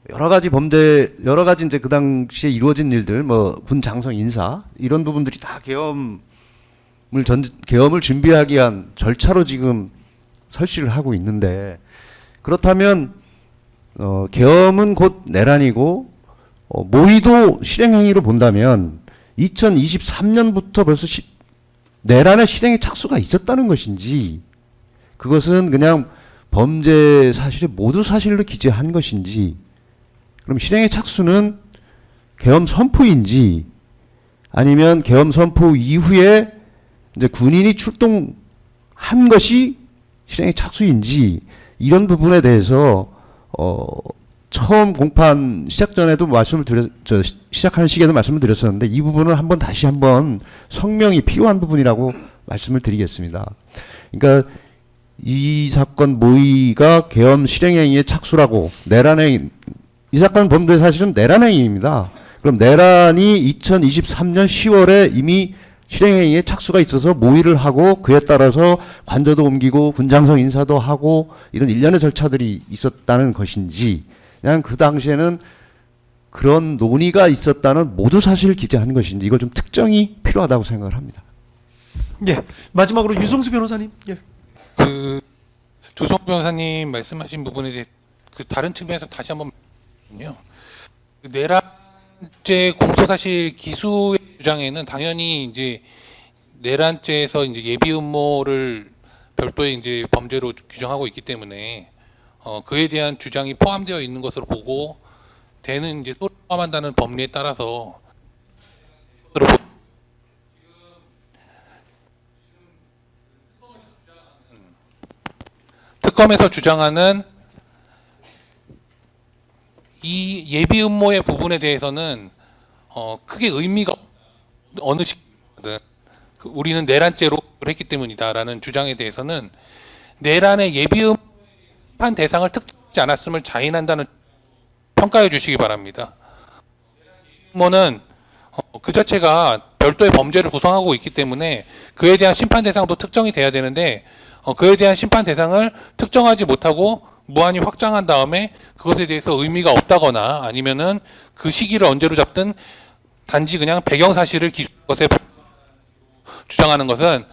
여러 가지 이제 그 당시에 이루어진 일들 뭐 군 장성 인사 이런 부분들이 다 계엄을 준비하기 위한 절차로 지금 설치를 하고 있는데 그렇다면 계엄은 곧 내란이고 모의도 실행행위로 본다면 2023년부터 벌써 내란의 실행에 착수가 있었다는 것인지 그것은 그냥 범죄 사실이 모두 사실로 기재한 것인지 그럼 실행의 착수는 계엄 선포인지 아니면 계엄 선포 이후에 이제 군인이 출동한 것이 실행의 착수인지 이런 부분에 대해서 처음 공판 시작 전에도 시작하는 시기에도 말씀을 드렸었는데 이 부분을 다시 한번 성명이 필요한 부분이라고 말씀을 드리겠습니다. 그러니까 이 사건 모의가 계엄 실행행위의 착수라고 이 사건 범죄 사실은 내란행위입니다. 그럼 내란이 2023년 10월에 이미 실행행위에 착수가 있어서 모의를 하고 그에 따라서 관저도 옮기고 군장성 인사도 하고 이런 일련의 절차들이 있었다는 것인지 그냥 그 당시에는 그런 논의가 있었다는 모두 사실을 기재한 것인지 이걸 좀 특정이 필요하다고 생각을 합니다. 예, 마지막으로 유승수 변호사님. 예. 그 조성 변호사님 말씀하신 부분에 대해 그 다른 측면에서 다시 한번 말씀드리면요. 내란죄 공소사실 기수의 주장에는 당연히 이제 내란죄에서 이제 예비 음모를 별도의 이제 범죄로 규정하고 있기 때문에 그에 대한 주장이 포함되어 있는 것으로 보고 대는 이제 또 포함한다는 법리에 따라서 특검에서 주장하는 이 예비 음모의 부분에 대해서는 크게 의미가 어느 시기든 우리는 내란죄로 했기 때문이다라는 주장에 대해서는 내란의 예비 음모한 대상을 특정하지 않았음을 자인한다는 평가해 주시기 바랍니다. 음모는 그 자체가 별도의 범죄를 구성하고 있기 때문에 그에 대한 심판 대상도 특정이 돼야 되는데 그에 대한 심판 대상을 특정하지 못하고 무한히 확장한 다음에 그것에 대해서 의미가 없다거나 아니면은 그 시기를 언제로 잡든 단지 그냥 배경 사실을 기술한 것에 주장하는 것은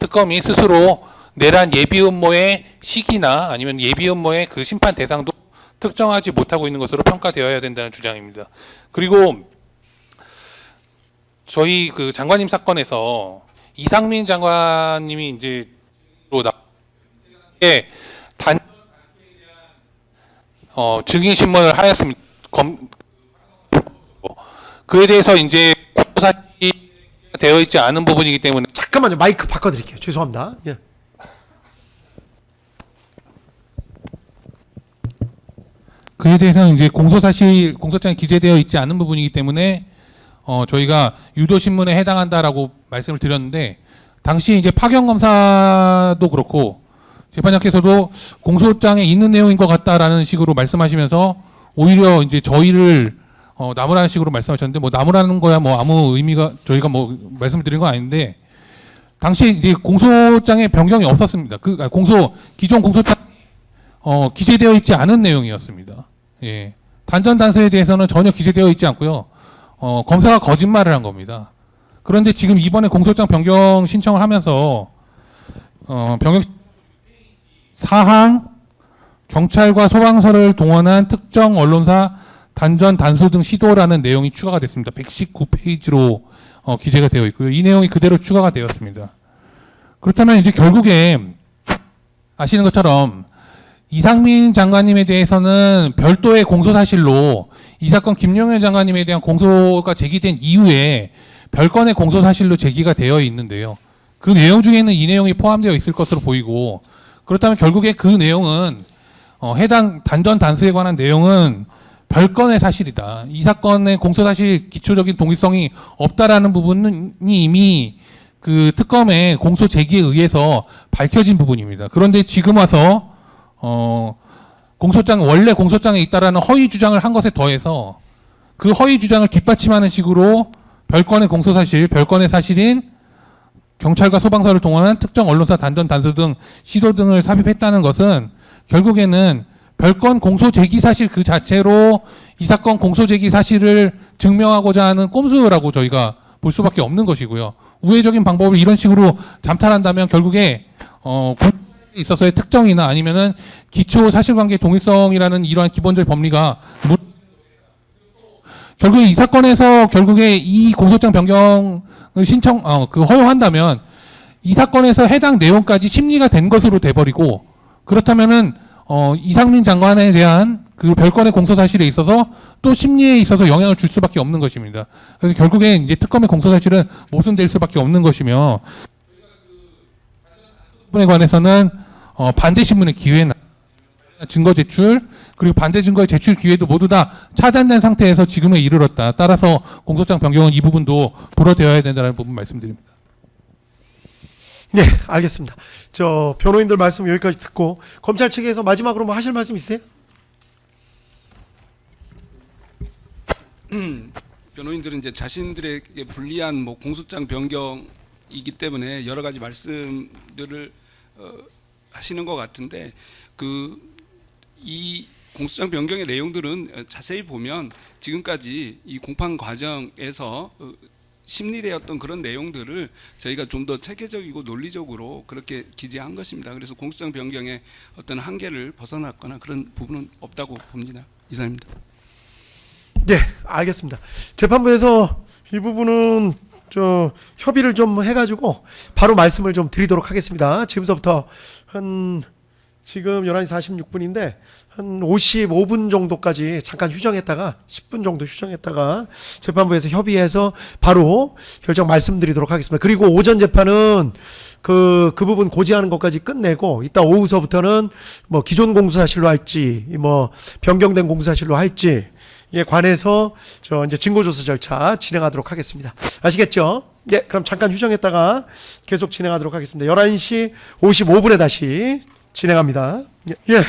특검이 스스로 내란 예비 음모의 시기나 아니면 예비 음모의 그 심판 대상도 특정하지 못하고 있는 것으로 평가되어야 된다는 주장입니다. 그리고 저희 그 장관님 사건에서 이상민 장관님이 이제 증인 신문을 하였습니다. 그에 대해서 이제 사실이 되어 있지 않은 부분이기 때문에 잠깐만요. 마이크 바꿔드릴게요. 죄송합니다. 예. 그에 대해서는 이제 공소장에 기재되어 있지 않은 부분이기 때문에 저희가 유도 신문에 해당한다라고 말씀을 드렸는데 당시 이제 파견 검사도 그렇고 재판장께서도 공소장에 있는 내용인 것 같다라는 식으로 말씀하시면서 오히려 이제 저희를 나무라는 식으로 말씀하셨는데 뭐 나무라는 거야 뭐 아무 의미가 저희가 뭐 말씀을 드린 건 아닌데 당시에 이제 공소장에 변경이 없었습니다. 기존 공소장 기재되어 있지 않은 내용이었습니다. 예. 단전 단서에 대해서는 전혀 기재되어 있지 않고요. 검사가 거짓말을 한 겁니다. 그런데 지금 이번에 공소장 변경 신청을 하면서 변경 사항 경찰과 소방서를 동원한 특정 언론사 단전 단소 등 시도라는 내용이 추가가 됐습니다. 119페이지로 기재가 되어 있고요. 이 내용이 그대로 추가가 되었습니다. 그렇다면 이제 결국에 아시는 것처럼 이상민 장관님에 대해서는 별도의 공소사실로 이 사건 김용현 장관님에 대한 공소가 제기된 이후에 별건의 공소사실로 제기가 되어 있는데요. 그 내용 중에는 이 내용이 포함되어 있을 것으로 보이고 그렇다면 결국에 그 내용은 해당 단전 단수에 관한 내용은 별건의 사실이다. 이 사건의 공소사실 기초적인 동일성이 없다라는 부분은 이미 그 특검의 공소 제기에 의해서 밝혀진 부분입니다. 그런데 지금 와서 원래 공소장에 있다라는 허위 주장을 한 것에 더해서 그 허위 주장을 뒷받침하는 식으로 별건의 공소사실, 별건의 사실인 경찰과 소방서를 동원한 특정 언론사 단전 단서 등 시도 등을 삽입했다는 것은 결국에는 별건 공소 제기 사실 그 자체로 이 사건 공소 제기 사실을 증명하고자 하는 꼼수라고 저희가 볼 수밖에 없는 것이고요. 우회적인 방법을 이런 식으로 잠탈한다면 결국에 있어서의 특정이나 아니면은 기초 사실관계 동일성이라는 이러한 기본적 법리가 결국에 이 사건에서 결국에 이 공소장 변경을 허용한다면 이 사건에서 해당 내용까지 심리가 된 것으로 돼버리고 그렇다면은 이상민 장관에 대한 그 별건의 공소 사실에 있어서 또 심리에 있어서 영향을 줄 수밖에 없는 것입니다. 그래서 결국에 이제 특검의 공소 사실은 모순될 수밖에 없는 것이며 부분에 관해서는 반대 신문의 기회나 증거 제출 그리고 반대 증거의 제출 기회도 모두 다 차단된 상태에서 지금에 이르렀다. 따라서 공소장 변경은 이 부분도 불어되어야 된다는 부분 말씀드립니다. 네, 알겠습니다. 저 변호인들 말씀 여기까지 듣고 검찰 측에서 마지막으로 뭐 하실 말씀 있으세요? 변호인들은 이제 자신들에게 불리한 뭐 공소장 변경이기 때문에 여러 가지 말씀들을 하시는 것 같은데 이 공소장 변경의 내용들은 자세히 보면 지금까지 이 공판 과정에서 심리되었던 그런 내용들을 저희가 좀 더 체계적이고 논리적으로 그렇게 기재한 것입니다. 그래서 공소장 변경의 어떤 한계를 벗어났거나 그런 부분은 없다고 봅니다. 이상입니다. 네, 알겠습니다. 재판부에서 이 부분은 저 협의를 좀 해가지고 바로 말씀을 좀 드리도록 하겠습니다. 지금서부터 지금 11시 46분인데 한 55분 정도까지 잠깐 휴정했다가 10분 정도 휴정했다가 재판부에서 협의해서 바로 결정 말씀드리도록 하겠습니다. 그리고 오전 재판은 그 부분 고지하는 것까지 끝내고 이따 오후서부터는 뭐 기존 공소사실로 할지 뭐 변경된 공소사실로 할지 에 관해서 저 이제 증거조사 절차 진행하도록 하겠습니다. 아시겠죠? 예, 그럼 잠깐 휴정했다가 계속 진행하도록 하겠습니다. 11시 55분에 다시 진행합니다. 예,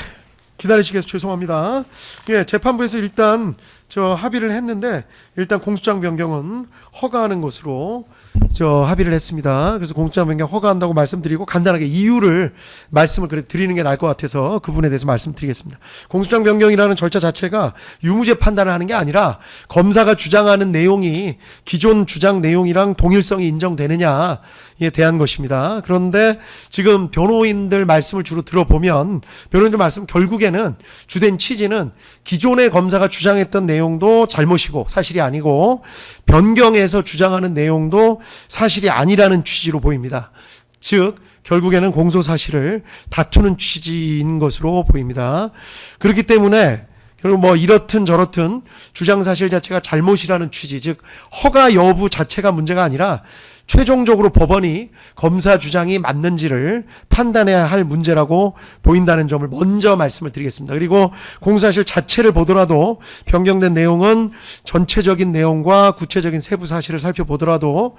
기다리시게 해서 죄송합니다. 예, 재판부에서 일단 저 합의를 했는데 일단 공소장 변경은 허가하는 것으로 저 합의를 했습니다. 그래서 공소장 변경 허가한다고 말씀드리고 간단하게 이유를 말씀을 그래도 드리는 게 나을 것 같아서 그 부분에 대해서 말씀드리겠습니다. 공소장 변경이라는 절차 자체가 유무죄 판단을 하는 게 아니라 검사가 주장하는 내용이 기존 주장 내용이랑 동일성이 인정되느냐에 대한 것입니다. 그런데 지금 변호인들 말씀을 주로 들어보면 변호인들 말씀 결국에는 주된 취지는 기존의 검사가 주장했던 내용도 잘못이고 사실이 아니고 변경해서 주장하는 내용도 사실이 아니라는 취지로 보입니다. 즉 결국에는 공소사실을 다투는 취지인 것으로 보입니다. 그렇기 때문에 결국 뭐 이렇든 저렇든 주장사실 자체가 잘못이라는 취지, 즉 허가 여부 자체가 문제가 아니라 최종적으로 법원이 검사 주장이 맞는지를 판단해야 할 문제라고 보인다는 점을 먼저 말씀을 드리겠습니다. 그리고 공소사실 자체를 보더라도 변경된 내용은 전체적인 내용과 구체적인 세부 사실을 살펴보더라도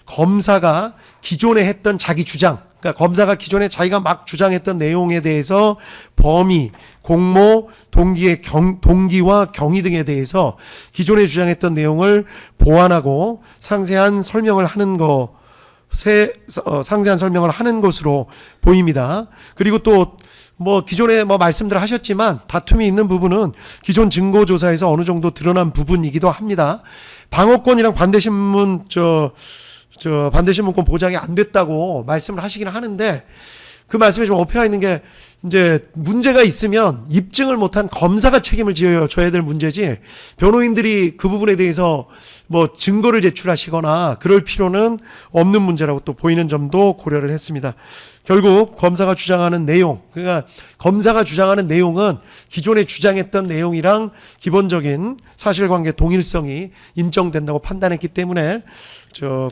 검사가 기존에 했던 자기 주장, 그러니까 검사가 기존에 자기가 막 주장했던 내용에 대해서 범위, 공모, 동기와 경위 등에 대해서 기존에 주장했던 내용을 보완하고 상세한 설명을 하는 상세한 설명을 하는 것으로 보입니다. 그리고 또 뭐 기존에 뭐 말씀들 하셨지만 다툼이 있는 부분은 기존 증거조사에서 어느 정도 드러난 부분이기도 합니다. 방어권이랑 반대신문 반대신문권 보장이 안 됐다고 말씀을 하시긴 하는데 그 말씀에 좀 엎여 있는 게 이제 문제가 있으면 입증을 못한 검사가 책임을 져야 될 문제지 변호인들이 그 부분에 대해서 뭐 증거를 제출하시거나 그럴 필요는 없는 문제라고 또 보이는 점도 고려를 했습니다. 결국 검사가 주장하는 내용, 그러니까 검사가 주장하는 내용은 기존에 주장했던 내용이랑 기본적인 사실관계 동일성이 인정된다고 판단했기 때문에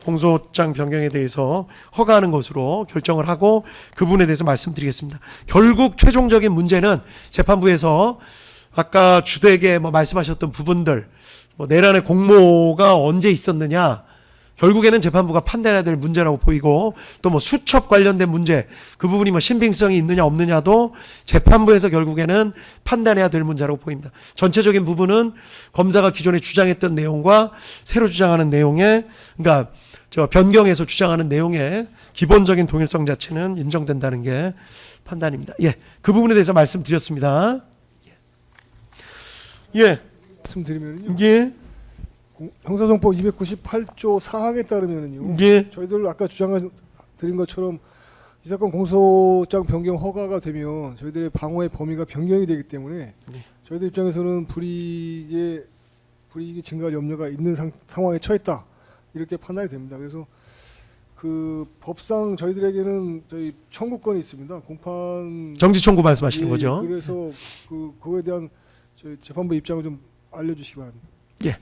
공소장 변경에 대해서 허가하는 것으로 결정을 하고 그 부분에 대해서 말씀드리겠습니다. 결국 최종적인 문제는 재판부에서 아까 주되게 뭐 말씀하셨던 부분들, 뭐 내란의 공모가 언제 있었느냐, 결국에는 재판부가 판단해야 될 문제라고 보이고 또 뭐 수첩 관련된 문제, 그 부분이 뭐 신빙성이 있느냐 없느냐도 재판부에서 결국에는 판단해야 될 문제라고 보입니다. 전체적인 부분은 검사가 기존에 주장했던 내용과 새로 주장하는 내용에, 그러니까 변경해서 주장하는 내용의 기본적인 동일성 자체는 인정된다는 게 판단입니다. 예, 그 부분에 대해서 말씀드렸습니다. 예, 말씀드리면요. 예. 형사정법 298조 4항에 따르면요. 예. 저희들 아까 주장드린 것처럼 이 사건 공소장 변경 허가가 되면 저희들의 방어의 범위가 변경이 되기 때문에 저희들 입장에서는 불이익이 증가할 염려가 있는 상황에 처했다 이렇게 판단이 됩니다. 그래서 그 법상 저희들에게는 저희 청구권이 있습니다. 공판 정지 청구 말씀하시는 거죠? 그래서 그거에 대한 저희 재판부 입장을 좀 알려주시기 바랍니다. 예.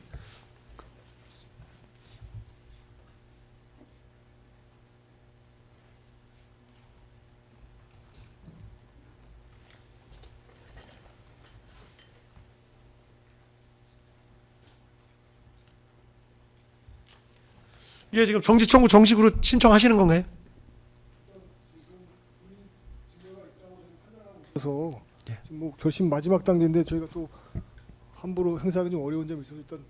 예, 지금 정지 청구 정식으로 신청하시는 건가요? 그래서 지금 뭐 결심 마지막 단계인데 저희가 또 함부로 행사하기 좀 어려운 점이 있어서 일단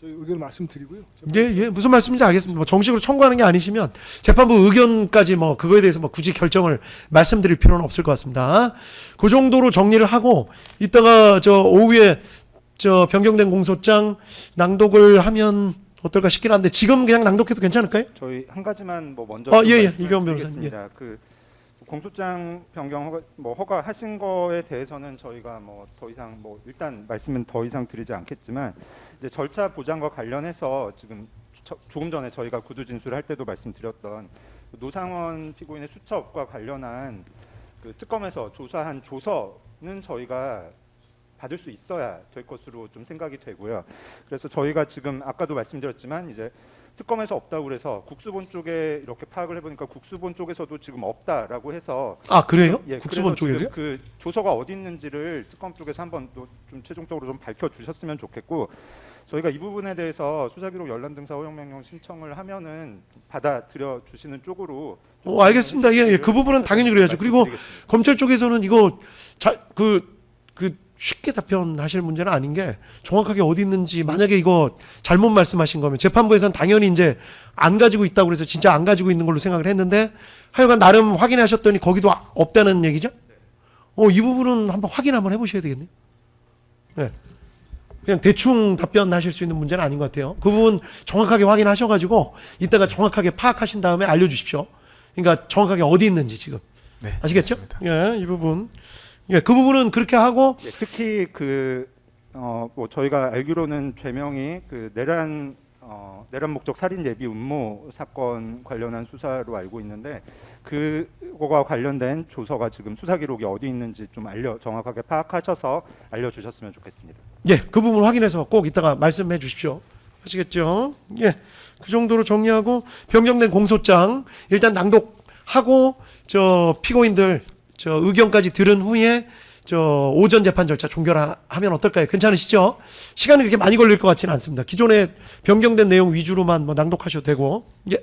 저희 의견을 말씀드리고요. 예, 무슨 말씀인지 알겠습니다. 뭐 정식으로 청구하는 게 아니시면 재판부 의견까지 뭐 그거에 대해서 뭐 굳이 결정을 말씀드릴 필요는 없을 것 같습니다. 그 정도로 정리를 하고 이따가 오후에 변경된 공소장 낭독을 하면 어떨까 싶긴 한데 지금 그냥 낭독해도 괜찮을까요? 저희 한 가지만 뭐 먼저 이경 변호사님. 드리겠습니다. 그 공소장 변경 허가하신 거에 대해서는 저희가 뭐 더 이상 일단 말씀은 더 이상 드리지 않겠지만 이제 절차 보장과 관련해서 지금 조금 전에 저희가 구두 진술할 때도 말씀드렸던 노상원 피고인의 수첩과 관련한 그 특검에서 조사한 조서는 저희가 받을 수 있어야 될 것으로 좀 생각이 되고요. 그래서 저희가 지금 아까도 말씀드렸지만 이제 특검에서 없다고 그래서 국수본 쪽에 이렇게 파악을 해보니까 국수본 쪽에서도 지금 없다라고 해서 아 그래요? 예, 국수본 그래서 지금 쪽에서요? 그 조서가 어디 있는지를 특검 쪽에서 한번 또 좀 최종적으로 좀 밝혀주셨으면 좋겠고 저희가 이 부분에 대해서 수사기록 열람 등사 허용명령 신청을 하면은 받아들여 주시는 쪽으로. 알겠습니다. 예, 그 부분은 당연히 그래야죠. 그리고 검찰 쪽에서는 이거 쉽게 답변하실 문제는 아닌 게 정확하게 어디 있는지 만약에 이거 잘못 말씀하신 거면 재판부에서는 당연히 이제 안 가지고 있다고 그래서 진짜 안 가지고 있는 걸로 생각을 했는데 하여간 나름 확인하셨더니 거기도 없다는 얘기죠? 이 부분은 한번 확인 한번 해보셔야 되겠네요. 네. 그냥 대충 답변하실 수 있는 문제는 아닌 것 같아요. 그 부분 정확하게 확인하셔가지고 이따가 정확하게 파악하신 다음에 알려주십시오. 그러니까 정확하게 어디 있는지 지금. 네, 아시겠죠? 예, 이 부분. 예, 그 부분은 그렇게 하고 예, 특히 뭐 저희가 알기로는 죄명이 그 내란 목적 살인 예비 음모 사건 관련한 수사로 알고 있는데 그거가 관련된 조서가 지금 수사 기록이 어디 있는지 좀 정확하게 파악하셔서 알려주셨으면 좋겠습니다. 예, 그 부분 확인해서 꼭 이따가 말씀해 주십시오. 아시겠죠? 예, 그 정도로 정리하고 변경된 공소장 일단 낭독하고 피고인들 의견까지 들은 후에 오전 재판 절차 종결하면 어떨까요? 괜찮으시죠? 시간이 그렇게 많이 걸릴 것 같지는 않습니다. 기존에 변경된 내용 위주로만 뭐 낭독하셔도 되고. 예.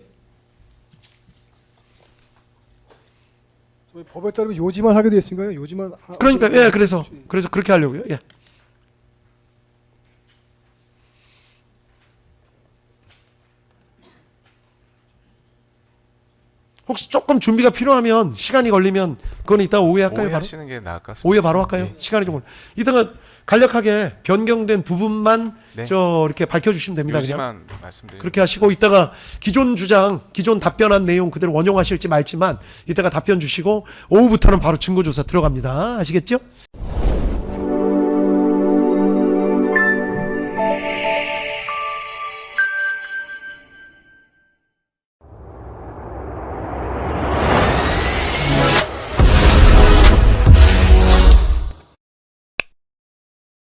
저희 법에 따르면 요지만 하게 되어 있으니까요. 요지만. 그러니까 예, 그래서 그렇게 하려고요. 예. 혹시 조금 준비가 필요하면 시간이 걸리면 그건 이따 오후에 할까요? 바로? 오해하시는 게 나을 것 같습니다. 오후에 바로 할까요? 네. 시간이 좀 걸려. 이따가 간략하게 변경된 부분만 네. 이렇게 밝혀주시면 됩니다. 그냥 요지만 말씀드리면 그렇게 하시고 이따가 기존 주장, 기존 답변한 내용 그대로 원용하실지 말지만 이따가 답변 주시고 오후부터는 바로 증거조사 들어갑니다. 아시겠죠?